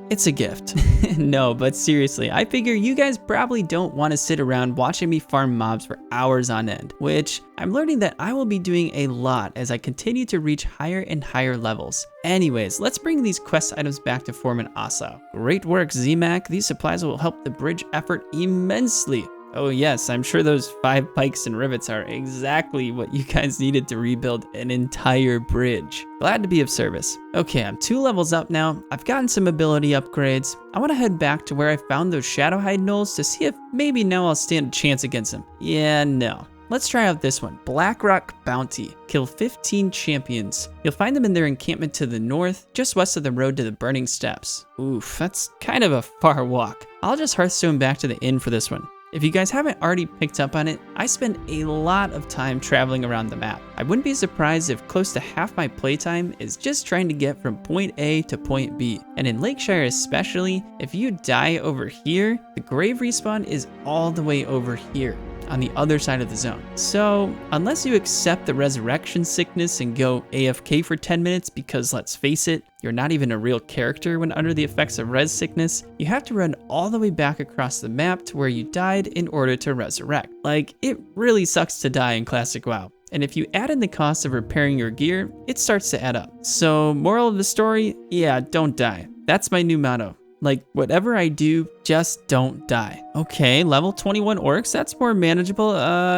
A: it's a gift. No, but seriously, I figure you guys probably don't want to sit around watching me farm mobs for hours on end, which I'm learning that I will be doing a lot as I continue to reach higher and higher levels. Anyways, let's bring these quest items back to Foreman Asa. Great work, ZMAC. These supplies will help the bridge effort immensely. Oh yes, I'm sure those 5 pikes and rivets are exactly what you guys needed to rebuild an entire bridge. Glad to be of service. Okay, I'm 2 levels up now. I've gotten some ability upgrades. I want to head back to where I found those Shadowhide gnolls to see if maybe now I'll stand a chance against them. Yeah, no. Let's try out this one, Blackrock Bounty. Kill 15 champions. You'll find them in their encampment to the north, just west of the road to the Burning Steps. Oof, that's kind of a far walk. I'll just Hearthstone back to the inn for this one. If you guys haven't already picked up on it, I spend a lot of time traveling around the map. I wouldn't be surprised if close to half my playtime is just trying to get from point A to point B. And in Lakeshire especially, if you die over here, the grave respawn is all the way over here, on the other side of the zone. So unless you accept the resurrection sickness and go AFK for 10 minutes because let's face it, you're not even a real character when under the effects of res sickness, you have to run all the way back across the map to where you died in order to resurrect. Like, it really sucks to die in Classic WoW. And if you add in the cost of repairing your gear, it starts to add up. So moral of the story, yeah, don't die. That's my new motto. Like, whatever I do, just don't die. Okay, level 21 orcs, that's more manageable.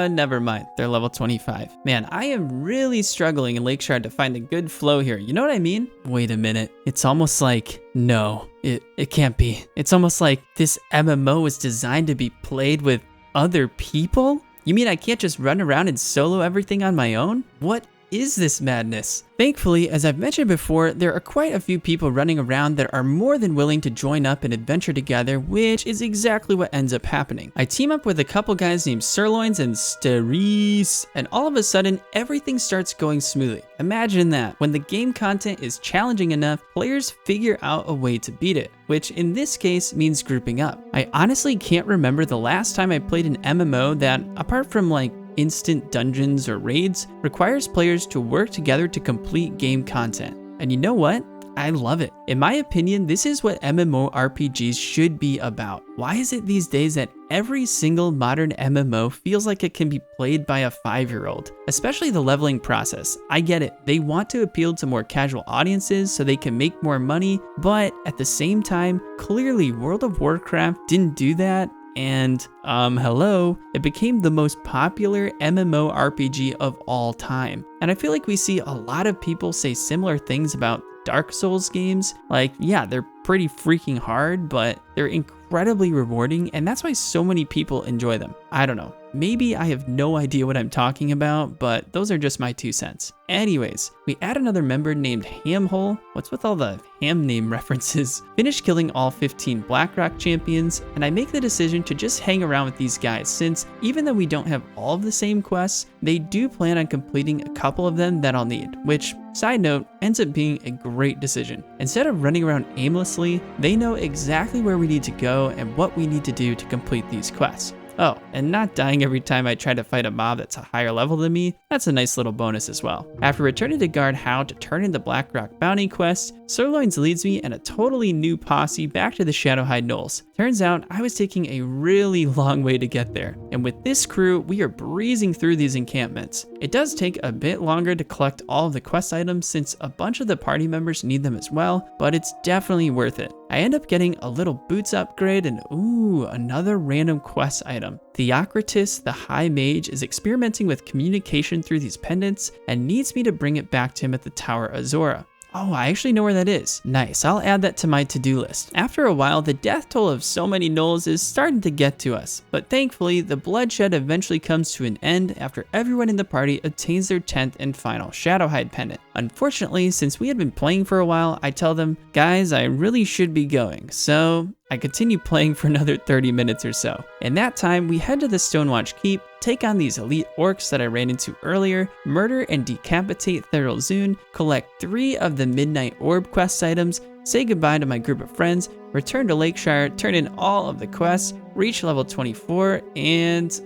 A: Never mind, they're level 25. Man, I am really struggling in Lakeshire to find a good flow here. You know what I mean? Wait a minute, it's almost like, no, it can't be. It's almost like this MMO was designed to be played with other people? You mean I can't just run around and solo everything on my own? What is this madness? Thankfully, as I've mentioned before, there are quite a few people running around that are more than willing to join up and adventure together, which is exactly what ends up happening. I team up with a couple guys named Sirloins and Steris, and all of a sudden, everything starts going smoothly. Imagine that. When the game content is challenging enough, players figure out a way to beat it, which in this case means grouping up. I honestly can't remember the last time I played an MMO that, apart from like instant dungeons or raids, requires players to work together to complete game content. And you know what? I love it. In my opinion, this is what MMORPGs should be about. Why is it these days that every single modern MMO feels like it can be played by a 5-year-old? Especially the leveling process. I get it. They want to appeal to more casual audiences so they can make more money, but at the same time, clearly World of Warcraft didn't do that. And, hello, it became the most popular MMORPG of all time. And I feel like we see a lot of people say similar things about Dark Souls games. Like, yeah, they're pretty freaking hard, but they're incredibly rewarding, and that's why so many people enjoy them. I don't know. maybe I have no idea what I'm talking about, but those are just my 2 cents. Anyways, we add another member named Hamhole. What's with all the ham name references? Finish killing all 15 Blackrock champions, and I make the decision to just hang around with these guys since even though we don't have all of the same quests, they do plan on completing a couple of them that I'll need, which, side note, ends up being a great decision. Instead of running around aimlessly, they know exactly where we need to go and what we need to do to complete these quests. Oh, and not dying every time I try to fight a mob that's a higher level than me, that's a nice little bonus as well. After returning to guard How to turn in the Blackrock bounty quest, Sirloins leads me and a totally new posse back to the Shadowhide Knolls. Turns out I was taking a really long way to get there, and with this crew, we are breezing through these encampments. It does take a bit longer to collect all of the quest items since a bunch of the party members need them as well, but it's definitely worth it. I end up getting a little boots upgrade and ooh, another random quest item. Theocritus, the High Mage, is experimenting with communication through these pendants and needs me to bring it back to him at the Tower Azora. Oh, I actually know where that is. Nice, I'll add that to my to-do list. After a while, the death toll of so many gnolls is starting to get to us, but thankfully, the bloodshed eventually comes to an end after everyone in the party obtains their 10th and final Shadowhide pendant. Unfortunately, since we had been playing for a while, I tell them, guys, I really should be going, so I continue playing for another 30 minutes or so. In that time, we head to the Stonewatch Keep, take on these elite orcs that I ran into earlier, murder and decapitate Theral Zune, collect 3 of the Midnight Orb quest items, say goodbye to my group of friends, return to Lakeshire, turn in all of the quests, reach level 24, and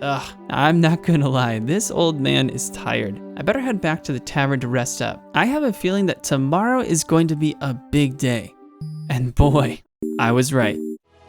A: I'm not gonna lie, this old man is tired. I better head back to the tavern to rest up. I have a feeling that tomorrow is going to be a big day. And boy, I was right.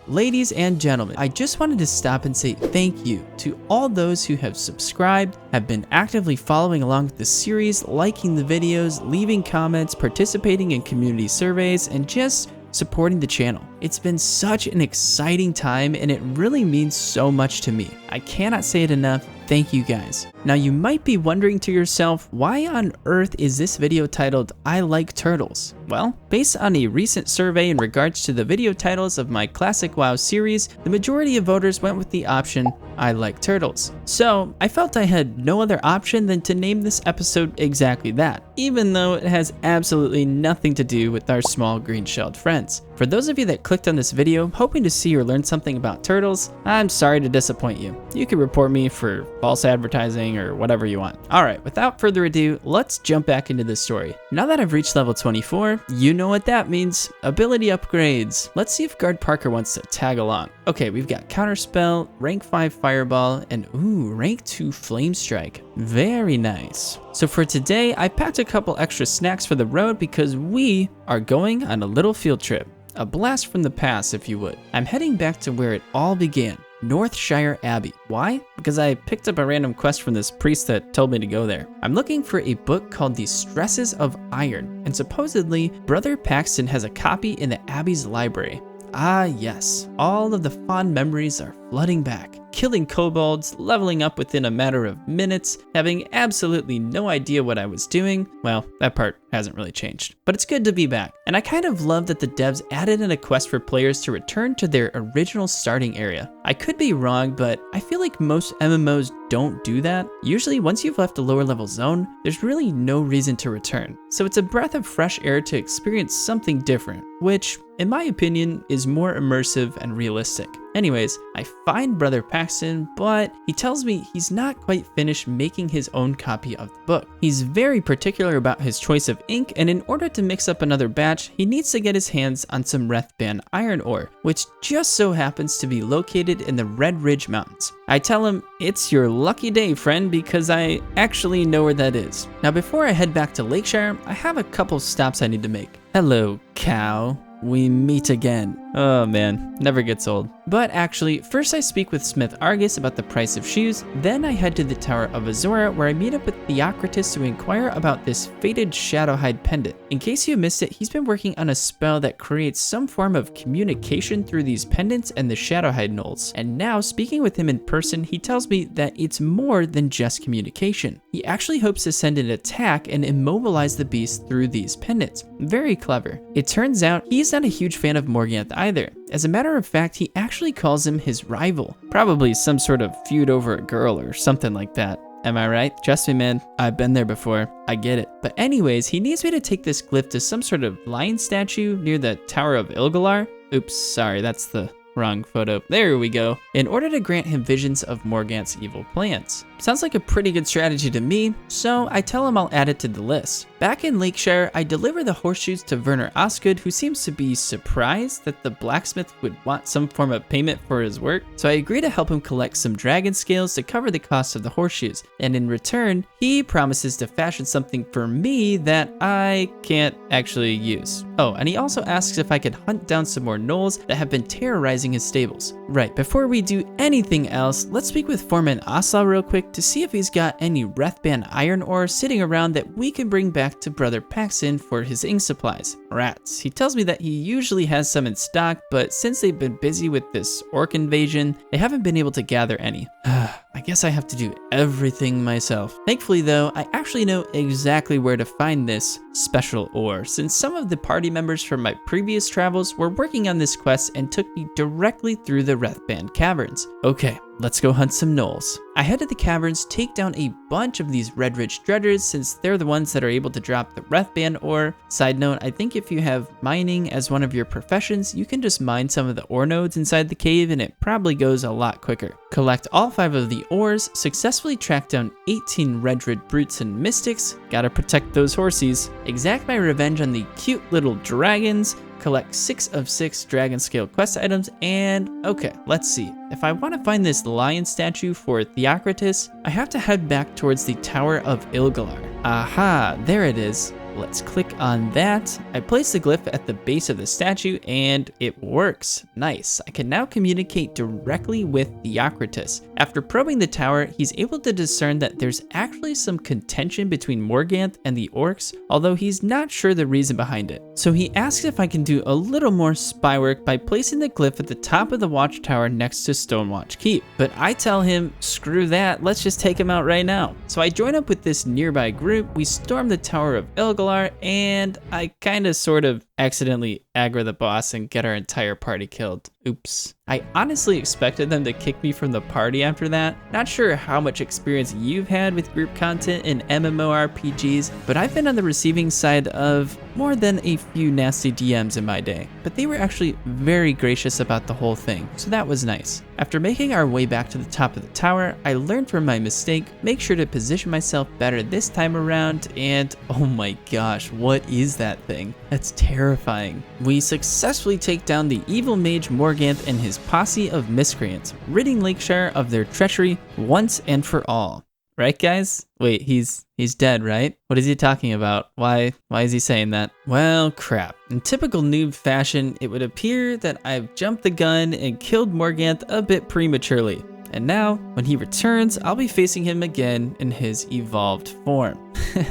A: Ladies and gentlemen, I just wanted to stop and say thank you to all those who have subscribed, have been actively following along with the series, liking the videos, leaving comments, participating in community surveys, and just supporting the channel. It's been such an exciting time and it really means so much to me. I cannot say it enough. Thank you guys. Now you might be wondering to yourself, why on earth is this video titled I Like Turtles? Well, based on a recent survey in regards to the video titles of my classic WoW series, the majority of voters went with the option I Like Turtles. So I felt I had no other option than to name this episode exactly that, even though it has absolutely nothing to do with our small green-shelled friends. For those of you that clicked on this video hoping to see or learn something about turtles, I'm sorry to disappoint you. You can report me for false advertising or whatever you want. Alright, without further ado, let's jump back into this story. Now that I've reached level 24, you know what that means. Ability upgrades. Let's see if Guard Parker wants to tag along. Okay, we've got Counterspell, rank 5 Fireball, and ooh, rank 2 Flame Strike. Very nice. So for today, I packed a couple extra snacks for the road because we are going on a little field trip. A blast from the past, if you would. I'm heading back to where it all began, Northshire Abbey. Why? Because I picked up a random quest from this priest that told me to go there. I'm looking for a book called The Stresses of Iron, and supposedly, Brother Paxton has a copy in the Abbey's library. Ah yes, all of the fond memories are flooding back. Killing kobolds, leveling up within a matter of minutes, having absolutely no idea what I was doing. Well, that part hasn't really changed, but it's good to be back. And I kind of love that the devs added in a quest for players to return to their original starting area. I could be wrong, but I feel like most MMOs don't do that. Usually once you've left a lower level zone, there's really no reason to return. So it's a breath of fresh air to experience something different, which, in my opinion, is more immersive and realistic. Anyways, I find Brother Paxton, but he tells me he's not quite finished making his own copy of the book. He's very particular about his choice of ink, and in order to mix up another batch, he needs to get his hands on some Rethban iron ore, which just so happens to be located in the Red Ridge Mountains. I tell him, it's your lucky day, friend, because I actually know where that is. Now before I head back to Lakeshire, I have a couple stops I need to make. Hello, cow. We meet again. Oh man, never gets old. But actually, first I speak with Smith Argus about the price of shoes, then I head to the Tower of Azora where I meet up with Theocritus to inquire about this fated Shadowhide pendant. In case you missed it, he's been working on a spell that creates some form of communication through these pendants and the Shadowhide Knolls. And now, speaking with him in person, he tells me that it's more than just communication. He actually hopes to send an attack and immobilize the beast through these pendants. Very clever. It turns out he's not a huge fan of Morganth either, As a matter of fact, he actually calls him his rival. Probably some sort of feud over a girl or something like that. Am I right? Trust me, man, I've been there before. I get it. But anyways, he needs me to take this glyph to some sort of lion statue near the Tower of Ilgalar. Oops, sorry, that's the wrong photo. There we go. In order to grant him visions of Morgant's evil plans. Sounds like a pretty good strategy to me, so I tell him I'll add it to the list. Back in Lakeshire, I deliver the horseshoes to Werner Osgood, who seems to be surprised that the blacksmith would want some form of payment for his work, so I agree to help him collect some dragon scales to cover the cost of the horseshoes, and in return, he promises to fashion something for me that I can't actually use. Oh, and he also asks if I could hunt down some more gnolls that have been terrorizing his stables. Right, before we do anything else, let's speak with Foreman Asa real quick to see if he's got any Wrathband iron ore sitting around that we can bring back to Brother Paxton for his ink supplies. Rats. He tells me that he usually has some in stock, but since they've been busy with this orc invasion, they haven't been able to gather any. I guess I have to do everything myself. Thankfully though, I actually know exactly where to find this special ore, since some of the party members from my previous travels were working on this quest and took me directly through the Wrathband caverns. Okay, let's go hunt some gnolls. I head to the caverns, take down a bunch of these Redridge Dreaders since they're the ones that are able to drop the Wrathband ore. Side note, I think if you have mining as one of your professions, you can just mine some of the ore nodes inside the cave and it probably goes a lot quicker. Collect all 5 of the ores, successfully track down 18 Redrid Brutes and Mystics, gotta protect those horsies, exact my revenge on the cute little dragons, collect 6 of 6 dragon scale quest items, and okay, let's see. If I want to find this lion statue for Theocritus, I have to head back towards the Tower of Ilgalar. Aha, there it is. Let's click on that. I place the glyph at the base of the statue and it works. Nice. I can now communicate directly with Theocritus. After probing the tower, he's able to discern that there's actually some contention between Morgant and the orcs, although he's not sure the reason behind it. So he asks if I can do a little more spy work by placing the glyph at the top of the watchtower next to Stonewatch Keep. But I tell him, screw that, let's just take him out right now. So I join up with this nearby group, we storm the Tower of Ilgalar, and I kinda sort of accidentally aggro the boss and get our entire party killed. Oops. I honestly expected them to kick me from the party after that. Not sure how much experience you've had with group content in MMORPGs, but I've been on the receiving side of more than a few nasty DMs in my day. But they were actually very gracious about the whole thing, so that was nice. After making our way back to the top of the tower, I learned from my mistake, make sure to position myself better this time around, and oh my gosh, what is that thing? That's terrifying. We successfully take down the evil mage Morgant and his posse of miscreants, ridding Lakeshire of their treachery once and for all. Right, guys? Wait, he's dead, right? What is he talking about? Why is he saying that? Well, crap. In typical noob fashion, it would appear that I've jumped the gun and killed Morgant a bit prematurely. And now, when he returns, I'll be facing him again in his evolved form.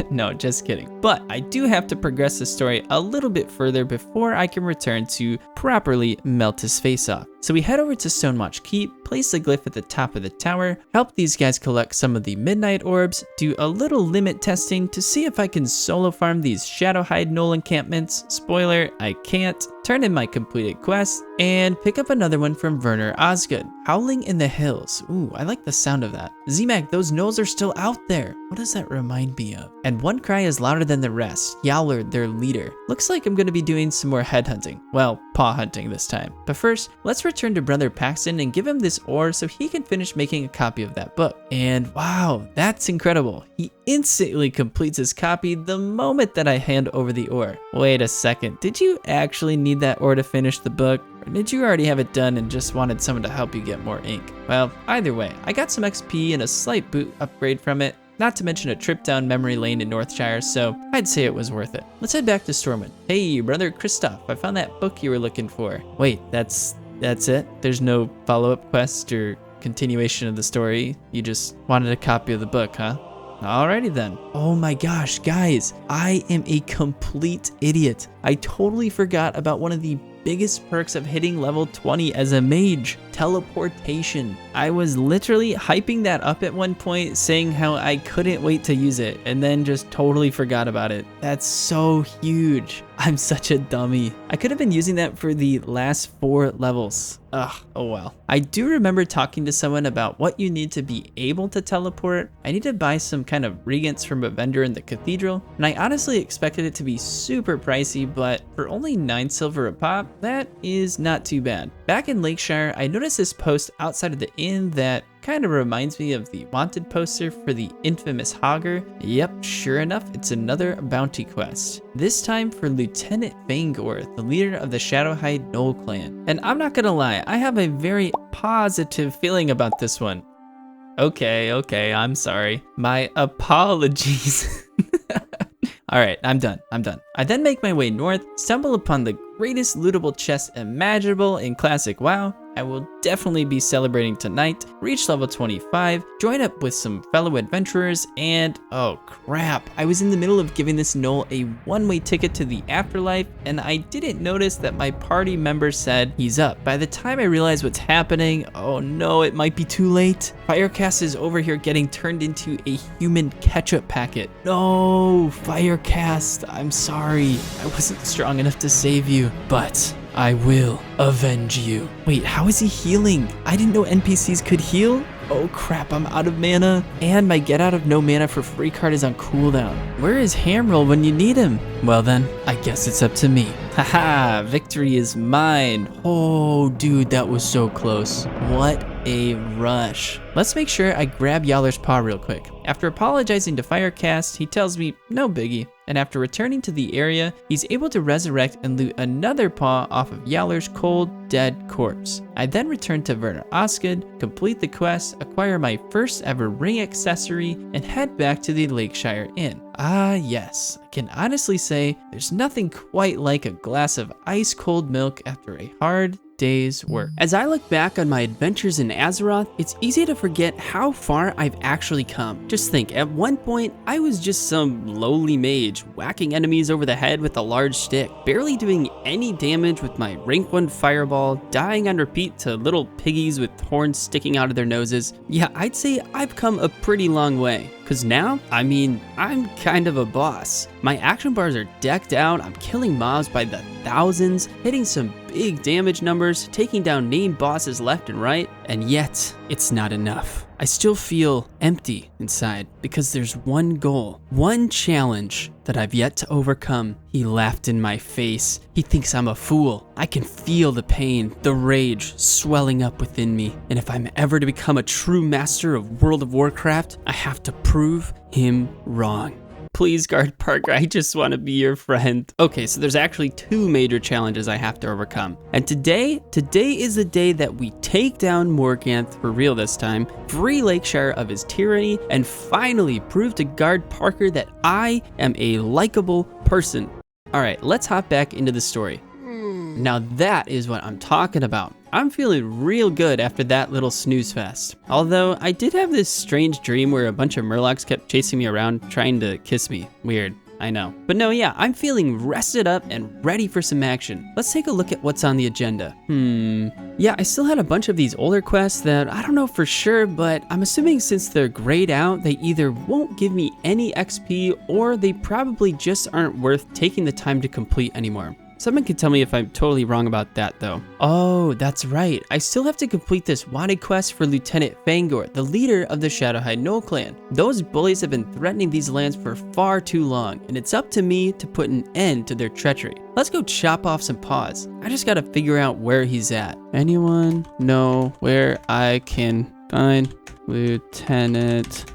A: No, just kidding. But I do have to progress the story a little bit further before I can return to properly melt his face off. So we head over to Stonewatch Keep, place the glyph at the top of the tower, help these guys collect some of the midnight orbs, do a little limit testing to see if I can solo farm these Shadowhide Gnoll encampments. Spoiler, I can't. Turn in my completed quest, and pick up another one from Werner Osgood. Howling in the Hills. Ooh, I like the sound of that. Z-Mac, those gnolls are still out there. What does that remind me of? And one cry is louder than the rest. Yowler, their leader. Looks like I'm gonna be doing some more headhunting. Well, paw hunting this time. But first, let's return to Brother Paxton and give him this ore so he can finish making a copy of that book. And wow, that's incredible. He instantly completes his copy the moment that I hand over the ore. Wait a second, did you actually need that ore to finish the book? Or did you already have it done and just wanted someone to help you get more ink? Well, either way, I got some XP and a slight boot upgrade from it, not to mention a trip down memory lane in Northshire, so I'd say it was worth it. Let's head back to Stormwind. Hey, Brother Christoph, I found that book you were looking for. Wait, that's it? There's no follow-up quest or continuation of the story? You just wanted a copy of the book, huh? Alrighty then. Oh my gosh, guys, I am a complete idiot. I totally forgot about one of the biggest perks of hitting level 20 as a mage, teleportation. I was literally hyping that up at one point, saying how I couldn't wait to use it, and then just totally forgot about it. That's so huge. I'm such a dummy. I could have been using that for the last 4 levels. Ugh, oh well. I do remember talking to someone about what you need to be able to teleport. I need to buy some kind of regents from a vendor in the cathedral, and I honestly expected it to be super pricey, but for only 9 silver a pop, that is not too bad. Back in Lakeshire, I noticed this post outside of the inn that kind of reminds me of the wanted poster for the infamous Hogger. Yep, sure enough, it's another bounty quest. This time for Lieutenant Fangor, the leader of the Shadowhide Knoll clan. And I'm not gonna lie, I have a very positive feeling about this one. Okay, I'm sorry. My apologies. Alright, I'm done. I then make my way north, stumble upon the greatest lootable chest imaginable in classic WoW. I will definitely be celebrating tonight, reach level 25, join up with some fellow adventurers, and oh crap, I was in the middle of giving this gnoll a one-way ticket to the afterlife, and I didn't notice that my party member said he's up. By the time I realize what's happening, oh no, it might be too late. Firecast is over here getting turned into a human ketchup packet. No, Firecast, I'm sorry. I wasn't strong enough to save you, but I will avenge you. Wait, how is he healing? I didn't know NPCs could heal? Oh crap, I'm out of mana. And my get out of no mana for free card is on cooldown. Where is Hamroll when you need him? Well then, I guess it's up to me. Haha, victory is mine. Oh dude, that was so close. What a rush. Let's make sure I grab Yowler's paw real quick. After apologizing to Firecast, he tells me no biggie. And after returning to the area, he's able to resurrect and loot another paw off of Yowler's cold, dead corpse. I then return to Werner Osgood, complete the quest, acquire my first ever ring accessory, and head back to the Lakeshire Inn. Ah yes, I can honestly say there's nothing quite like a glass of ice cold milk after a hard day's work. As I look back on my adventures in Azeroth, it's easy to forget how far I've actually come. Just think, at one point, I was just some lowly mage, whacking enemies over the head with a large stick, barely doing any damage with my rank 1 fireball, dying on repeat to little piggies with horns sticking out of their noses. Yeah, I'd say I've come a pretty long way. Cause now, I mean, I'm kind of a boss. My action bars are decked out, I'm killing mobs by the thousands, hitting some big damage numbers, taking down named bosses left and right, and yet, it's not enough. I still feel empty inside because there's one goal, one challenge that I've yet to overcome. He laughed in my face. He thinks I'm a fool. I can feel the pain, the rage swelling up within me. And if I'm ever to become a true master of World of Warcraft, I have to prove him wrong. Please, Guard Parker, I just want to be your friend. Okay, so there's actually 2 major challenges I have to overcome. And today is the day that we take down Morganth for real this time, free Lakeshire of his tyranny, and finally prove to Guard Parker that I am a likable person. All right, let's hop back into the story. Now that is what I'm talking about. I'm feeling real good after that little snooze fest. Although I did have this strange dream where a bunch of murlocs kept chasing me around trying to kiss me. Weird, I know. But no, yeah, I'm feeling rested up and ready for some action. Let's take a look at what's on the agenda. Yeah, I still had a bunch of these older quests that I don't know for sure, but I'm assuming since they're grayed out, they either won't give me any XP or they probably just aren't worth taking the time to complete anymore. Someone can tell me if I'm totally wrong about that though. Oh, that's right. I still have to complete this wanted quest for Lieutenant Fangor, the leader of the Shadowhide Knoll clan. Those bullies have been threatening these lands for far too long, and it's up to me to put an end to their treachery. Let's go chop off some paws. I just gotta figure out where he's at. Anyone know where I can find Lieutenant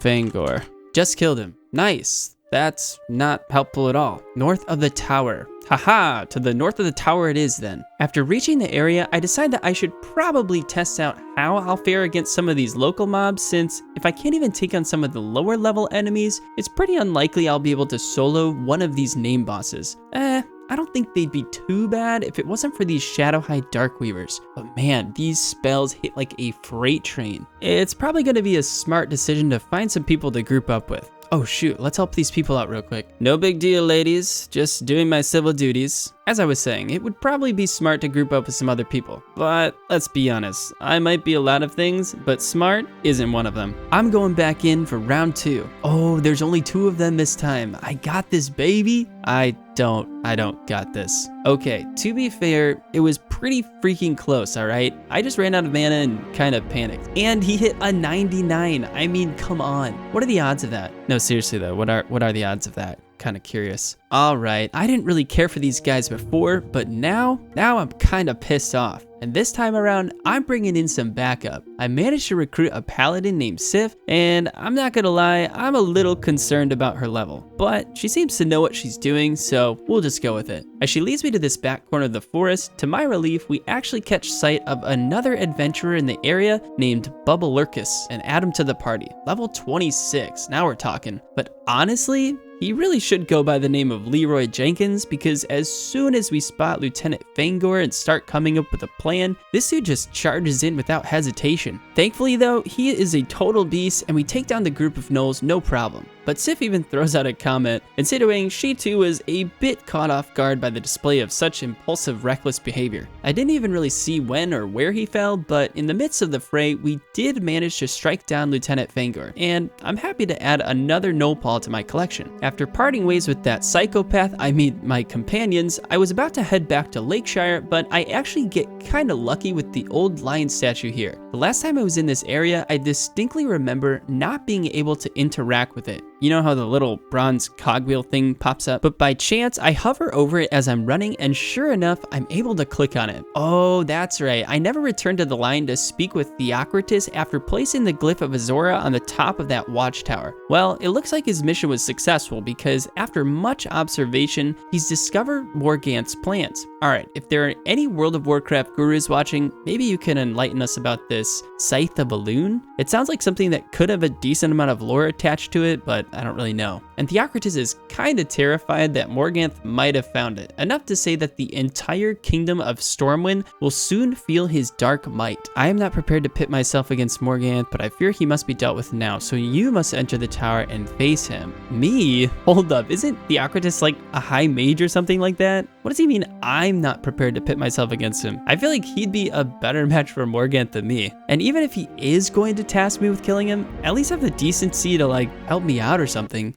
A: Fangor? Just killed him. Nice. That's not helpful at all. North of the tower. Haha, to the north of the tower it is then. After reaching the area, I decide that I should probably test out how I'll fare against some of these local mobs, since if I can't even take on some of the lower level enemies, it's pretty unlikely I'll be able to solo one of these name bosses. I don't think they'd be too bad if it wasn't for these Shadowhide Darkweavers. But man, these spells hit like a freight train. It's probably gonna be a smart decision to find some people to group up with. Oh shoot, let's help these people out real quick. No big deal, ladies. Just doing my civil duties. as I was saying, it would probably be smart to group up with some other people. But let's be honest, I might be a lot of things, but smart isn't one of them. I'm going back in for round 2. Oh, there's only 2 of them this time. I got this, baby. I don't got this. Okay, to be fair, it was pretty freaking close, all right? I just ran out of mana and kind of panicked. And he hit a 99. I mean, come on. What are the odds of that? No, seriously though, what are the odds of that? Kind of curious. All right, I didn't really care for these guys before, but now I'm kind of pissed off. And this time around, I'm bringing in some backup. I managed to recruit a paladin named Sif, and I'm not gonna lie, I'm a little concerned about her level. But she seems to know what she's doing, so we'll just go with it. As she leads me to this back corner of the forest, to my relief, we actually catch sight of another adventurer in the area named Bubba Lurkus and add him to the party. Level 26, now we're talking. But honestly, he really should go by the name of Leroy Jenkins, because as soon as we spot Lieutenant Fangor and start coming up with a plan, this dude just charges in without hesitation. Thankfully though, he is a total beast and we take down the group of gnolls no problem. But Sif even throws out a comment, insinuating she too was a bit caught off guard by the display of such impulsive, reckless behavior. I didn't even really see when or where he fell, but in the midst of the fray, we did manage to strike down Lieutenant Fangor, and I'm happy to add another gnoll paw to my collection. After parting ways with that psychopath, my companions, I was about to head back to Lakeshire, but I actually get kinda lucky with the old lion statue here. The last time I was in this area, I distinctly remember not being able to interact with it. You know how the little bronze cogwheel thing pops up? But by chance, I hover over it as I'm running, and sure enough, I'm able to click on it. Oh, that's right. I never returned to the line to speak with Theocritus after placing the glyph of Azora on the top of that watchtower. Well, it looks like his mission was successful because after much observation, he's discovered Morganth's plans. Alright, if there are any World of Warcraft gurus watching, maybe you can enlighten us about this Scythe of Elwynn? It sounds like something that could have a decent amount of lore attached to it, but I don't really know. And Theocritus is kinda terrified that Morganth might have found it, enough to say that the entire kingdom of Stormwind will soon feel his dark might. I am not prepared to pit myself against Morganth, but I fear he must be dealt with now, so you must enter the tower and face him. Me? Hold up, isn't Theocritus like a high mage or something like that? What does he mean I'm not prepared to pit myself against him? I feel like he'd be a better match for Morganth than me. And even if he is going to task me with killing him, at least have the decency to like help me out or something.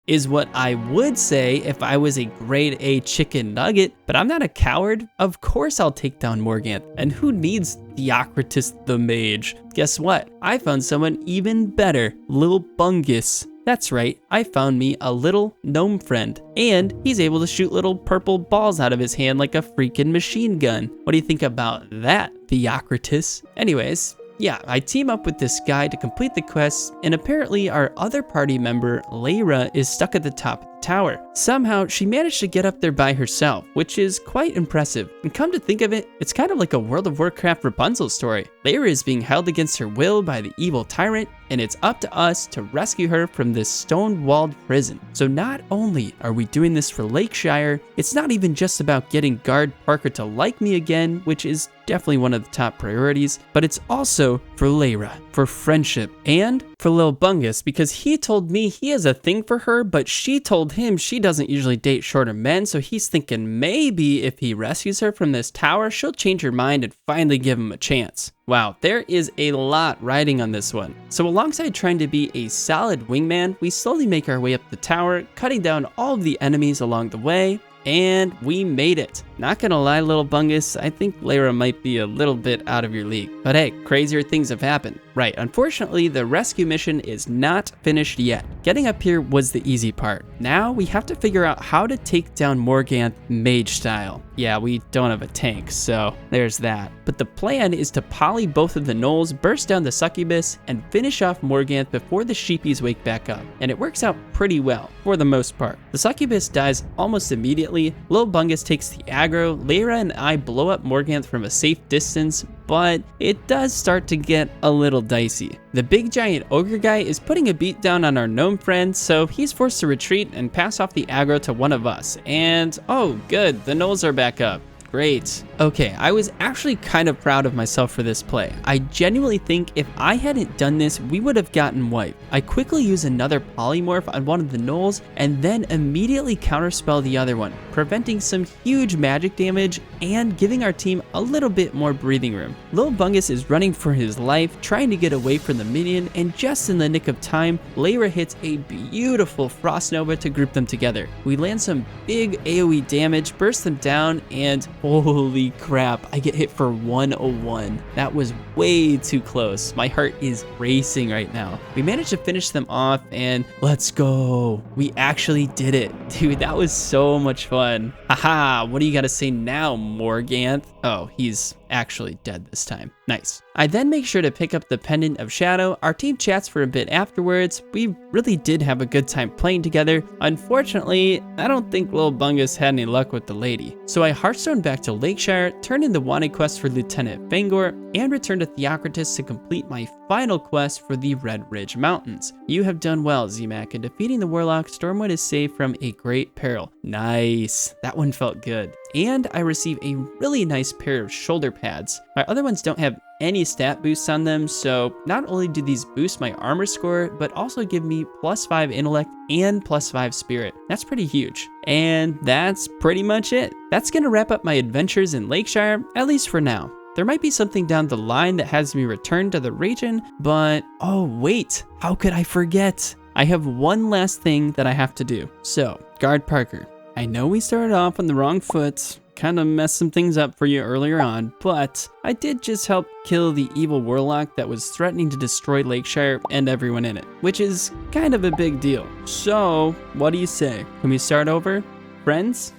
A: Is what I would say if I was a grade A chicken nugget, but I'm not a coward. Of course I'll take down Morganth, and who needs Theocritus the mage? Guess what? I found someone even better, Lil Bungus. That's right, I found me a little gnome friend, and he's able to shoot little purple balls out of his hand like a freaking machine gun. What do you think about that, Theocritus? Anyways, yeah, I team up with this guy to complete the quest, and apparently our other party member, Lyra, is stuck at the top of the tower. Somehow, she managed to get up there by herself, which is quite impressive. And come to think of it, it's kind of like a World of Warcraft Rapunzel story. Lyra is being held against her will by the evil tyrant, and it's up to us to rescue her from this stone-walled prison. So not only are we doing this for Lakeshire, it's not even just about getting Guard Parker to like me again, which is definitely one of the top priorities, but it's also for Lyra, for friendship, and for Lil Bungus, because he told me he has a thing for her, but she told him she doesn't usually date shorter men, so he's thinking maybe if he rescues her from this tower, she'll change her mind and finally give him a chance. Wow, there is a lot riding on this one. So alongside trying to be a solid wingman, we slowly make our way up the tower, cutting down all of the enemies along the way, and we made it. Not gonna lie, Little Bungus, I think Lyra might be a little bit out of your league. But hey, crazier things have happened. Right, unfortunately, the rescue mission is not finished yet. Getting up here was the easy part. Now we have to figure out how to take down Morganth mage style. Yeah, we don't have a tank, so there's that. But the plan is to poly both of the gnolls, burst down the succubus, and finish off Morganth before the sheepies wake back up. And it works out pretty well, for the most part. The succubus dies almost immediately, Lil Bungus takes the aggro, Lyra and I blow up Morganth from a safe distance, but it does start to get a little dicey. The big giant ogre guy is putting a beat down on our gnome friend, so he's forced to retreat and pass off the aggro to one of us. And oh good, the gnolls are back up. great. Okay, I was actually kind of proud of myself for this play. I genuinely think if I hadn't done this, we would have gotten wiped. I quickly use another polymorph on one of the gnolls and then immediately counterspell the other one, preventing some huge magic damage and giving our team a little bit more breathing room. Lil Bungus is running for his life, trying to get away from the minion, and just in the nick of time, Lyra hits a beautiful Frost Nova to group them together. We land some big AoE damage, burst them down, and holy crap, I get hit for 101. That was way too close. My heart is racing right now. We managed to finish them off, and let's go. We actually did it. Dude, that was so much fun. Haha, what do you gotta say now, Morganth? Oh, he's actually dead this time. Nice. I then make sure to pick up the Pendant of Shadow. Our team chats for a bit afterwards. We really did have a good time playing together. Unfortunately, I don't think Lil Bungus had any luck with the lady. So I Hearthstone back to Lakeshire, turned in the wanted quest for Lieutenant Fangor, and returned to Theocritus to complete my final quest for the Red Ridge Mountains. You have done well, Zemak, in defeating the Warlock. Stormwind is saved from a great peril. Nice. That one felt good. And I receive a really nice pair of shoulder pads. My other ones don't have any stat boosts on them, so not only do these boost my armor score, but also give me +5 intellect and +5 spirit. That's pretty huge. And that's pretty much it. That's gonna wrap up my adventures in Lakeshire, at least for now. There might be something down the line that has me return to the region, but oh wait, how could I forget? I have one last thing that I have to do. So, Guard Parker, I know we started off on the wrong foot, kind of messed some things up for you earlier on, but I did just help kill the evil warlock that was threatening to destroy Lakeshire and everyone in it, which is kind of a big deal. So, what do you say? Can we start over, friends?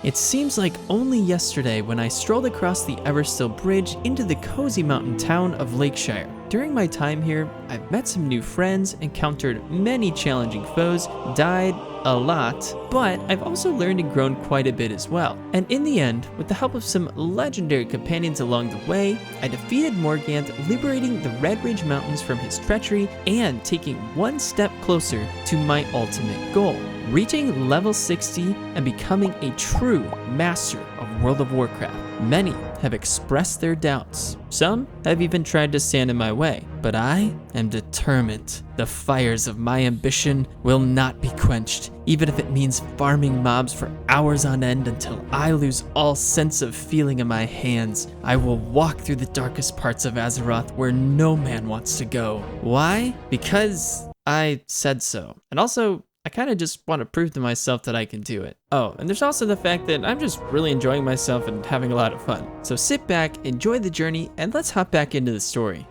B: It seems like only yesterday when I strolled across the Everstill Bridge into the cozy mountain town of Lakeshire. During my time here, I've met some new friends, encountered many challenging foes, died a lot, but I've also learned and grown quite a bit as well. And in the end, with the help of some legendary companions along the way, I defeated Morganth, liberating the Red Ridge Mountains from his treachery and taking one step closer to my ultimate goal, reaching level 60 and becoming a true master of World of Warcraft. Many have expressed their doubts. Some have even tried to stand in my way, but I am determined. The fires of my ambition will not be quenched, even if it means farming mobs for hours on end until I lose all sense of feeling in my hands. I will walk through the darkest parts of Azeroth where no man wants to go. Why? Because I said so. And also, I kind of just want to prove to myself that I can do it. Oh, and there's also the fact that I'm just really enjoying myself and having a lot of fun. So sit back, enjoy the journey, and let's hop back into the story.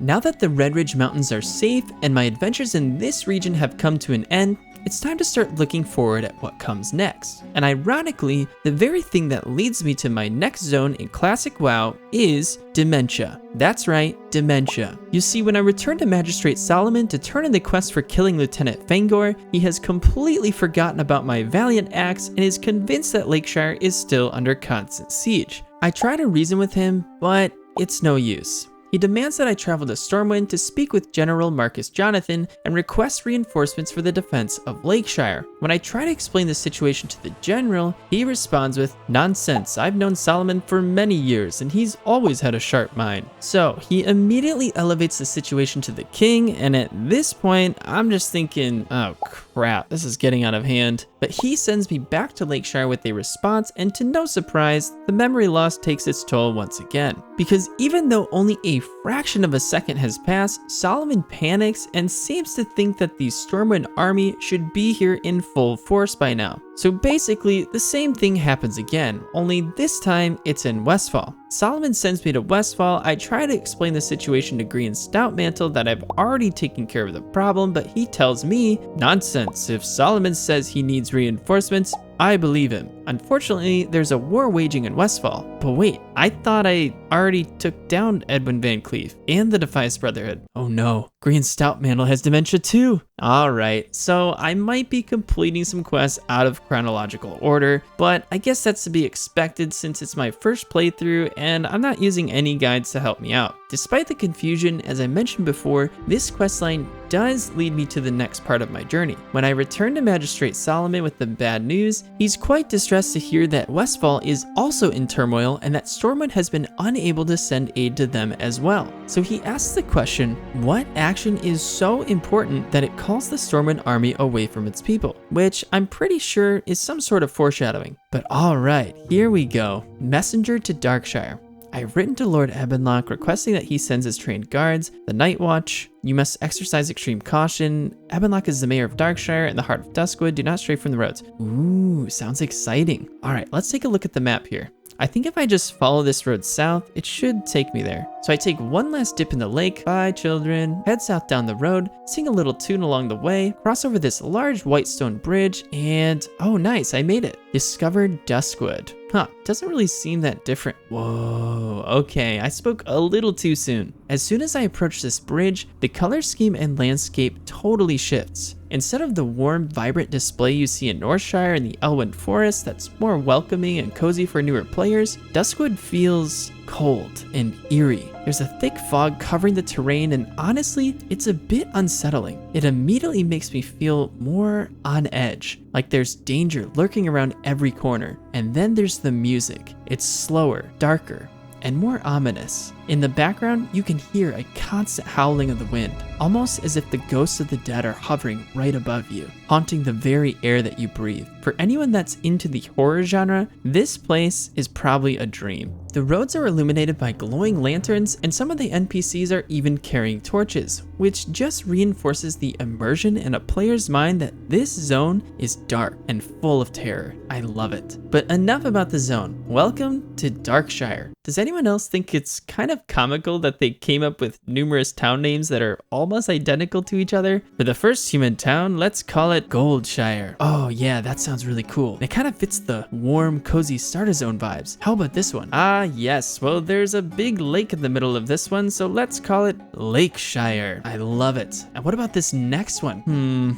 B: Now that the Red Ridge Mountains are safe and my adventures in this region have come to an end, it's time to start looking forward at what comes next. And ironically, the very thing that leads me to my next zone in Classic WoW is dementia. That's right, dementia. You see, when I returned to Magistrate Solomon to turn in the quest for killing Lieutenant Fangor, he has completely forgotten about my valiant acts and is convinced that Lakeshire is still under constant siege. I try to reason with him, but it's no use. He demands that I travel to Stormwind to speak with General Marcus Jonathan and request reinforcements for the defense of Lakeshire. When I try to explain the situation to the general, he responds with, "Nonsense, I've known Solomon for many years and he's always had a sharp mind." So he immediately elevates the situation to the king, and at this point, I'm just thinking, oh crap, this is getting out of hand. But he sends me back to Lakeshire with a response, and to no surprise, the memory loss takes its toll once again. Because even though only a fraction of a second has passed, Solomon panics and seems to think that the Stormwind army should be here in full force by now. So basically, the same thing happens again, only this time it's in Westfall. Solomon sends me to Westfall. I try to explain the situation to Green Stoutmantle that I've already taken care of the problem, but he tells me, "Nonsense, if Solomon says he needs reinforcements, I believe him.
A: Unfortunately, there's a war waging in Westfall. But wait, I thought I already took down Elwynn Van Cleef and the Defias Brotherhood. Oh no, Green Stoutmantle has dementia too. Alright, so I might be completing some quests out of chronological order, but I guess that's to be expected since it's my first playthrough and I'm not using any guides to help me out. Despite the confusion, as I mentioned before, this questline does lead me to the next part of my journey. When I return to Magistrate Solomon with the bad news, he's quite distressed to hear that Westfall is also in turmoil and that Stormwind has been unable to send aid to them as well. So he asks the question, what action is so important that it calls the Stormwind army away from its people? Which I'm pretty sure is some sort of foreshadowing. But alright, here we go. Messenger to Darkshire. I've written to Lord Ebonlock requesting that he sends his trained guards, the Night Watch. You must exercise extreme caution. Ebonlock is the mayor of Darkshire and the heart of Duskwood. Do not stray from the roads. Ooh, sounds exciting. All right, let's take a look at the map here. I think if I just follow this road south, it should take me there. So I take one last dip in the lake, bye children, head south down the road, sing a little tune along the way, cross over this large white stone bridge, and oh nice, I made it. Discovered Duskwood. Huh, doesn't really seem that different. Whoa, okay, I spoke a little too soon. As soon as I approach this bridge, the color scheme and landscape totally shifts. Instead of the warm, vibrant display you see in Northshire and the Elwynn Forest that's more welcoming and cozy for newer players, Duskwood feels cold and eerie. There's a thick fog covering the terrain and honestly, it's a bit unsettling. It immediately makes me feel more on edge, like there's danger lurking around every corner. And then there's the music. It's slower, darker, and more ominous. In the background, you can hear a constant howling of the wind, almost as if the ghosts of the dead are hovering right above you, haunting the very air that you breathe. For anyone that's into the horror genre, this place is probably a dream. The roads are illuminated by glowing lanterns, and some of the NPCs are even carrying torches, which just reinforces the immersion in a player's mind that this zone is dark and full of terror. I love it. But enough about the zone. Welcome to Darkshire. Does anyone else think it's kind of comical that they came up with numerous town names that are almost identical to each other? For the first human town, let's call it Goldshire. Oh yeah, that sounds really cool. It kind of fits the warm, cozy starter zone vibes. How about this one? Ah yes, well there's a big lake in the middle of this one, so let's call it Lakeshire. I love it. And what about this next one?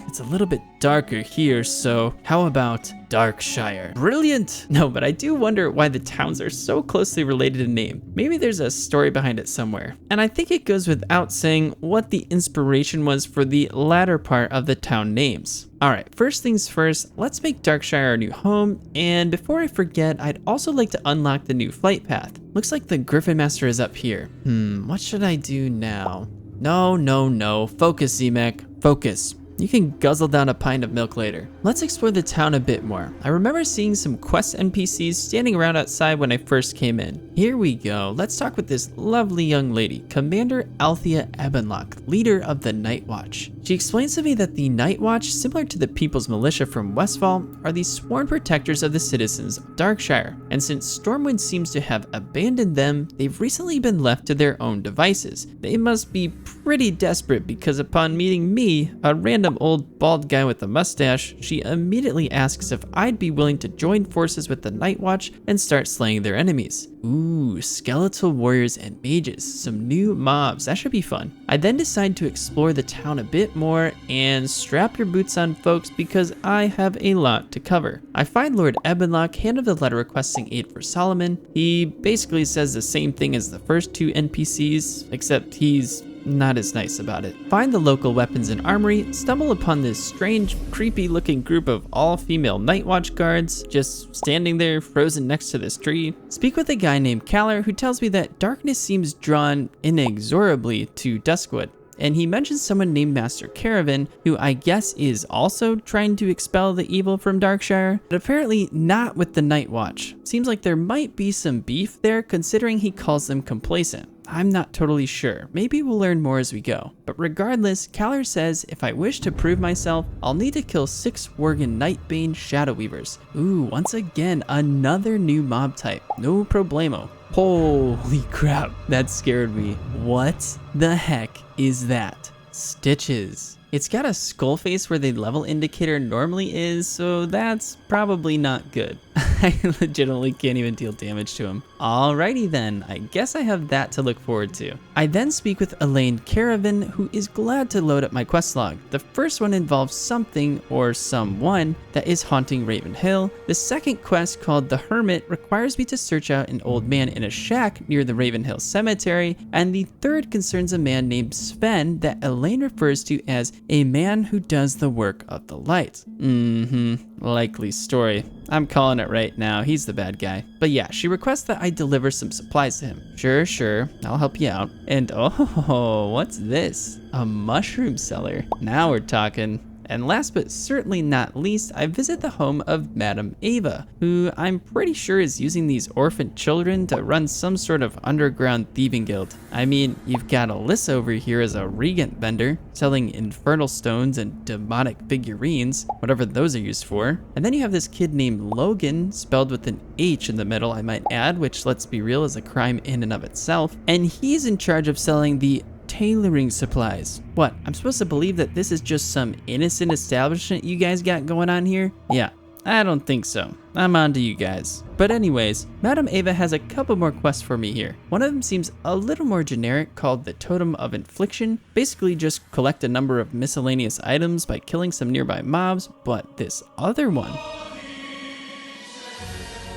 A: It's a little bit darker here, so how about Darkshire? Brilliant! No, but I do wonder why the towns are so closely related in name. Maybe there's a story behind it somewhere. And I think it goes without saying what the inspiration was for the latter part of the town names. Alright, first things first, let's make Darkshire our new home, and before I forget, I'd also like to unlock the new flight path. Looks like the Griffin Master is up here. What should I do now? No, focus Z-Mech, focus. You can guzzle down a pint of milk later. Let's explore the town a bit more. I remember seeing some quest NPCs standing around outside when I first came in. Here we go. Let's talk with this lovely young lady, Commander Althea Ebonlock, leader of the Night Watch. She explains to me that the Night Watch, similar to the People's Militia from Westfall, are the sworn protectors of the citizens of Darkshire. And since Stormwind seems to have abandoned them, they've recently been left to their own devices. They must be pretty desperate because upon meeting me, a random old bald guy with a mustache, she immediately asks if I'd be willing to join forces with the Night Watch and start slaying their enemies. Ooh, skeletal warriors and mages, some new mobs, that should be fun. I then decide to explore the town a bit more and strap your boots on folks because I have a lot to cover. I find Lord Ebonlock handed the letter requesting aid for Solomon. He basically says the same thing as the first two NPCs, except he's not as nice about it. Find the local weapons and armory, stumble upon this strange, creepy looking group of all-female Night Watch guards just standing there frozen next to this tree. Speak with a guy named Kaller who tells me that darkness seems drawn inexorably to Duskwood. And he mentions someone named Master Caravan, who I guess is also trying to expel the evil from Darkshire, but apparently not with the Night Watch. Seems like there might be some beef there considering he calls them complacent. I'm not totally sure. Maybe we'll learn more as we go. But regardless, Kaller says if I wish to prove myself, I'll need to kill 6 Worgen Nightbane Shadow Weavers. Ooh, once again, another new mob type. No problemo. Holy crap, that scared me. What the heck is that? Stitches. It's got a skull face where the level indicator normally is, so that's probably not good. I legitimately can't even deal damage to him. Alrighty then, I guess I have that to look forward to. I then speak with Elaine Caravan, who is glad to load up my quest log. The first one involves something or someone that is haunting Raven Hill. The second quest, called The Hermit, requires me to search out an old man in a shack near the Raven Hill Cemetery, and the third concerns a man named Sven that Elaine refers to as a man who does the work of the light. Likely story. I'm calling it right now, he's the bad guy. But yeah, she requests that I deliver some supplies to him. Sure, I'll help you out. And oh, what's this? A mushroom cellar. Now we're talking. And last but certainly not least, I visit the home of Madame Ava, who I'm pretty sure is using these orphaned children to run some sort of underground thieving guild. I mean, you've got Alyssa over here as a regent vendor, selling infernal stones and demonic figurines, whatever those are used for. And then you have this kid named Logan, spelled with an H in the middle, I might add, which, let's be real, is a crime in and of itself. And he's in charge of selling the tailoring supplies. What, I'm supposed to believe that this is just some innocent establishment you guys got going on here? Yeah, I don't think so. I'm on to you guys. But anyways, Madame Ava has a couple more quests for me here. One of them seems a little more generic, called the Totem of Infliction. Basically just collect a number of miscellaneous items by killing some nearby mobs, but this other one,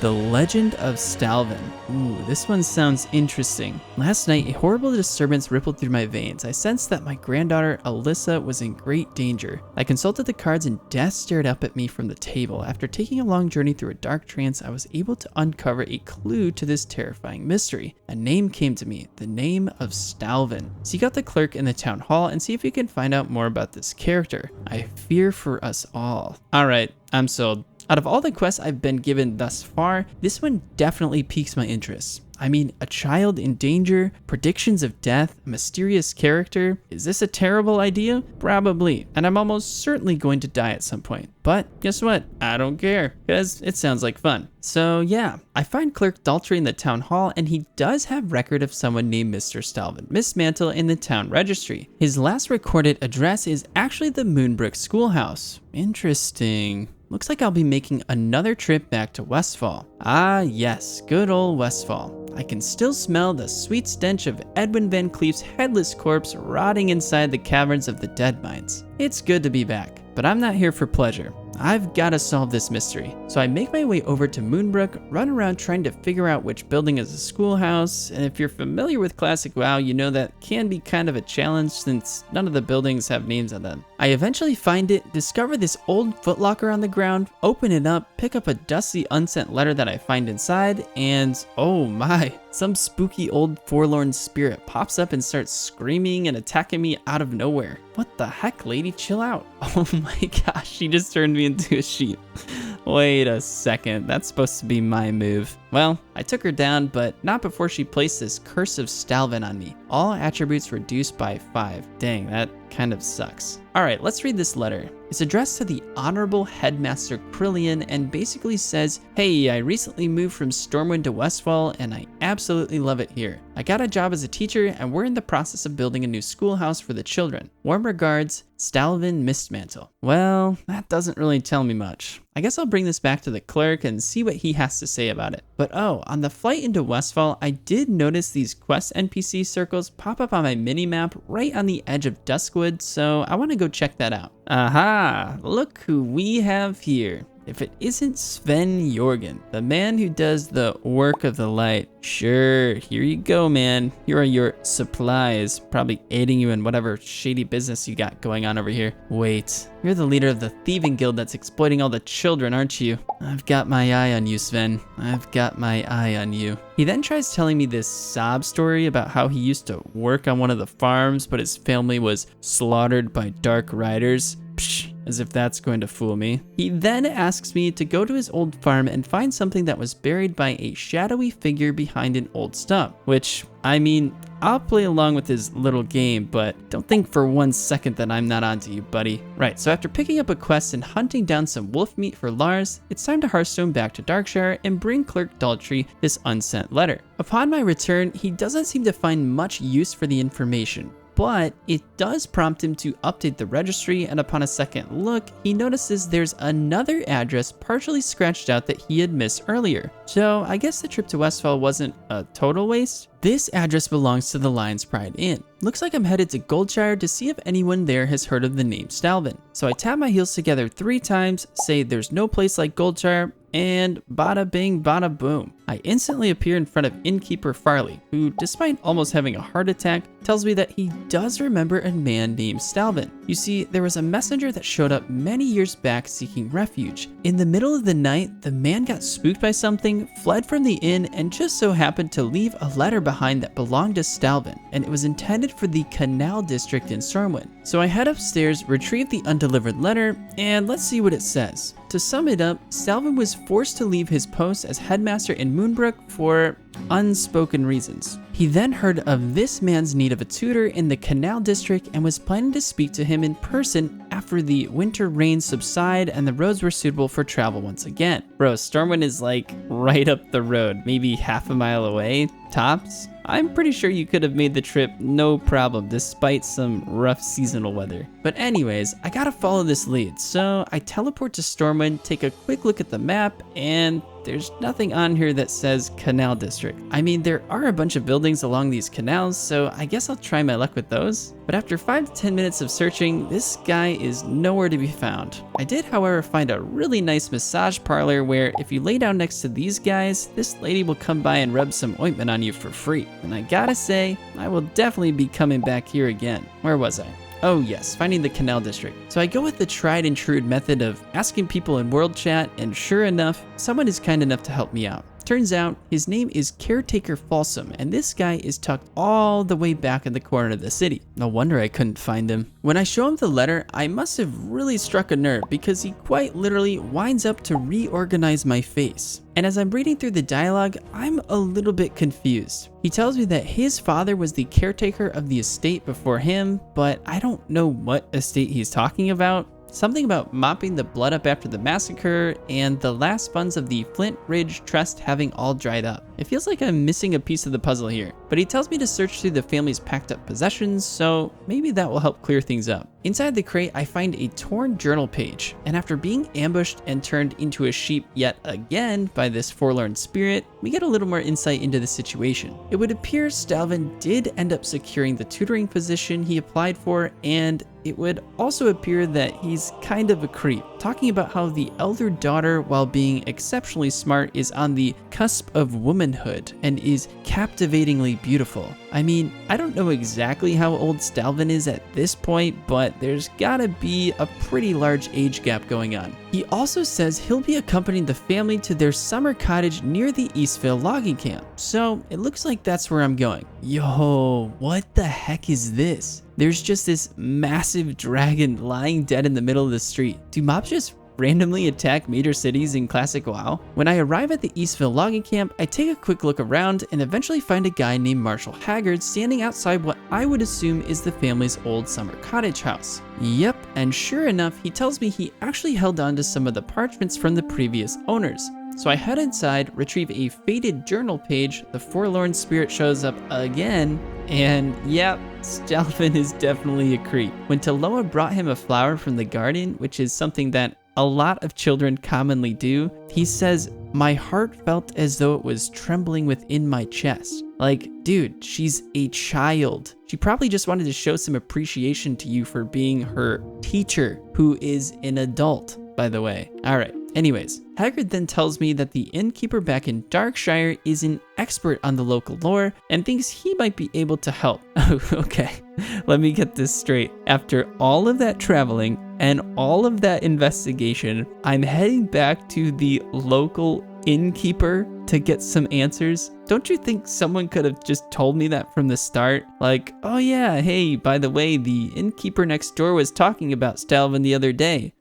A: The Legend of Stalvin. Ooh, this one sounds interesting. Last night, a horrible disturbance rippled through my veins. I sensed that my granddaughter, Alyssa, was in great danger. I consulted the cards and death stared up at me from the table. After taking a long journey through a dark trance, I was able to uncover a clue to this terrifying mystery. A name came to me, the name of Stalvin. Seek out the clerk in the town hall and see if you can find out more about this character. I fear for us all. All right, I'm sold. Out of all the quests I've been given thus far, this one definitely piques my interest. I mean, a child in danger, predictions of death, a mysterious character. Is this a terrible idea? Probably. And I'm almost certainly going to die at some point. But guess what? I don't care, because it sounds like fun. So yeah, I find Clerk Daltrey in the town hall, and he does have record of someone named Mr. Stalvin Mistmantle in the town registry. His last recorded address is actually the Moonbrook Schoolhouse. Interesting. Looks like I'll be making another trip back to Westfall. Ah yes, good old Westfall. I can still smell the sweet stench of Edwin Van Cleef's headless corpse rotting inside the caverns of the Dead Mines. It's good to be back, but I'm not here for pleasure. I've got to solve this mystery. So I make my way over to Moonbrook, run around trying to figure out which building is a schoolhouse, and if you're familiar with classic WoW, you know that can be kind of a challenge since none of the buildings have names on them. I eventually find it, discover this old footlocker on the ground, open it up, pick up a dusty unsent letter that I find inside, and oh my, some spooky old forlorn spirit pops up and starts screaming and attacking me out of nowhere. What the heck, lady? Chill out. Oh my gosh, she just turned me into a sheep. Wait a second, that's supposed to be my move. Well, I took her down, but not before she placed this Curse of Stalvin on me. All attributes reduced by 5. Dang, that kind of sucks. Alright, let's read this letter. It's addressed to the Honorable Headmaster Krillian and basically says, hey, I recently moved from Stormwind to Westfall and I absolutely love it here. I got a job as a teacher and we're in the process of building a new schoolhouse for the children. Warm regards, Stalvin Mistmantle. Well, that doesn't really tell me much. I guess I'll bring this back to the clerk and see what he has to say about it. But oh, on the flight into Westfall, I did notice these quest NPC circles pop up on my mini-map right on the edge of Duskwood, so I want to go check that out. Aha! Look who we have here. If it isn't Sven Jorgen, the man who does the work of the light. Sure, here you go, man. Here are your supplies, probably aiding you in whatever shady business you got going on over here. Wait, you're the leader of the thieving guild that's exploiting all the children, aren't you? I've got my eye on you, Sven. I've got my eye on you. He then tries telling me this sob story about how he used to work on one of the farms, but his family was slaughtered by dark riders. Psh, as if that's going to fool me. He then asks me to go to his old farm and find something that was buried by a shadowy figure behind an old stump, which, I mean, I'll play along with his little game, but don't think for 1 second that I'm not onto you, buddy. Right, so after picking up a quest and hunting down some wolf meat for Lars, it's time to Hearthstone back to Darkshire and bring Clerk Daltrey this unsent letter. Upon my return, he doesn't seem to find much use for the information. but it does prompt him to update the registry, and upon a second look, he notices there's another address partially scratched out that he had missed earlier. So I guess the trip to Westfall wasn't a total waste. This address belongs to the Lion's Pride Inn. Looks like I'm headed to Goldshire to see if anyone there has heard of the name Stalvin. So I tap my heels together 3 times, say there's no place like Goldshire, and bada bing bada boom. I instantly appear in front of innkeeper Farley, who, despite almost having a heart attack, tells me that he does remember a man named Stalvin. You see, there was a messenger that showed up many years back seeking refuge. In the middle of the night, the man got spooked by something, fled from the inn, and just so happened to leave a letter behind that belonged to Stalvin, and it was intended for the Canal District in Stormwind. So I head upstairs, retrieve the undelivered letter, and let's see what it says. To sum it up, Stalvin was forced to leave his post as headmaster in Moonbrook for unspoken reasons. He then heard of this man's need of a tutor in the Canal District and was planning to speak to him in person after the winter rains subside and the roads were suitable for travel once again. Bro, Stormwind is like right up the road, maybe half a mile away, tops. I'm pretty sure you could have made the trip no problem despite some rough seasonal weather. But anyways, I gotta follow this lead, so I teleport to Stormwind, take a quick look at the map, and there's nothing on here that says Canal District. I mean, there are a bunch of buildings along these canals, so I guess I'll try my luck with those. But after 5 to 10 minutes of searching, this guy is nowhere to be found. I did, however, find a really nice massage parlor where if you lay down next to these guys, this lady will come by and rub some ointment on you for free. And I gotta say, I will definitely be coming back here again. Where was I? Oh yes, finding the Canal District. So I go with the tried and true method of asking people in world chat, and sure enough, someone is kind enough to help me out. Turns out his name is Caretaker Folsom, and this guy is tucked all the way back in the corner of the city. No wonder I couldn't find him. When I show him the letter, I must have really struck a nerve because he quite literally winds up to reorganize my face. And as I'm reading through the dialogue, I'm a little bit confused. He tells me that his father was the caretaker of the estate before him, but I don't know what estate he's talking about. Something about mopping the blood up after the massacre, and the last funds of the Flint Ridge Trust having all dried up. It feels like I'm missing a piece of the puzzle here, but he tells me to search through the family's packed up possessions, so maybe that will help clear things up. Inside the crate, I find a torn journal page, and after being ambushed and turned into a sheep yet again by this forlorn spirit, we get a little more insight into the situation. It would appear Stalvin did end up securing the tutoring position he applied for, and it would also appear that he's kind of a creep, talking about how the elder daughter, while being exceptionally smart, is on the cusp of womanhood and is captivatingly beautiful. I mean, I don't know exactly how old Stalvin is at this point, but there's gotta be a pretty large age gap going on. He also says he'll be accompanying the family to their summer cottage near the Eastvale logging camp, so it looks like that's where I'm going. Yo, what the heck is this? There's just this massive dragon lying dead in the middle of the street. Do mobs just randomly attack major cities in classic WoW? When I arrive at the Eastvale logging camp, I take a quick look around and eventually find a guy named Marshall Haggard standing outside what I would assume is the family's old summer cottage house. Yep, and sure enough, he tells me he actually held on to some of the parchments from the previous owners. So I head inside, retrieve a faded journal page, the forlorn spirit shows up again, and yep, Stalvin is definitely a creep. When Taloa brought him a flower from the garden, which is something that a lot of children commonly do, he says, "My heart felt as though it was trembling within my chest." Like, dude, she's a child. She probably just wanted to show some appreciation to you for being her teacher, who is an adult, by the way. All right. Anyways, Haggard then tells me that the innkeeper back in Darkshire is an expert on the local lore and thinks he might be able to help. Okay, let me get this straight. After all of that traveling and all of that investigation, I'm heading back to the local innkeeper to get some answers. Don't you think someone could have just told me that from the start? Like, oh yeah, hey, by the way, the innkeeper next door was talking about Stalvin the other day.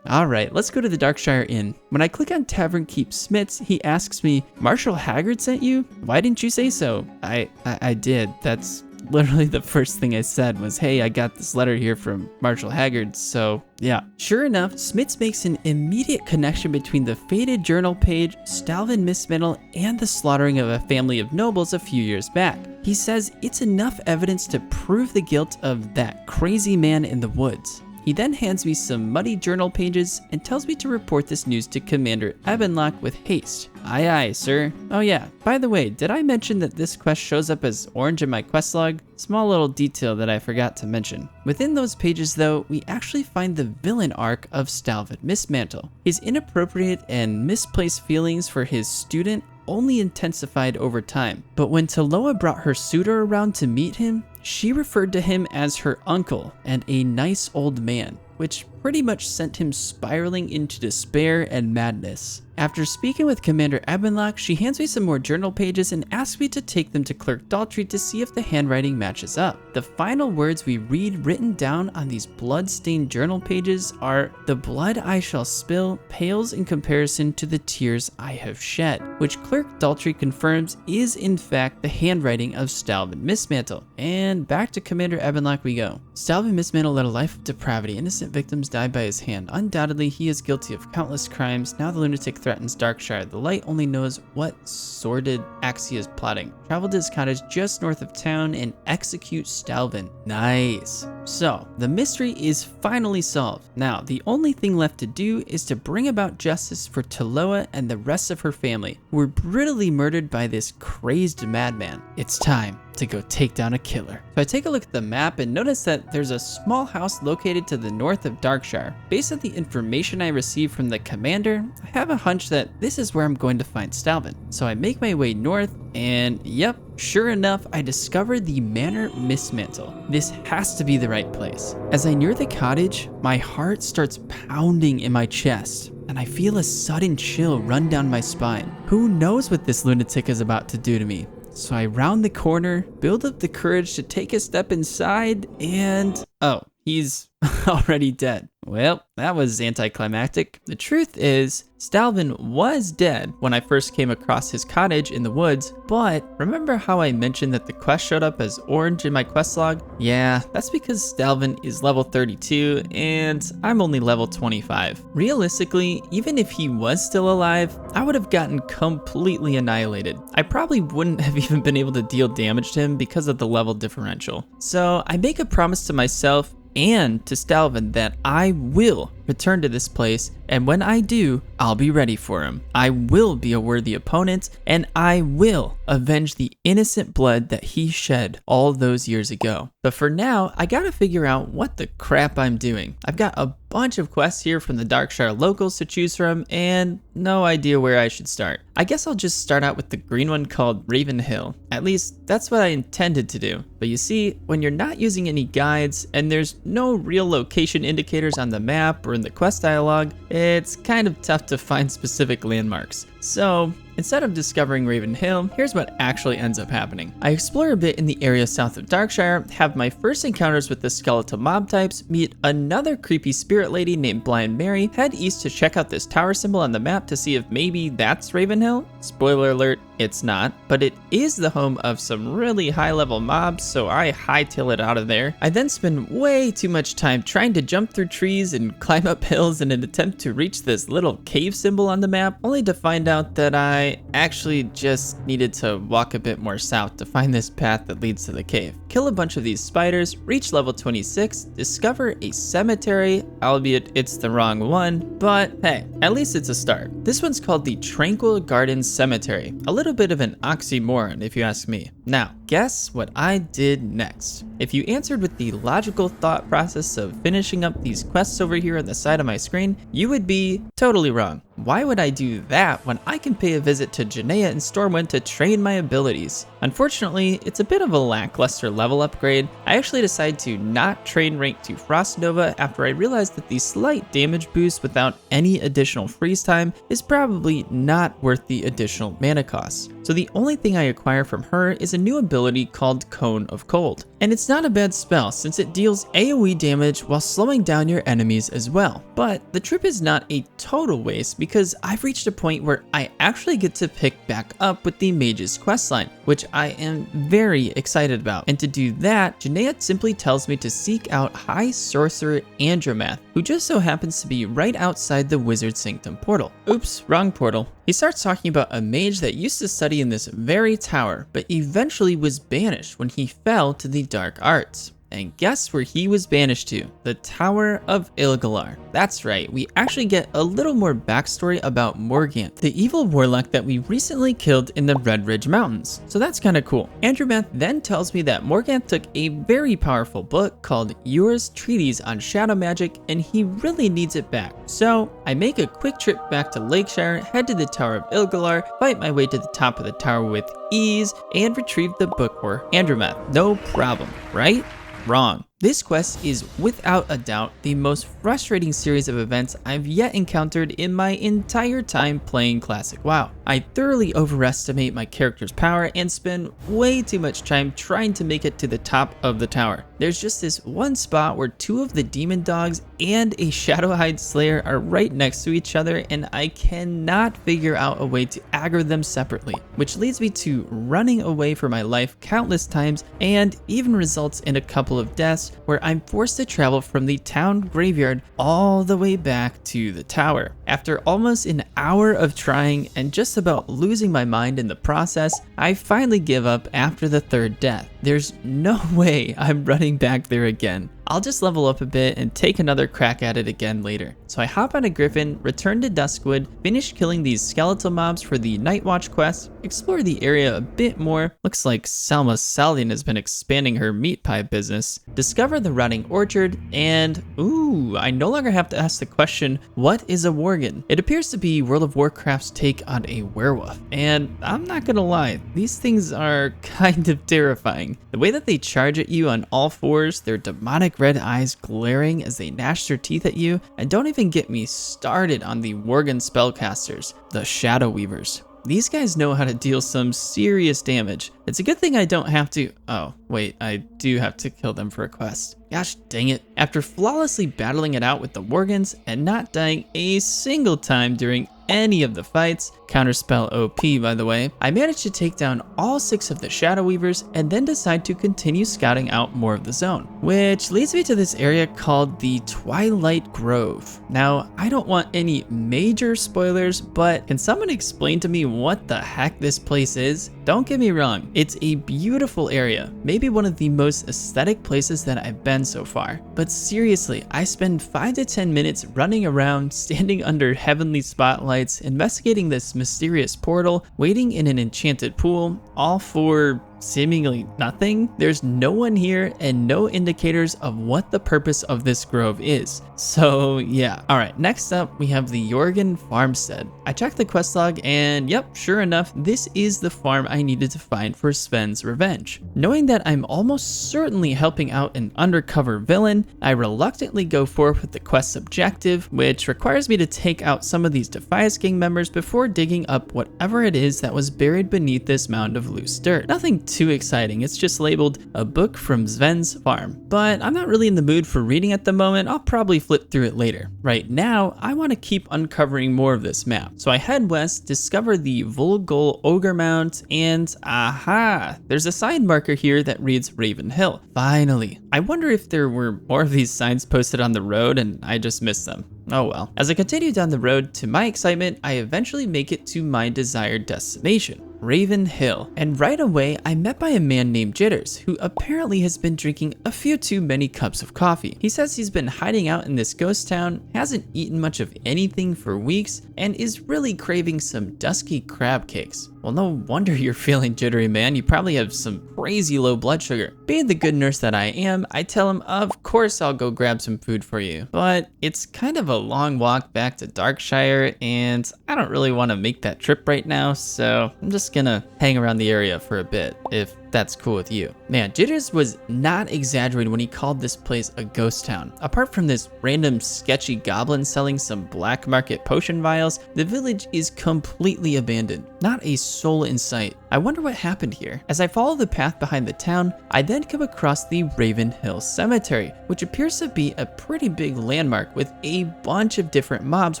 A: Alright, let's go to the Darkshire Inn. When I click on Tavern Keep Smits, he asks me, "Marshall Haggard sent you? Why didn't you say so?" I did. That's literally the first thing I said was, "Hey, I got this letter here from Marshall Haggard," so yeah. Sure enough, Smits makes an immediate connection between the faded journal page, Stalvin Mismetal, and the slaughtering of a family of nobles a few years back. He says it's enough evidence to prove the guilt of that crazy man in the woods. He then hands me some muddy journal pages and tells me to report this news to Commander Ebenlock with haste. Aye aye, sir. Oh yeah, by the way, did I mention that this quest shows up as orange in my quest log? Small little detail that I forgot to mention. Within those pages though, we actually find the villain arc of Stormwind Mistmantle. His inappropriate and misplaced feelings for his student only intensified over time. But when Taloa brought her suitor around to meet him, she referred to him as her uncle and a nice old man, which pretty much sent him spiraling into despair and madness. After speaking with Commander Ebenlock, she hands me some more journal pages and asks me to take them to Clerk Daltrey to see if the handwriting matches up. The final words we read written down on these blood-stained journal pages are, "The blood I shall spill pales in comparison to the tears I have shed," which Clerk Daltrey confirms is in fact the handwriting of Stormwind Mistmantle. And back to Commander Ebenlock we go. Stormwind Mistmantle led a life of depravity. Innocent victims died by his hand. Undoubtedly, he is guilty of countless crimes. Now the lunatic threatens Darkshire. The light only knows what sordid Axia is plotting. Travel to his cottage just north of town and execute Stormwind. Nice. So, the mystery is finally solved. Now, the only thing left to do is to bring about justice for Taloa and the rest of her family, who were brutally murdered by this crazed madman. It's time to go take down a killer. So I take a look at the map and notice that there's a small house located to the north of Darkshire. Based on the information I received from the commander, I have a hunch that this is where I'm going to find Stormwind. So I make my way north and yep, sure enough, I discover the Manor Mistmantle. This has to be the right place. As I near the cottage, my heart starts pounding in my chest and I feel a sudden chill run down my spine. Who knows what this lunatic is about to do to me? So I round the corner, build up the courage to take a step inside, and oh, he's already dead. Well, that was anticlimactic. The truth is, Stormwind was dead when I first came across his cottage in the woods, but remember how I mentioned that the quest showed up as orange in my quest log? Yeah, that's because Stormwind is level 32 and I'm only level 25. Realistically, even if he was still alive, I would have gotten completely annihilated. I probably wouldn't have even been able to deal damage to him because of the level differential. So I make a promise to myself and to Stormwind that I will return to this place, and when I do, I'll be ready for him. I will be a worthy opponent, and I will avenge the innocent blood that he shed all those years ago. But for now, I gotta figure out what the crap I'm doing. I've got a bunch of quests here from the Darkshire locals to choose from, and no idea where I should start. I guess I'll just start out with the green one called Ravenhill. At least, that's what I intended to do. But you see, when you're not using any guides, and there's no real location indicators on the map or in the quest dialogue, it's kind of tough to find specific landmarks. So, instead of discovering Ravenhill, here's what actually ends up happening. I explore a bit in the area south of Darkshire, have my first encounters with the skeletal mob types, meet another creepy spirit lady named Blind Mary, head east to check out this tower symbol on the map to see if maybe that's Ravenhill. Spoiler alert, it's not, but it is the home of some really high level mobs, so I hightail it out of there. I then spend way too much time trying to jump through trees and climb up hills in an attempt to reach this little cave symbol on the map, only to find out that I actually just needed to walk a bit more south to find this path that leads to the cave. Kill a bunch of these spiders, reach level 26, discover a cemetery, albeit it's the wrong one, but hey, at least it's a start. This one's called the Tranquil Gardens Cemetery, a little bit of an oxymoron if you ask me. Now, guess what I did next? If you answered with the logical thought process of finishing up these quests over here on the side of my screen, you would be totally wrong. Why would I do that when I can pay a visit to Janaea and Stormwind to train my abilities? Unfortunately, it's a bit of a lackluster level upgrade. I actually decided to not train rank to Frost Nova after I realized that the slight damage boost without any additional freeze time is probably not worth the additional mana costs. So the only thing I acquire from her is a new ability called Cone of Cold. And it's not a bad spell since it deals AoE damage while slowing down your enemies as well. But the trip is not a total waste because I've reached a point where I actually get to pick back up with the Mage's questline, which I am very excited about. And to do that, Janaea simply tells me to seek out High Sorcerer Andromath, who just so happens to be right outside the Wizard Sanctum portal. Oops, wrong portal. He starts talking about a mage that used to study study in this very tower, but eventually was banished when he fell to the dark arts. And guess where he was banished to? The Tower of Ilgalar. That's right, we actually get a little more backstory about Morganth, the evil warlock that we recently killed in the Red Ridge Mountains. So that's kind of cool. Andromath then tells me that Morganth took a very powerful book called Yours Treatise on Shadow Magic, and he really needs it back. So I make a quick trip back to Lakeshire, head to the Tower of Ilgalar, fight my way to the top of the tower with ease, and retrieve the book for Andromath. No problem, right? Wrong. This quest is without a doubt the most frustrating series of events I've yet encountered in my entire time playing Classic WoW. I thoroughly overestimate my character's power and spend way too much time trying to make it to the top of the tower. There's just this one spot where 2 of the demon dogs and a Shadowhide Slayer are right next to each other, and I cannot figure out a way to aggro them separately, which leads me to running away for my life countless times and even results in a couple of deaths where I'm forced to travel from the town graveyard all the way back to the tower. After almost an hour of trying and just about losing my mind in the process, I finally give up after the 3rd death. There's no way I'm running back there again. I'll just level up a bit and take another crack at it again later. So I hop on a griffin, return to Duskwood, finish killing these skeletal mobs for the Night Watch quest, explore the area a bit more, looks like Selma Saldian has been expanding her meat pie business, discover the rotting orchard, and ooh, I no longer have to ask the question, what is a worgen? It appears to be World of Warcraft's take on a werewolf, and I'm not gonna lie, these things are kind of terrifying. The way that they charge at you on all fours, their demonic red eyes glaring as they gnash their teeth at you, and don't even get me started on the worgen spellcasters, the Shadow Weavers. These guys know how to deal some serious damage. It's a good thing I don't have to, oh wait, I do have to kill them for a quest. Gosh dang it. After flawlessly battling it out with the worgens and not dying a single time during any of the fights, counterspell OP by the way, I managed to take down all 6 of the Shadow Weavers and then decide to continue scouting out more of the zone, which leads me to this area called the Twilight Grove. Now, I don't want any major spoilers, but can someone explain to me what the heck this place is? Don't get me wrong, it's a beautiful area, maybe one of the most aesthetic places that I've been so far. But seriously, I spend 5 to 10 minutes running around, standing under heavenly spotlights, investigating this mysterious portal, waiting in an enchanted pool, all for seemingly nothing. There's no one here and no indicators of what the purpose of this grove is. So yeah. Alright, next up we have the Jorgen Farmstead. I checked the quest log and yep, sure enough, this is the farm I needed to find for Sven's revenge. Knowing that I'm almost certainly helping out an undercover villain, I reluctantly go forth with the quest's objective, which requires me to take out some of these Defias gang members before digging up whatever it is that was buried beneath this mound of loose dirt. Nothing too exciting, it's just labeled a book from Sven's farm. But I'm not really in the mood for reading at the moment, I'll probably flip through it later. Right now, I want to keep uncovering more of this map. So I head west, discover the Volgol Ogre Mount, and aha! There's a sign marker here that reads Raven Hill. Finally! I wonder if there were more of these signs posted on the road and I just missed them. Oh well. As I continue down the road, to my excitement, I eventually make it to my desired destination, Raven Hill. And right away, I'm met by a man named Jitters, who apparently has been drinking a few too many cups of coffee. He says he's been hiding out in this ghost town, hasn't eaten much of anything for weeks, and is really craving some dusky crab cakes. Well, no wonder you're feeling jittery, man. You probably have some crazy low blood sugar. Being the good nurse that I am, I tell him, of course I'll go grab some food for you. But it's kind of a long walk back to Darkshire, and I don't really want to make that trip right now, so I'm just gonna hang around the area for a bit, if that's cool with you. Man, Jitters was not exaggerating when he called this place a ghost town. Apart from this random sketchy goblin selling some black market potion vials, the village is completely abandoned. Not a soul in sight. I wonder what happened here. As I follow the path behind the town, I then come across the Raven Hill Cemetery, which appears to be a pretty big landmark with a bunch of different mobs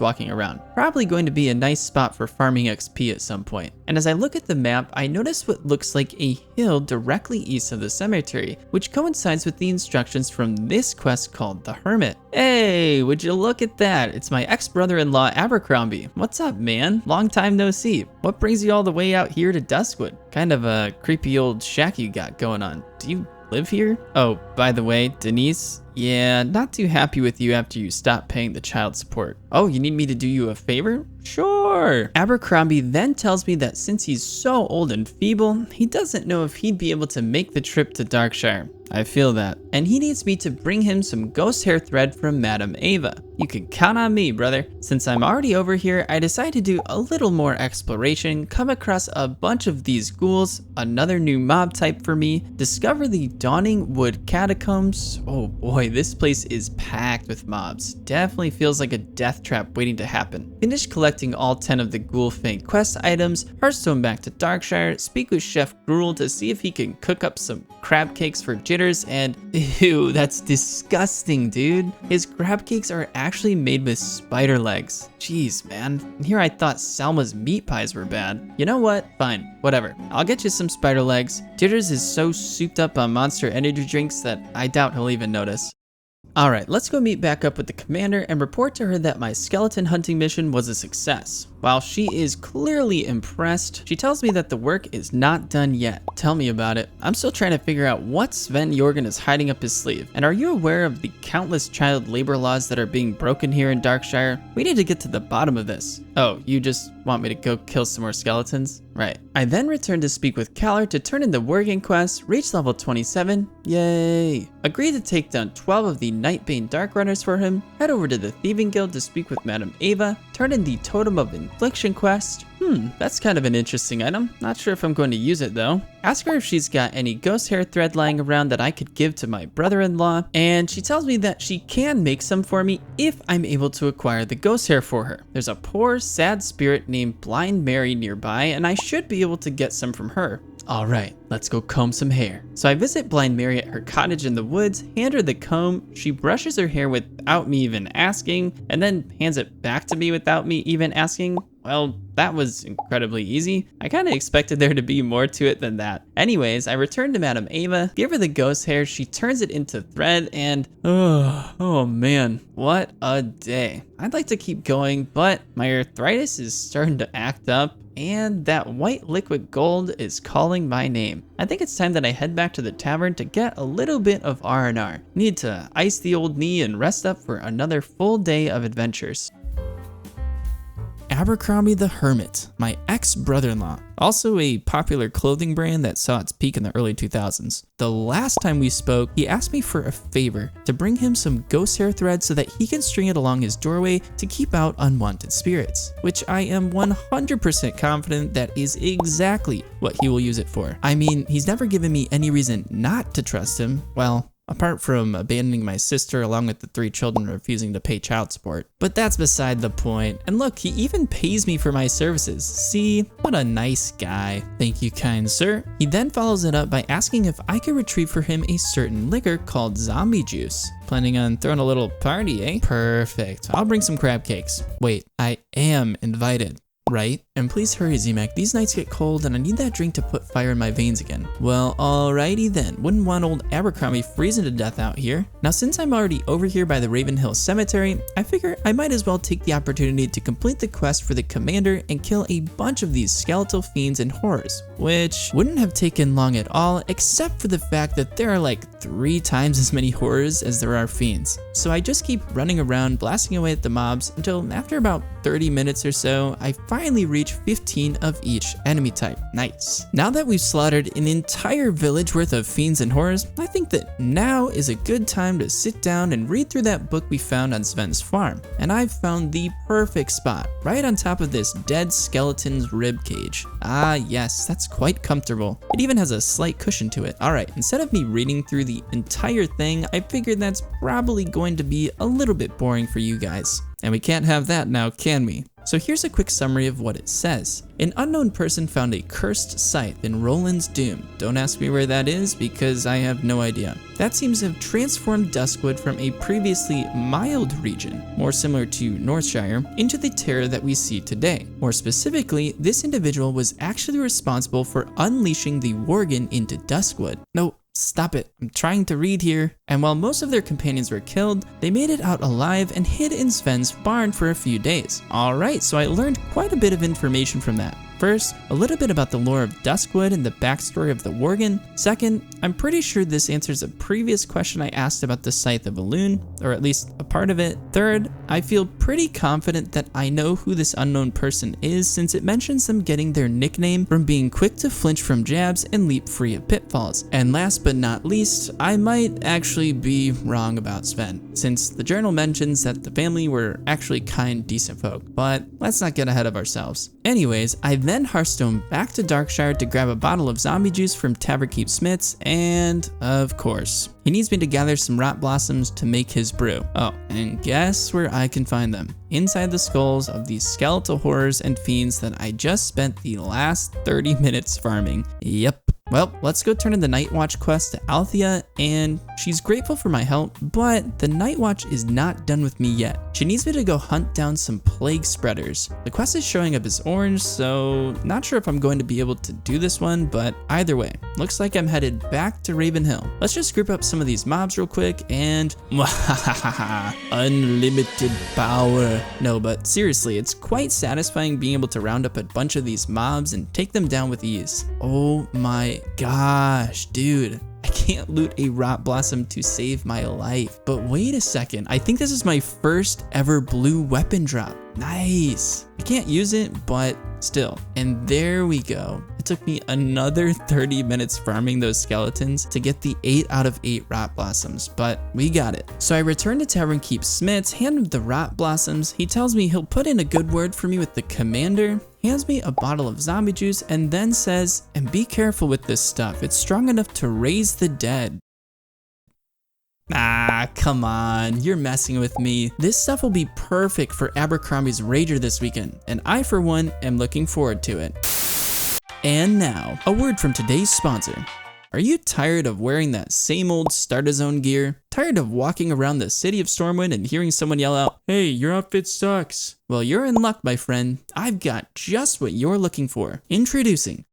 A: walking around. Probably going to be a nice spot for farming XP at some point. And as I look at the map, I notice what looks like a a hill directly east of the cemetery, which coincides with the instructions from this quest called the Hermit. Hey, would you look at that? It's my ex-brother-in-law Abercrombie. What's up, man? Long time no see. What brings you all the way out here to Duskwood? Kind of a creepy old shack you got going on. Do you live here? Oh, by the way, Denise, yeah, not too happy with you after you stopped paying the child support. Oh, you need me to do you a favor? Sure. Abercrombie then tells me that since he's so old and feeble, he doesn't know if he'd be able to make the trip to Darkshire. I feel that. And he needs me to bring him some ghost hair thread from Madame Ava. You can count on me, brother. Since I'm already over here, I decided to do a little more exploration, come across a bunch of these ghouls, another new mob type for me, discover the Dawning Wood Catacombs. Oh boy, this place is packed with mobs. Definitely feels like a death trap waiting to happen. Finish collecting all 10 of the Ghoul Fang quest items, Hearthstone back to Darkshire, speak with Chef Gruel to see if he can cook up some crab cakes for jitters, and ew, that's disgusting, dude. His crab cakes are actually made with spider legs. Jeez, man. And here I thought Salma's meat pies were bad. You know what? Fine, whatever. I'll get you some spider legs. Jitters is so souped up on Monster energy drinks that I doubt he'll even notice. Alright, let's go meet back up with the commander and report to her that my skeleton hunting mission was a success. While she is clearly impressed, she tells me that the work is not done yet. Tell me about it. I'm still trying to figure out what Sven Jorgen is hiding up his sleeve. And are you aware of the countless child labor laws that are being broken here in Darkshire? We need to get to the bottom of this. Oh, you just want me to go kill some more skeletons? Right. I then return to speak with Kaller to turn in the working quest, reach level 27. Yay. Agree to take down 12 of the Nightbane Dark Runners for him, head over to the Thieving Guild to speak with Madame Ava, turn in the Totem of Infliction quest. That's kind of an interesting item. Not sure if I'm going to use it though. Ask her if she's got any ghost hair thread lying around that I could give to my brother-in-law, and she tells me that she can make some for me if I'm able to acquire the ghost hair for her. There's a poor, sad spirit named Blind Mary nearby, and I should be able to get some from her. Alright, let's go comb some hair. So I visit Blind Mary at her cottage in the woods, hand her the comb, she brushes her hair without me even asking, and then hands it back to me without me even asking. Well, that was incredibly easy. I kind of expected there to be more to it than that. Anyways, I return to Madame Ava, give her the ghost hair, she turns it into thread, and oh man, what a day. I'd like to keep going, but my arthritis is starting to act up, and that white liquid gold is calling my name. I think it's time that I head back to the tavern to get a little bit of R&R. Need to ice the old knee and rest up for another full day of adventures. Abercrombie the Hermit, my ex-brother-in-law, also a popular clothing brand that saw its peak in the early 2000s. The last time we spoke, he asked me for a favor, to bring him some ghost hair thread so that he can string it along his doorway to keep out unwanted spirits, which I am 100% confident that is exactly what he will use it for. I mean, he's never given me any reason not to trust him, well, apart from abandoning my sister along with the 3 children refusing to pay child support. But that's beside the point. And look, he even pays me for my services. See, what a nice guy. Thank you, kind sir. He then follows it up by asking if I could retrieve for him a certain liquor called zombie juice. Planning on throwing a little party, eh? Perfect. I'll bring some crab cakes. Wait, I am invited. Right? And please hurry, Z-Mac. These nights get cold and I need that drink to put fire in my veins again. Well, alrighty then. Wouldn't want old Abercrombie freezing to death out here. Now, since I'm already over here by the Raven Hill Cemetery, I figure I might as well take the opportunity to complete the quest for the commander and kill a bunch of these skeletal fiends and horrors, which wouldn't have taken long at all, except for the fact that there are like 3 times as many horrors as there are fiends. So I just keep running around blasting away at the mobs until after about 30 minutes or so, I finally reach 15 of each enemy type. Nice. Now that we've slaughtered an entire village worth of fiends and horrors, I think that now is a good time to sit down and read through that book we found on Sven's farm. And I've found the perfect spot, right on top of this dead skeleton's rib cage. Ah yes, that's quite comfortable. It even has a slight cushion to it. Alright, instead of me reading through the entire thing, I figured that's probably going to be a little bit boring for you guys. And we can't have that now, can we? So here's a quick summary of what it says. An unknown person found a cursed scythe in Roland's Doom. Don't ask me where that is because I have no idea. That seems to have transformed Duskwood from a previously mild region, more similar to Northshire, into the terror that we see today. More specifically, this individual was actually responsible for unleashing the Worgen into Duskwood. No, stop it. I'm trying to read here. And while most of their companions were killed, they made it out alive and hid in Sven's barn for a few days. Alright, so I learned quite a bit of information from that. First, a little bit about the lore of Duskwood and the backstory of the Worgen. Second, I'm pretty sure this answers a previous question I asked about the Scythe of Elwynn, or at least a part of it. Third, I feel pretty confident that I know who this unknown person is since it mentions them getting their nickname from being quick to flinch from jabs and leap free of pitfalls. And last but not least, I might actually be wrong about Sven, since the journal mentions that the family were actually kind, decent folk. But let's not get ahead of ourselves. Anyways, I then Hearthstone back to Darkshire to grab a bottle of zombie juice from Taverkeep Smith's, and of course, he needs me to gather some rot blossoms to make his brew. Oh, and guess where I can find them? Inside the skulls of these skeletal horrors and fiends that I just spent the last 30 minutes farming. Yep. Well, let's go turn in the Night Watch quest to Althea, and she's grateful for my help, but the Night Watch is not done with me yet. She needs me to go hunt down some plague spreaders. The quest is showing up as orange, so not sure if I'm going to be able to do this one, but either way, looks like I'm headed back to Raven Hill. Let's just group up some of these mobs real quick and unlimited power. No, but seriously, it's quite satisfying being able to round up a bunch of these mobs and take them down with ease. Oh my gosh, dude. I can't loot a rot blossom to save my life. But wait a second, I think this is my first ever blue weapon drop. Nice. I can't use it, but still. And there we go. It took me another 30 minutes farming those skeletons to get the 8 out of 8 rot blossoms, but we got it. So I returned to Taverkeep Smith's, hand him the rot blossoms. He tells me he'll put in a good word for me with the commander, hands me a bottle of zombie juice, and then says, and be careful with this stuff. It's strong enough to raise the dead. Ah, come on, you're messing with me. This stuff will be perfect for Abercrombie's Rager this weekend, and I for one am looking forward to it. And now, a word from today's sponsor. Are you tired of wearing that same old Start a Zone gear? Tired of walking around the city of Stormwind and hearing someone yell out, "Hey, your outfit sucks"? Well, you're in luck, my friend. I've got just what you're looking for. Introducing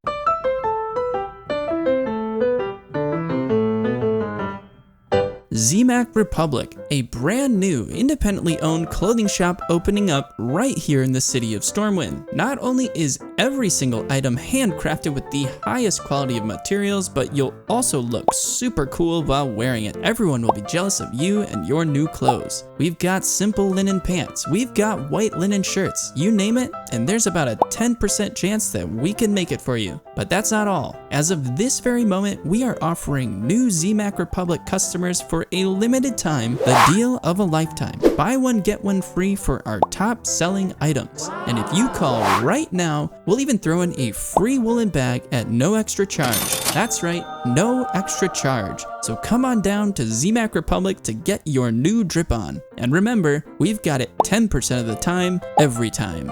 A: ZMAC Republic, a brand new, independently owned clothing shop opening up right here in the city of Stormwind. Not only is every single item handcrafted with the highest quality of materials, but you'll also look super cool while wearing it. Everyone will be jealous of you and your new clothes. We've got simple linen pants, we've got white linen shirts, you name it, and there's about a 10% chance that we can make it for you. But that's not all. As of this very moment, we are offering new ZMAC Republic customers for a limited time the deal of a lifetime. Buy one, get one free for our top selling items. And if you call right now, we'll even throw in a free woolen bag at no extra charge. That's right, no extra charge. So come on down to ZMAC Republic to get your new drip on. And remember, we've got it 10% of the time, every time.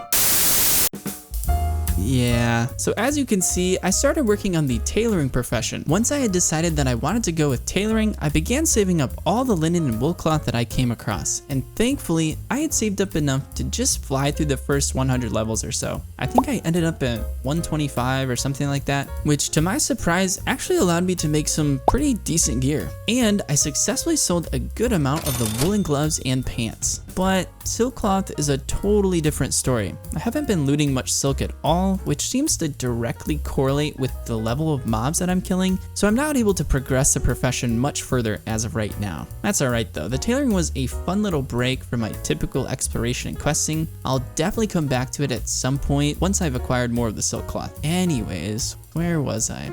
A: Yeah, so as you can see, I started working on the tailoring profession. Once I had decided that I wanted to go with tailoring, I began saving up all the linen and wool cloth that I came across. And thankfully, I had saved up enough to just fly through the first 100 levels or so. I think I ended up at 125 or something like that, which to my surprise actually allowed me to make some pretty decent gear. And I successfully sold a good amount of the woolen gloves and pants. But silk cloth is a totally different story. I haven't been looting much silk at all, which seems to directly correlate with the level of mobs that I'm killing, so I'm not able to progress the profession much further as of right now. That's alright though, the tailoring was a fun little break from my typical exploration and questing. I'll definitely come back to it at some point once I've acquired more of the silk cloth. Anyways, where was I?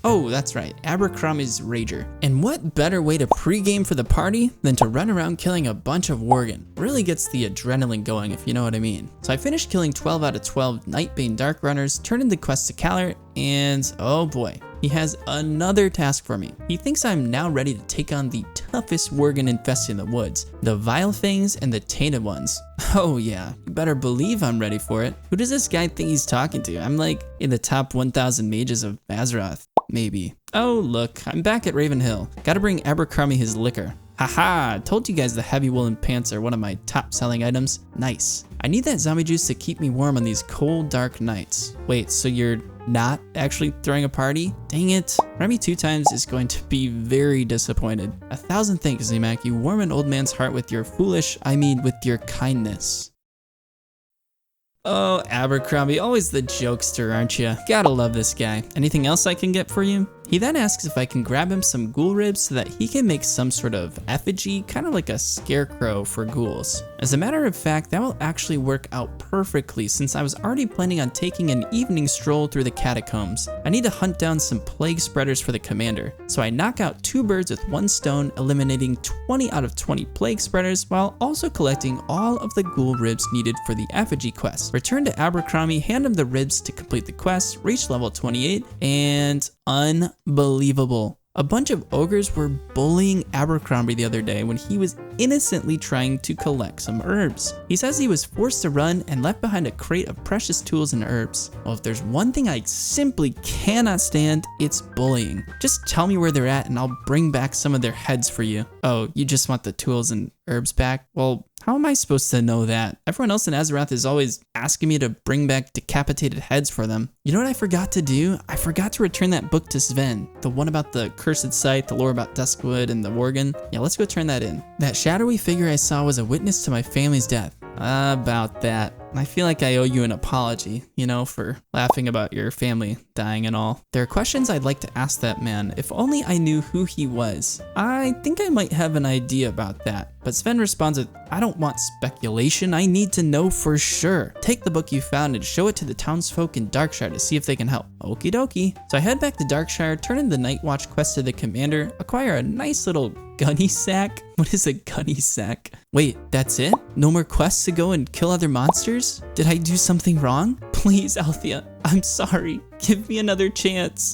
A: Oh, that's right, Abercrombie's Rager. And what better way to pregame for the party than to run around killing a bunch of Worgen? Really gets the adrenaline going, if you know what I mean. So I finished killing 12 out of 12 Nightbane Dark Runners, turned in the quest to Kalar, and oh boy, he has another task for me. He thinks I'm now ready to take on the toughest worgen infested in the woods, the Vile Fangs and the Tainted ones. Oh yeah, you better believe I'm ready for it. Who does this guy think he's talking to? I'm like in the top 1,000 mages of Azeroth, maybe. Oh look, I'm back at Ravenhill. Gotta bring Abercrombie his liquor. Haha, told you guys the heavy woolen pants are one of my top selling items. Nice. I need that zombie juice to keep me warm on these cold, dark nights. Wait, so you're not actually throwing a party? Dang it. Remy 2 times is going to be very disappointed. 1,000 thanks, Zemak. You warm an old man's heart with your with your kindness. Oh, Abercrombie, always the jokester, aren't you? Gotta love this guy. Anything else I can get for you? He then asks if I can grab him some ghoul ribs so that he can make some sort of effigy, kind of like a scarecrow for ghouls. As a matter of fact, that will actually work out perfectly since I was already planning on taking an evening stroll through the catacombs. I need to hunt down some plague spreaders for the commander, so I knock out 2 birds with 1 stone, eliminating 20 out of 20 plague spreaders while also collecting all of the ghoul ribs needed for the effigy quest. Return to Abercrombie, hand him the ribs to complete the quest, reach level 28, and unbelievable. A bunch of ogres were bullying Abercrombie the other day when he was innocently trying to collect some herbs. He says he was forced to run and left behind a crate of precious tools and herbs. Well, if there's one thing I simply cannot stand, it's bullying. Just tell me where they're at and I'll bring back some of their heads for you. Oh, you just want the tools and herbs back? Well, how am I supposed to know that? Everyone else in Azeroth is always asking me to bring back decapitated heads for them. You know what I forgot to do? I forgot to return that book to Sven. The one about the cursed site, the lore about Duskwood, and the worgen. Yeah, let's go turn that in. That shadowy figure I saw was a witness to my family's death. About that. I feel like I owe you an apology, you know, for laughing about your family dying and all. There are questions I'd like to ask that man, if only I knew who he was. I think I might have an idea about that. But Sven responds with, I don't want speculation, I need to know for sure. Take the book you found and show it to the townsfolk in Darkshire to see if they can help. Okie dokie. So I head back to Darkshire, turn in the Night Watch quest to the commander, acquire a nice little gunny sack. What is a gunny sack? Wait, that's it? No more quests to go and kill other monsters? Did I do something wrong? Please, Althea, I'm sorry. Give me another chance.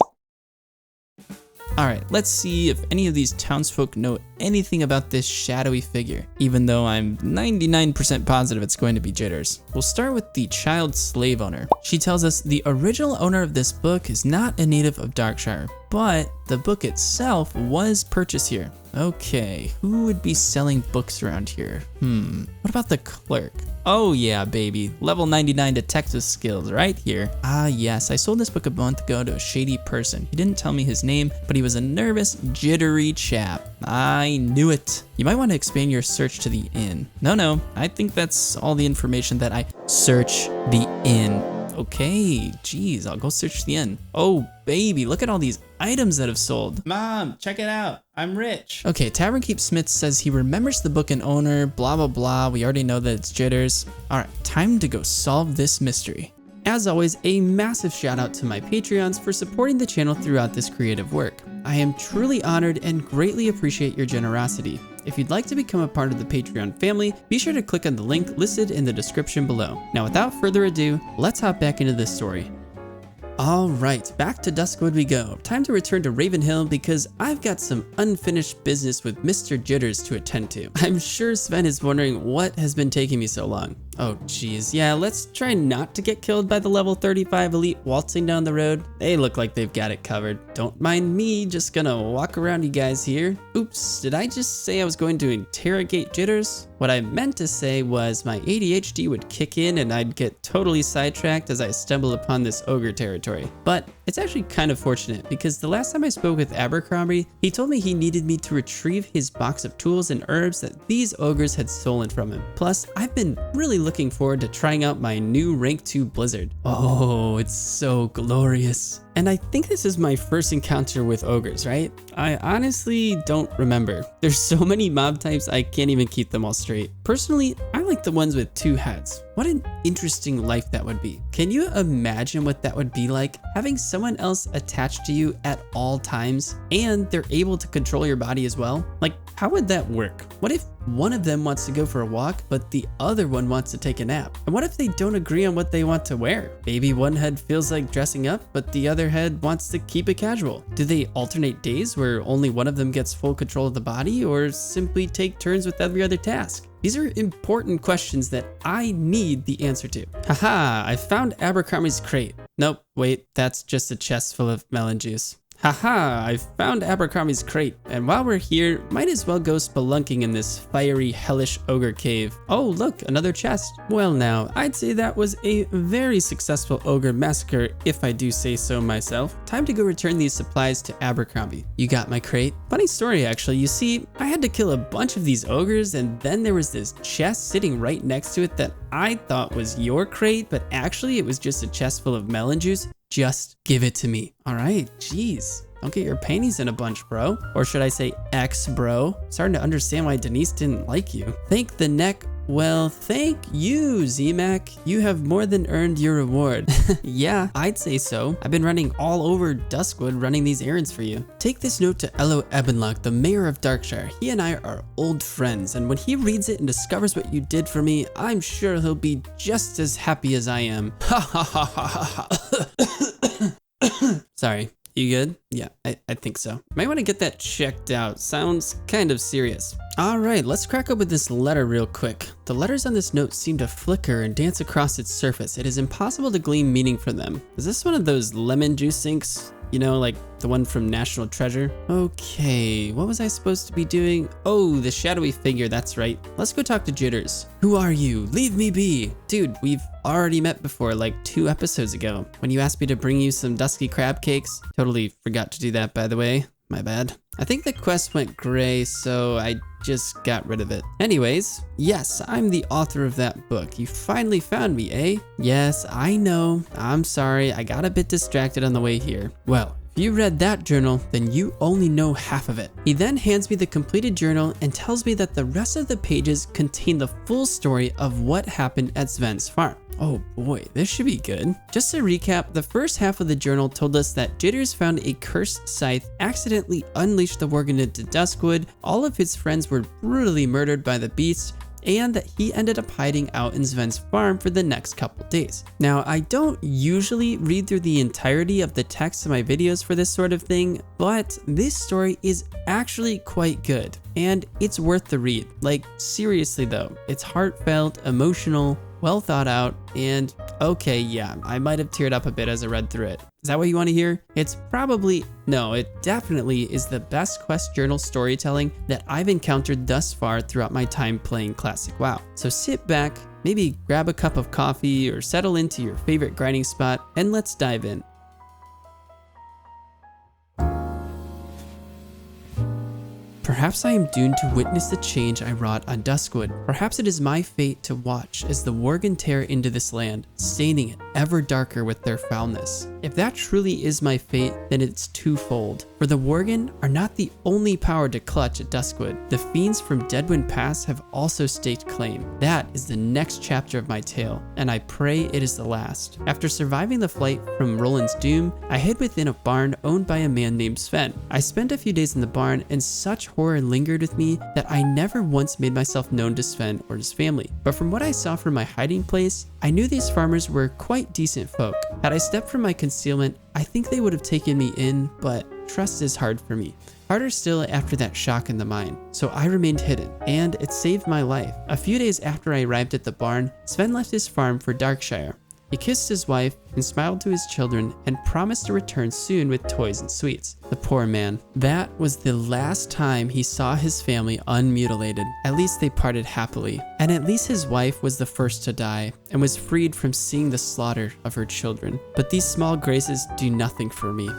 A: Alright, let's see if any of these townsfolk know anything about this shadowy figure, even though I'm 99% positive it's going to be Jitters. We'll start with the child slave owner. She tells us the original owner of this book is not a native of Darkshire, but the book itself was purchased here. Okay, who would be selling books around here? What about the clerk? Oh yeah, baby, level 99 detective skills right here. Ah yes, I sold this book a month ago to a shady person. He didn't tell me his name, but he was a nervous, jittery chap. I knew it. You might want to expand your search to the inn. No, I think that's all the information that I search the inn. Okay, geez, I'll go search the inn. Oh, baby, look at all these items that have sold. Mom, check it out. I'm rich. Okay, Tavern Keep Smith says he remembers the book and owner, blah, blah, blah. We already know that it's Jitters. All right, time to go solve this mystery. As always, a massive shout out to my Patreons for supporting the channel throughout this creative work. I am truly honored and greatly appreciate your generosity. If you'd like to become a part of the Patreon family, be sure to click on the link listed in the description below. Now without further ado, let's hop back into this story. Alright, back to Duskwood we go. Time to return to Ravenhill because I've got some unfinished business with Mr. Jitters to attend to. I'm sure Sven is wondering what has been taking me so long. Oh geez, yeah, let's try not to get killed by the level 35 elite waltzing down the road. They look like they've got it covered. Don't mind me, just gonna walk around you guys here. Oops, did I just say I was going to interrogate Jitters? What I meant to say was my ADHD would kick in and I'd get totally sidetracked as I stumbled upon this ogre territory. But it's actually kind of fortunate because the last time I spoke with Abercrombie, he told me he needed me to retrieve his box of tools and herbs that these ogres had stolen from him. Plus, I've been really looking forward to trying out my new rank 2 blizzard. Oh, it's so glorious. And I think this is my first encounter with ogres, right? I honestly don't remember. There's so many mob types I can't even keep them all straight. Personally, I like the ones with 2 heads. What an interesting life that would be. Can you imagine what that would be like? Having someone else attached to you at all times and they're able to control your body as well? Like, how would that work? What if one of them wants to go for a walk, but the other one wants to take a nap? And what if they don't agree on what they want to wear? Maybe one head feels like dressing up, but the other head wants to keep it casual. Do they alternate days where only one of them gets full control of the body, or simply take turns with every other task? These are important questions that I need the answer to. Haha, I found Abercrombie's crate. Nope, wait, that's just a chest full of melon juice. Haha, I found Abercrombie's crate, and while we're here, might as well go spelunking in this fiery, hellish ogre cave. Oh, look, another chest. Well now, I'd say that was a very successful ogre massacre, if I do say so myself. Time to go return these supplies to Abercrombie. You got my crate? Funny story actually, you see, I had to kill a bunch of these ogres, and then there was this chest sitting right next to it that I thought was your crate, but actually it was just a chest full of melon juice. Just give it to me. All right, jeez. Don't get your panties in a bunch, bro. Or should I say ex-bro? Starting to understand why Denise didn't like you. Thank the neck. Well, thank you, Z-Mac. You have more than earned your reward. Yeah, I'd say so. I've been running all over Duskwood running these errands for you. Take this note to Ello Ebenlock, the mayor of Darkshire. He and I are old friends, and when he reads it and discovers what you did for me, I'm sure he'll be just as happy as I am. Ha ha ha ha ha. Sorry. You good? Yeah, I think so. Might want to get that checked out. Sounds kind of serious. All right, let's crack open this letter real quick. The letters on this note seem to flicker and dance across its surface. It is impossible to glean meaning from them. Is this one of those lemon juice inks? You know, like the one from National Treasure? Okay, what was I supposed to be doing? Oh, the shadowy figure, that's right. Let's go talk to Jitters. Who are you? Leave me be. Dude, we've already met before, like 2 episodes ago, when you asked me to bring you some dusky crab cakes. Totally forgot to do that, by the way. My bad. I think the quest went gray, so I just got rid of it. Anyways, yes, I'm the author of that book. You finally found me, eh? Yes, I know. I'm sorry, I got a bit distracted on the way here. Well, if you read that journal, then you only know half of it. He then hands me the completed journal and tells me that the rest of the pages contain the full story of what happened at Sven's farm. Oh boy, this should be good. Just to recap, the first half of the journal told us that Jitters found a cursed scythe, accidentally unleashed the Worgen into Duskwood, all of his friends were brutally murdered by the beast, and that he ended up hiding out in Sven's farm for the next couple days. Now, I don't usually read through the entirety of the text in my videos for this sort of thing, but this story is actually quite good, and it's worth the read. Like, seriously though, it's heartfelt, emotional, well thought out, and okay, yeah, I might have teared up a bit as I read through it. Is that what you want to hear? It's probably, no, it definitely is the best quest journal storytelling that I've encountered thus far throughout my time playing Classic WoW. So sit back, maybe grab a cup of coffee or settle into your favorite grinding spot, and let's dive in. Perhaps I am doomed to witness the change I wrought on Duskwood. Perhaps it is my fate to watch as the Worgen tear into this land, staining it ever darker with their foulness. If that truly is my fate, then it's twofold. For the Worgen are not the only power to clutch at Duskwood. The fiends from Deadwind Pass have also staked claim. That is the next chapter of my tale, and I pray it is the last. After surviving the flight from Roland's Doom, I hid within a barn owned by a man named Sven. I spent a few days in the barn, and such horror lingered with me that I never once made myself known to Sven or his family. But from what I saw from my hiding place, I knew these farmers were quite decent folk. Had I stepped from my concealment, I think they would have taken me in, but trust is hard for me. Harder still after that shock in the mine. So I remained hidden, and it saved my life. A few days after I arrived at the barn, Sven left his farm for Darkshire. He kissed his wife and smiled to his children and promised to return soon with toys and sweets. The poor man. That was the last time he saw his family unmutilated. At least they parted happily. And at least his wife was the first to die and was freed from seeing the slaughter of her children. But these small graces do nothing for me.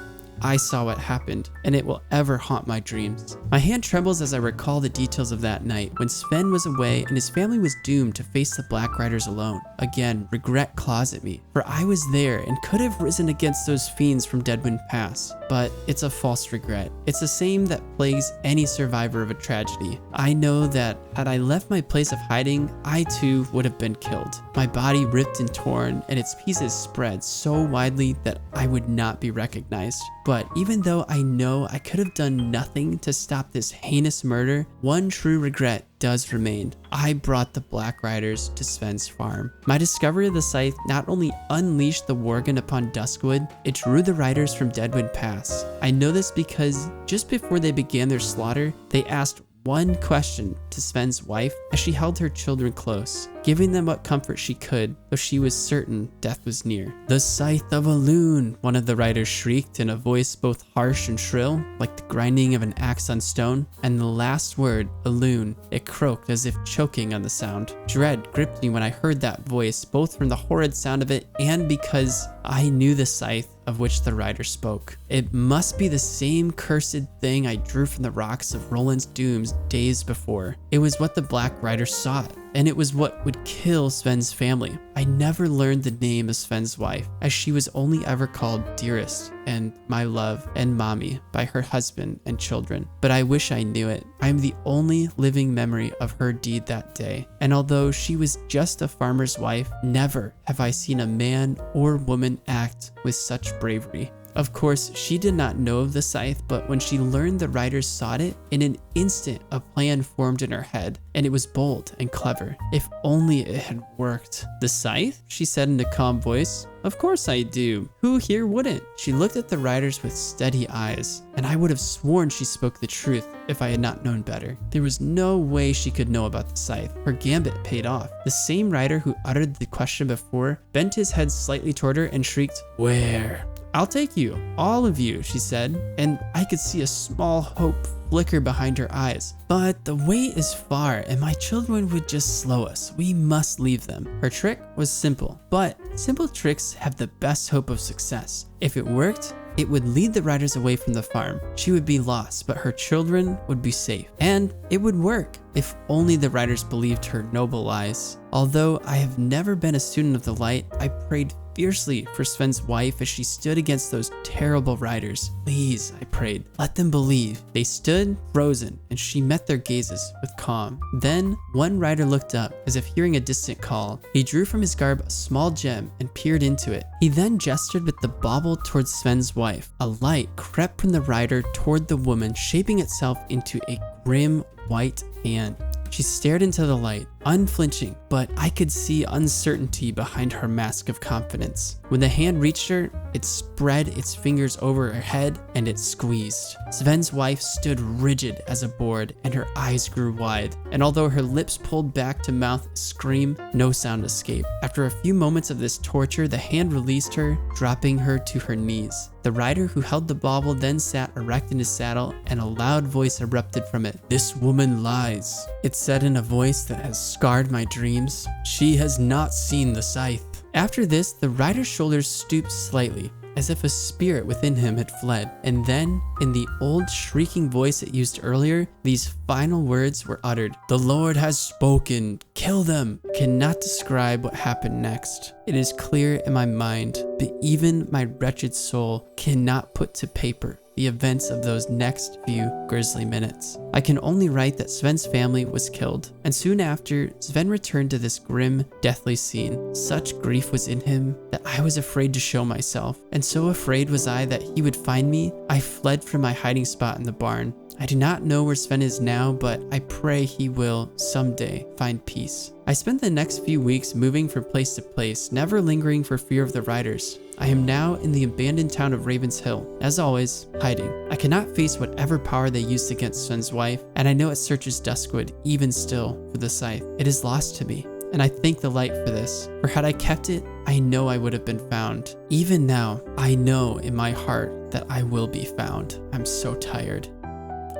A: I saw what happened, and it will ever haunt my dreams. My hand trembles as I recall the details of that night when Sven was away and his family was doomed to face the Black Riders alone. Again, regret claws at me, for I was there and could have risen against those fiends from Deadwind Pass. But it's a false regret. It's the same that plagues any survivor of a tragedy. I know that had I left my place of hiding, I too would have been killed. My body ripped and torn, and its pieces spread so widely that I would not be recognized. But even though I know I could have done nothing to stop this heinous murder, one true regret does remain. I brought the Black Riders to Sven's farm. My discovery of the scythe not only unleashed the Worgen upon Duskwood, it drew the riders from Deadwood Pass. I know this because just before they began their slaughter, they asked one question to Sven's wife as she held her children close, giving them what comfort she could, though she was certain death was near. "The scythe of Elwynn," one of the riders shrieked in a voice both harsh and shrill, like the grinding of an axe on stone, and the last word, Elwynn, it croaked as if choking on the sound. Dread gripped me when I heard that voice, both from the horrid sound of it and because I knew the scythe of which the rider spoke. It must be the same cursed thing I drew from the rocks of Roland's Dooms days before. It was what the Black Rider sought, and it was what would kill Sven's family. I never learned the name of Sven's wife, as she was only ever called Dearest and My Love and Mommy by her husband and children. But I wish I knew it. I am the only living memory of her deed that day. And although she was just a farmer's wife, never have I seen a man or woman act with such bravery. Of course, she did not know of the scythe, but when she learned the riders sought it, in an instant a plan formed in her head, and it was bold and clever. If only it had worked. "The scythe?" she said in a calm voice. "Of course I do. Who here wouldn't?" She looked at the riders with steady eyes, and I would have sworn she spoke the truth if I had not known better. There was no way she could know about the scythe. Her gambit paid off. The same rider who uttered the question before bent his head slightly toward her and shrieked, "Where?" "I'll take you, all of you," she said, and I could see a small hope flicker behind her eyes. "But the way is far, and my children would just slow us. We must leave them." Her trick was simple, but simple tricks have the best hope of success. If it worked, it would lead the riders away from the farm. She would be lost, but her children would be safe. And it would work, if only the riders believed her noble lies. Although I have never been a student of the light, I prayed fiercely for Sven's wife as she stood against those terrible riders. "Please," I prayed, "let them believe." They stood frozen, and she met their gazes with calm. Then one rider looked up, as if hearing a distant call. He drew from his garb a small gem and peered into it. He then gestured with the bauble towards Sven's wife. A light crept from the rider toward the woman, shaping itself into a grim white hand. She stared into the light, unflinching, but I could see uncertainty behind her mask of confidence. When the hand reached her, it spread its fingers over her head and it squeezed. Sven's wife stood rigid as a board and her eyes grew wide, and although her lips pulled back to mouth a scream, no sound escaped. After a few moments of this torture, the hand released her, dropping her to her knees. The rider who held the bauble then sat erect in his saddle, and a loud voice erupted from it. "This woman lies," it said in a voice that has scarred my dreams. "She has not seen the scythe." After this, the rider's shoulders stooped slightly, as if a spirit within him had fled. And then, in the old shrieking voice it used earlier, these final words were uttered. "The Lord has spoken. Kill them." I cannot describe what happened next. It is clear in my mind, but even my wretched soul cannot put to paper the events of those next few grisly minutes. I can only write that Sven's family was killed, and soon after, Sven returned to this grim, deathly scene. Such grief was in him that I was afraid to show myself, and so afraid was I that he would find me, I fled from my hiding spot in the barn. I do not know where Sven is now, but I pray he will, someday, find peace. I spent the next few weeks moving from place to place, never lingering for fear of the riders. I am now in the abandoned town of Ravens Hill, as always, hiding. I cannot face whatever power they used against Sven's wife, and I know it searches Duskwood, even still, for the scythe. It is lost to me, and I thank the light for this, for had I kept it, I know I would have been found. Even now, I know in my heart that I will be found. I'm so tired.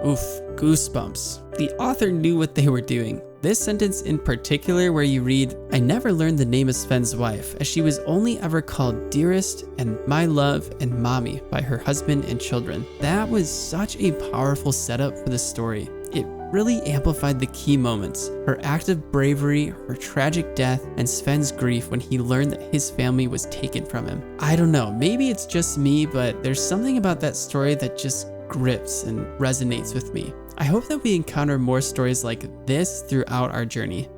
A: Oof, goosebumps. The author knew what they were doing. This sentence in particular where you read, "I never learned the name of Sven's wife, as she was only ever called Dearest and My Love and Mommy by her husband and children." That was such a powerful setup for the story. It really amplified the key moments: her act of bravery, her tragic death, and Sven's grief when he learned that his family was taken from him. I don't know, maybe it's just me, but there's something about that story that just grips and resonates with me. I hope that we encounter more stories like this throughout our journey.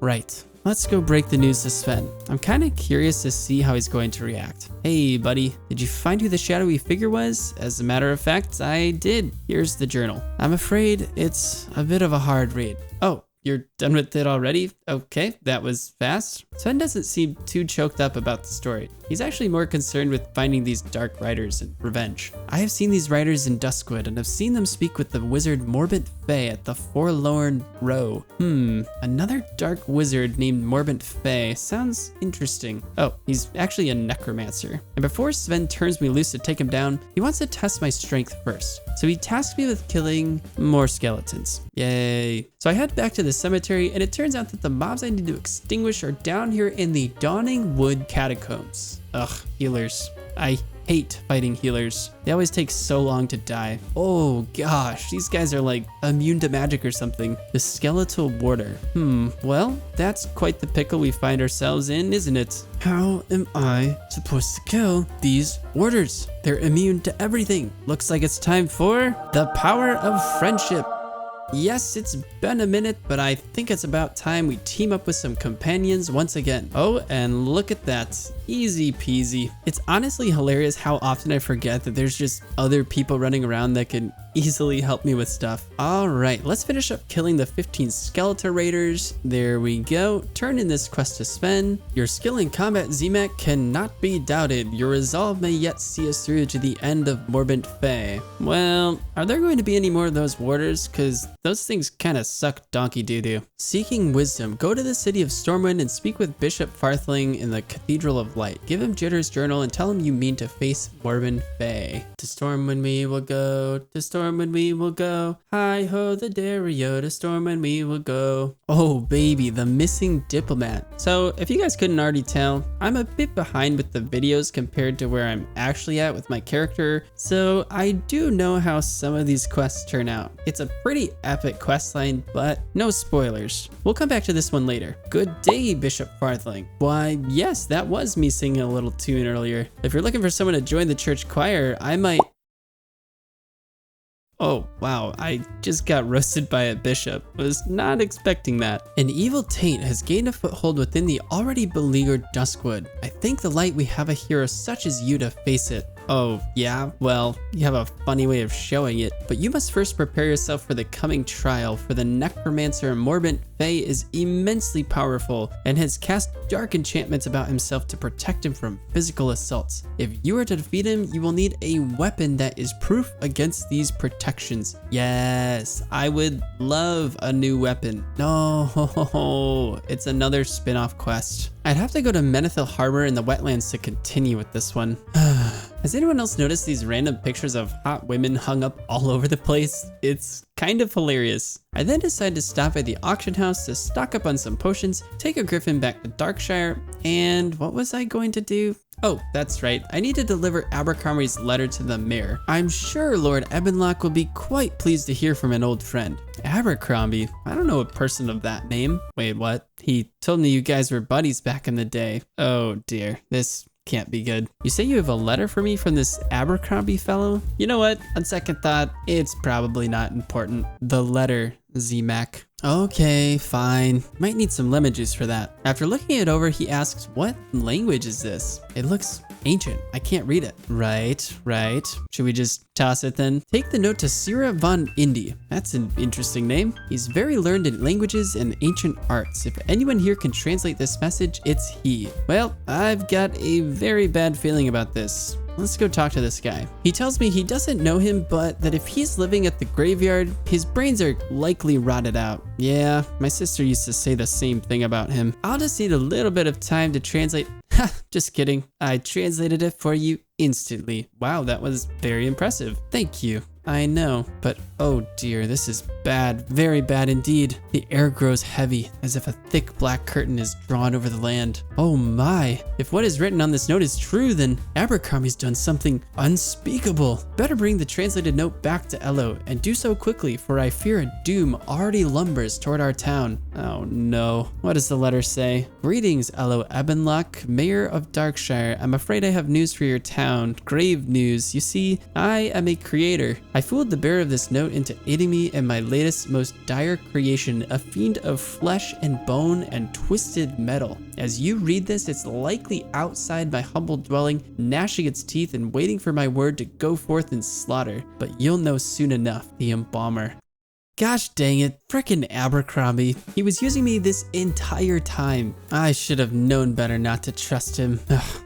A: Right, let's go break the news to Sven. I'm kind of curious to see how he's going to react. Hey buddy, did you find who the shadowy figure was? As a matter of fact, I did. Here's the journal. I'm afraid it's a bit of a hard read. Oh, you're done with it already? Okay, that was fast. Sven doesn't seem too choked up about the story. He's actually more concerned with finding these dark riders and revenge. I have seen these riders in Duskwood and have seen them speak with the wizard Morbant Fae at the Forlorn Row. Another dark wizard named Morbant Fae. Sounds interesting. Oh, he's actually a necromancer. And before Sven turns me loose to take him down, he wants to test my strength first. So he tasked me with killing more skeletons. Yay. So I head back to the cemetery and it turns out that the mobs I need to extinguish are down here in the Dawning Wood catacombs. Ugh, healers. I hate fighting healers. They always take so long to die. Oh gosh, these guys are like immune to magic or something. The skeletal warder. Well, that's quite the pickle we find ourselves in, isn't it? How am I supposed to kill these warders? They're immune to everything. Looks like it's time for the power of friendship. Yes, it's been a minute, but I think it's about time we team up with some companions once again. Oh, and look at that. Easy peasy. It's honestly hilarious how often I forget that there's just other people running around that can easily help me with stuff. All right, let's finish up killing the 15 Skeletor Raiders. There we go. Turn in this quest to Sven. Your skill in combat, Zemek, cannot be doubted. Your resolve may yet see us through to the end of Morbant Fae. Well, are there going to be any more of those warders? Because those things kind of suck donkey doo-doo. Seeking wisdom, go to the city of Stormwind and speak with Bishop Farthling in the Cathedral of Light. Give him Jitter's journal and tell him you mean to face Morbant Fae. To Stormwind we will go, to Stormwind we will go. Hi-ho the Dario, to Stormwind we will go. Oh baby, the missing diplomat. So if you guys couldn't already tell, I'm a bit behind with the videos compared to where I'm actually at with my character. So I do know how some of these quests turn out. It's a pretty epic questline, but no spoilers. We'll come back to this one later. Good day, Bishop Farthling. Why, yes, that was me singing a little tune earlier. If you're looking for someone to join the church choir, I might... Oh, wow, I just got roasted by a bishop. Was not expecting that. An evil taint has gained a foothold within the already beleaguered Duskwood. I thank the light we have a hero such as you to face it. Oh, yeah? Well, you have a funny way of showing it, but you must first prepare yourself for the coming trial, for the necromancer Morbant Fae is immensely powerful and has cast dark enchantments about himself to protect him from physical assaults. If you are to defeat him, you will need a weapon that is proof against these protections. Yes, I would love a new weapon. No, it's another spin-off quest. I'd have to go to Menethil Harbor in the wetlands to continue with this one. Has anyone else noticed these random pictures of hot women hung up all over the place? It's kind of hilarious. I then decided to stop at the auction house to stock up on some potions, take a griffin back to Darkshire, and what was I going to do? Oh, that's right. I need to deliver Abercrombie's letter to the mayor. I'm sure Lord Ebenlock will be quite pleased to hear from an old friend. Abercrombie? I don't know a person of that name. Wait, what? He told me you guys were buddies back in the day. Oh dear, this can't be good. You say you have a letter for me from this Abercrombie fellow? You know what? On second thought, it's probably not important. The letter, Zemek. Okay, fine. Might need some lemon juice for that. After looking it over, he asks, what language is this? It looks ancient. I can't read it. Right. Should we just toss it then? Take the note to Sira von Indy. That's an interesting name. He's very learned in languages and ancient arts. If anyone here can translate this message, it's he. Well, I've got a very bad feeling about this. Let's go talk to this guy. He tells me he doesn't know him, but that if he's living at the graveyard, his brains are likely rotted out. Yeah, my sister used to say the same thing about him. I'll just need a little bit of time to translate. Ha, just kidding. I translated it for you instantly. Wow, that was very impressive. Thank you. I know, but oh dear, this is bad, very bad indeed. The air grows heavy, as if a thick black curtain is drawn over the land. Oh my, if what is written on this note is true, then Abercrombie's done something unspeakable. Better bring the translated note back to Elo, and do so quickly, for I fear a doom already lumbers toward our town. Oh no, what does the letter say? Greetings, Elo Ebenlock, Mayor of Darkshire. I'm afraid I have news for your town, grave news. You see, I am a creator. I I fooled the bearer of this note into aiding me in my latest, most dire creation, a fiend of flesh and bone and twisted metal. As you read this, it's likely outside my humble dwelling, gnashing its teeth and waiting for my word to go forth in slaughter. But you'll know soon enough, the embalmer. Gosh dang it, frickin' Abercrombie. He was using me this entire time. I should have known better not to trust him.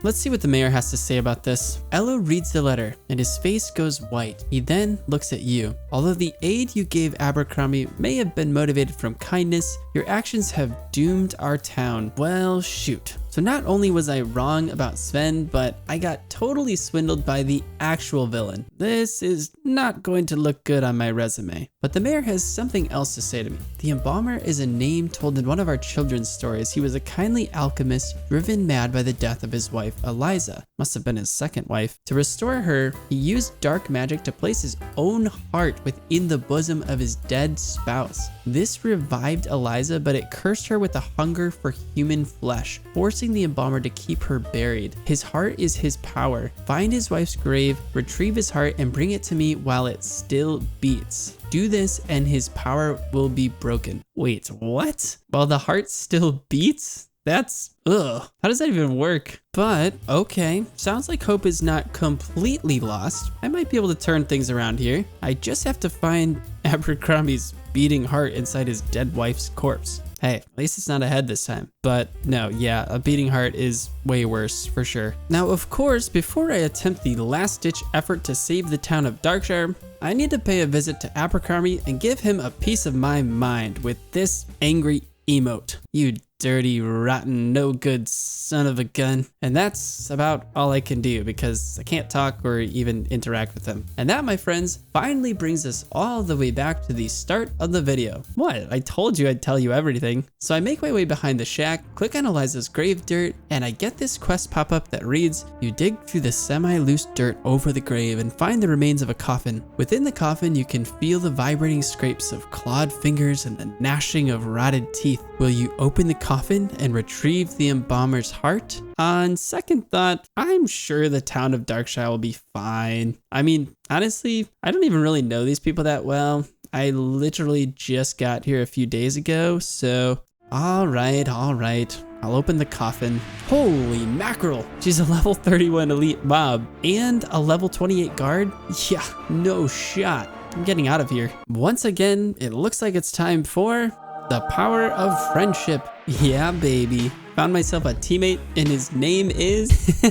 A: Let's see what the mayor has to say about this. Ello reads the letter, and his face goes white. He then looks at you. Although the aid you gave Abercrombie may have been motivated from kindness, your actions have doomed our town. Well, shoot. So not only was I wrong about Sven, but I got totally swindled by the actual villain. This is not going to look good on my resume. But the mayor has something else to say to me. The embalmer is a name told in one of our children's stories. He was a kindly alchemist driven mad by the death of his wife, Eliza. Must have been his second wife. To restore her, he used dark magic to place his own heart within the bosom of his dead spouse. This revived Eliza, but it cursed her with a hunger for human flesh, forcing the embalmer to keep her buried. His heart is his power. Find his wife's grave, retrieve his heart, and bring it to me while it still beats. Do this and his power will be broken. Wait, what? While the heart still beats? That's, ugh. How does that even work? But, okay. Sounds like hope is not completely lost. I might be able to turn things around here. I just have to find Abercrombie's beating heart inside his dead wife's corpse. Hey, at least it's not a head this time. But no, yeah, a beating heart is way worse for sure. Now, of course, before I attempt the last-ditch effort to save the town of Darkshire, I need to pay a visit to Abercrombie and give him a piece of my mind with this angry emote. You dirty, rotten, no good son of a gun. And that's about all I can do because I can't talk or even interact with him. And that, my friends, finally brings us all the way back to the start of the video. What? I told you I'd tell you everything. So I make my way behind the shack, click on Eliza's grave dirt, and I get this quest pop-up that reads, you dig through the semi-loose dirt over the grave and find the remains of a coffin. Within the coffin, you can feel the vibrating scrapes of clawed fingers and the gnashing of rotted teeth. Will you open the coffin and retrieve the embalmer's heart? On second thought, I'm sure the town of Darkshire will be fine. I mean, honestly, I don't even really know these people that well. I literally just got here a few days ago, so all right. I'll open the coffin. Holy mackerel. She's a level 31 elite mob and a level 28 guard? Yeah, no shot. I'm getting out of here. Once again, it looks like it's time for the power of friendship. Yeah, baby. Found myself a teammate and his name is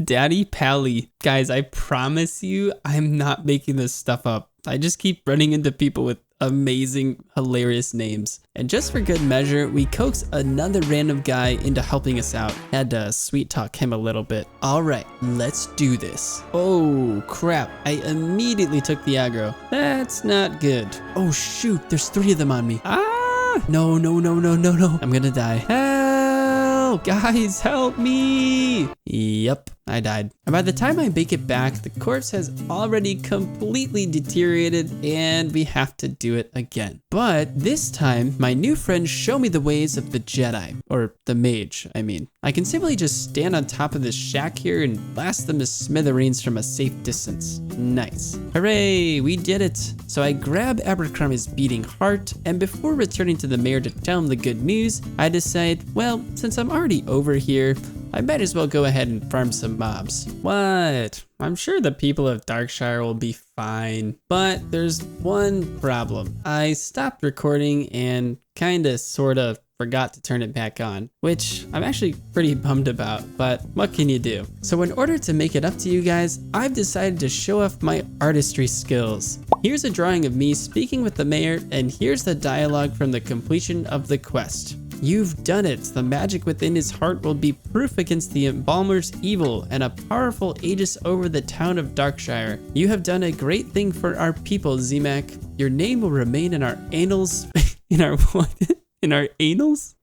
A: Daddy Pally. Guys, I promise you, I'm not making this stuff up. I just keep running into people with amazing, hilarious names. And just for good measure, we coax another random guy into helping us out. Had to sweet talk him a little bit. All right, let's do this. Oh crap, I immediately took the aggro. That's not good. Oh shoot, there's 3 of them on me. No. I'm gonna die. Help, guys, help me. Yep, I died. And by the time I make it back, the corpse has already completely deteriorated and we have to do it again. But this time, my new friends show me the ways of the Jedi, or the mage, I mean. I can simply just stand on top of this shack here and blast them to smithereens from a safe distance. Nice. Hooray, we did it. So I grab Abercrombie's beating heart, and before returning to the mayor to tell him the good news, I decide, well, since I'm already over here, I might as well go ahead and farm some mobs. What? I'm sure the people of Darkshire will be fine, but there's one problem. I stopped recording and kinda sorta forgot to turn it back on, which I'm actually pretty bummed about, but what can you do? So in order to make it up to you guys, I've decided to show off my artistry skills. Here's a drawing of me speaking with the mayor, and here's the dialogue from the completion of the quest. You've done it. The magic within his heart will be proof against the embalmer's evil and a powerful aegis over the town of Darkshire. You have done a great thing for our people, Zemak. Your name will remain in our annals, in our what? In our annals?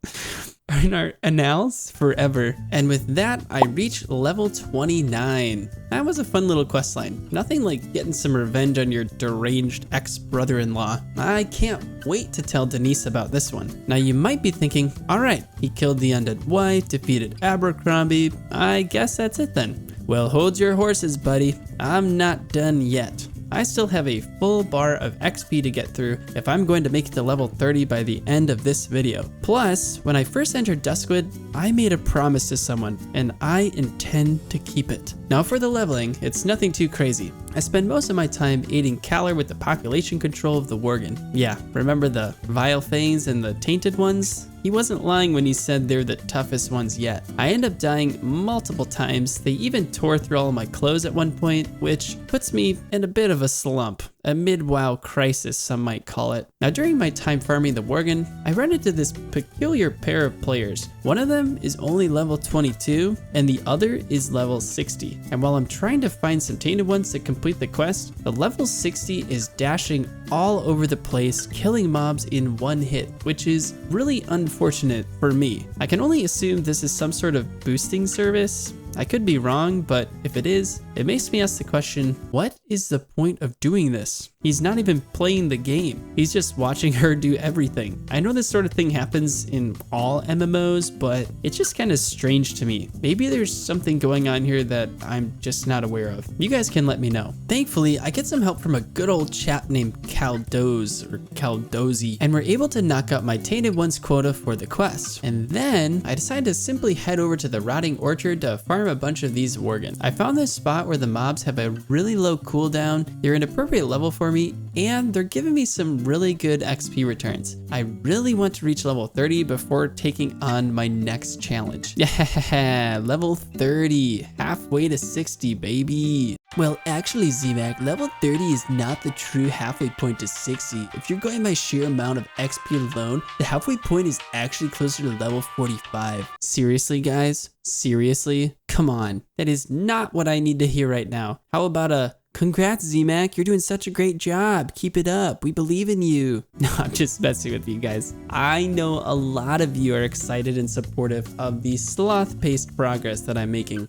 A: In our annals forever. And with that, I reached level 29. That was a fun little quest line. Nothing like getting some revenge on your deranged ex-brother-in-law. I can't wait to tell Denise about this one. Now you might be thinking, all right, he killed the undead wife, defeated Abercrombie. I guess that's it then. Well, hold your horses, buddy. I'm not done yet. I still have a full bar of XP to get through if I'm going to make it to level 30 by the end of this video. Plus, when I first entered Duskwood, I made a promise to someone, and I intend to keep it. Now for the leveling, it's nothing too crazy. I spend most of my time aiding Kalar with the population control of the Worgen. Yeah, remember the Vile Fangs and the Tainted ones? He wasn't lying when he said they're the toughest ones yet. I end up dying multiple times. They even tore through all of my clothes at one point, which puts me in a bit of a slump. A mid-WoW crisis, some might call it. Now during my time farming the Worgen, I run into this peculiar pair of players. One of them is only level 22 and the other is level 60. And while I'm trying to find some tainted ones to complete the quest, the level 60 is dashing all over the place, killing mobs in one hit, which is really unfortunate for me. I can only assume this is some sort of boosting service. I could be wrong, but if it is, it makes me ask the question, what is the point of doing this? He's not even playing the game. He's just watching her do everything. I know this sort of thing happens in all MMOs, but it's just kind of strange to me. Maybe there's something going on here that I'm just not aware of. You guys can let me know. Thankfully, I get some help from a good old chap named Caldoz, or Caldozy, and we're able to knock out my Tainted Ones quota for the quest. And then I decided to simply head over to the Rotting Orchard to farm a bunch of these Worgen. I found this spot where the mobs have a really low cooldown, they're an appropriate level for me, and they're giving me some really good XP returns. I really want to reach level 30 before taking on my next challenge. Yeah, level 30, halfway to 60, baby. Well, actually, ZMAC, level 30 is not the true halfway point to 60. If you're going by sheer amount of XP alone, the halfway point is actually closer to level 45. Seriously, guys? Seriously? Come on. That is not what I need to hear right now. How about a congrats, ZMAC, you're doing such a great job. Keep it up. We believe in you. No, I'm just messing with you guys. I know a lot of you are excited and supportive of the sloth-paced progress that I'm making.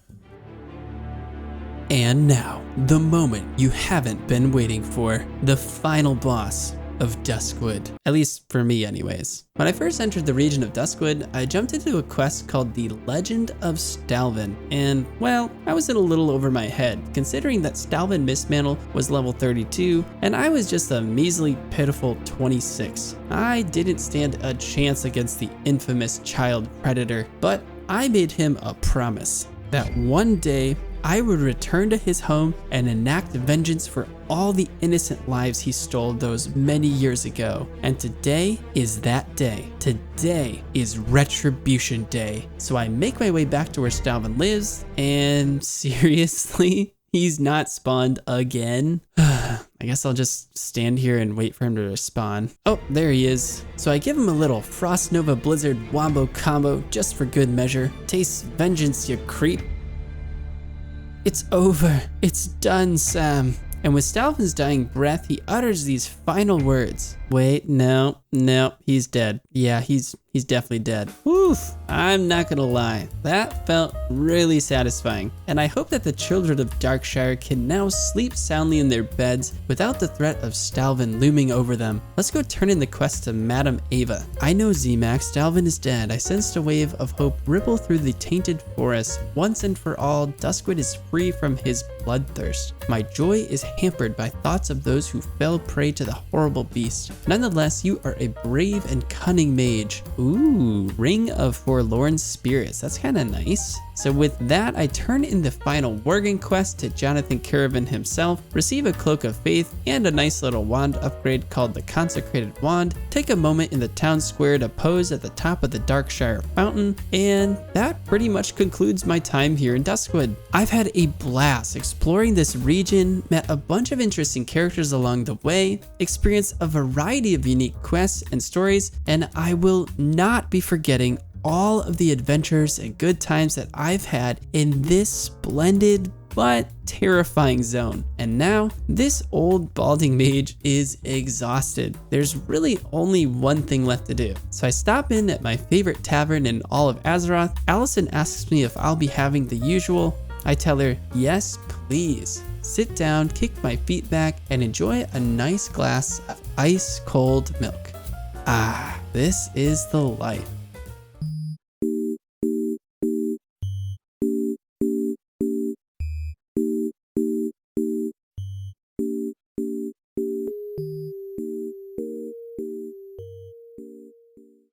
A: And now, the moment you haven't been waiting for, the final boss of Duskwood. At least for me anyways. When I first entered the region of Duskwood, I jumped into a quest called the Legend of Stalvin, and well, I was in a little over my head, considering that Stalvin Mistmantle was level 32, and I was just a measly, pitiful 26. I didn't stand a chance against the infamous child predator, but I made him a promise that one day I would return to his home and enact vengeance for all the innocent lives he stole those many years ago. And today is that day. Today is Retribution Day. So I make my way back to where Stalvin lives, and seriously, he's not spawned again. I guess I'll just stand here and wait for him to respawn. Oh, there he is. So I give him a little Frost Nova Blizzard Wombo combo just for good measure. Taste vengeance, you creep. It's over. It's done, Sam. And with Stalvin's dying breath, he utters these final words. Wait, no, he's dead. Yeah, he's definitely dead. Woof, I'm not gonna lie. That felt really satisfying. And I hope that the children of Darkshire can now sleep soundly in their beds without the threat of Stalvin looming over them. Let's go turn in the quest to Madame Ava. I know, ZMAX, Stalvin is dead. I sensed a wave of hope ripple through the tainted forest. Once and for all, Duskwood is free from his bloodthirst. My joy is hampered by thoughts of those who fell prey to the horrible beast. Nonetheless, you are a brave and cunning mage. Ooh, Ring of Forlorn Spirits. That's kind of nice. So with that, I turn in the final Worgen quest to Jonathan Caravan himself, receive a Cloak of Faith and a nice little wand upgrade called the Consecrated Wand, take a moment in the town square to pose at the top of the Darkshire Fountain, and that pretty much concludes my time here in Duskwood. I've had a blast exploring this region, met a bunch of interesting characters along the way, experienced a variety of unique quests and stories, and I will not be forgetting all of the adventures and good times that I've had in this splendid but terrifying zone. And now, this old balding mage is exhausted. There's really only one thing left to do. So I stop in at my favorite tavern in all of Azeroth. Allison asks me if I'll be having the usual. I tell her, yes, please. Sit down, kick my feet back, and enjoy a nice glass of ice cold milk. Ah, this is the life.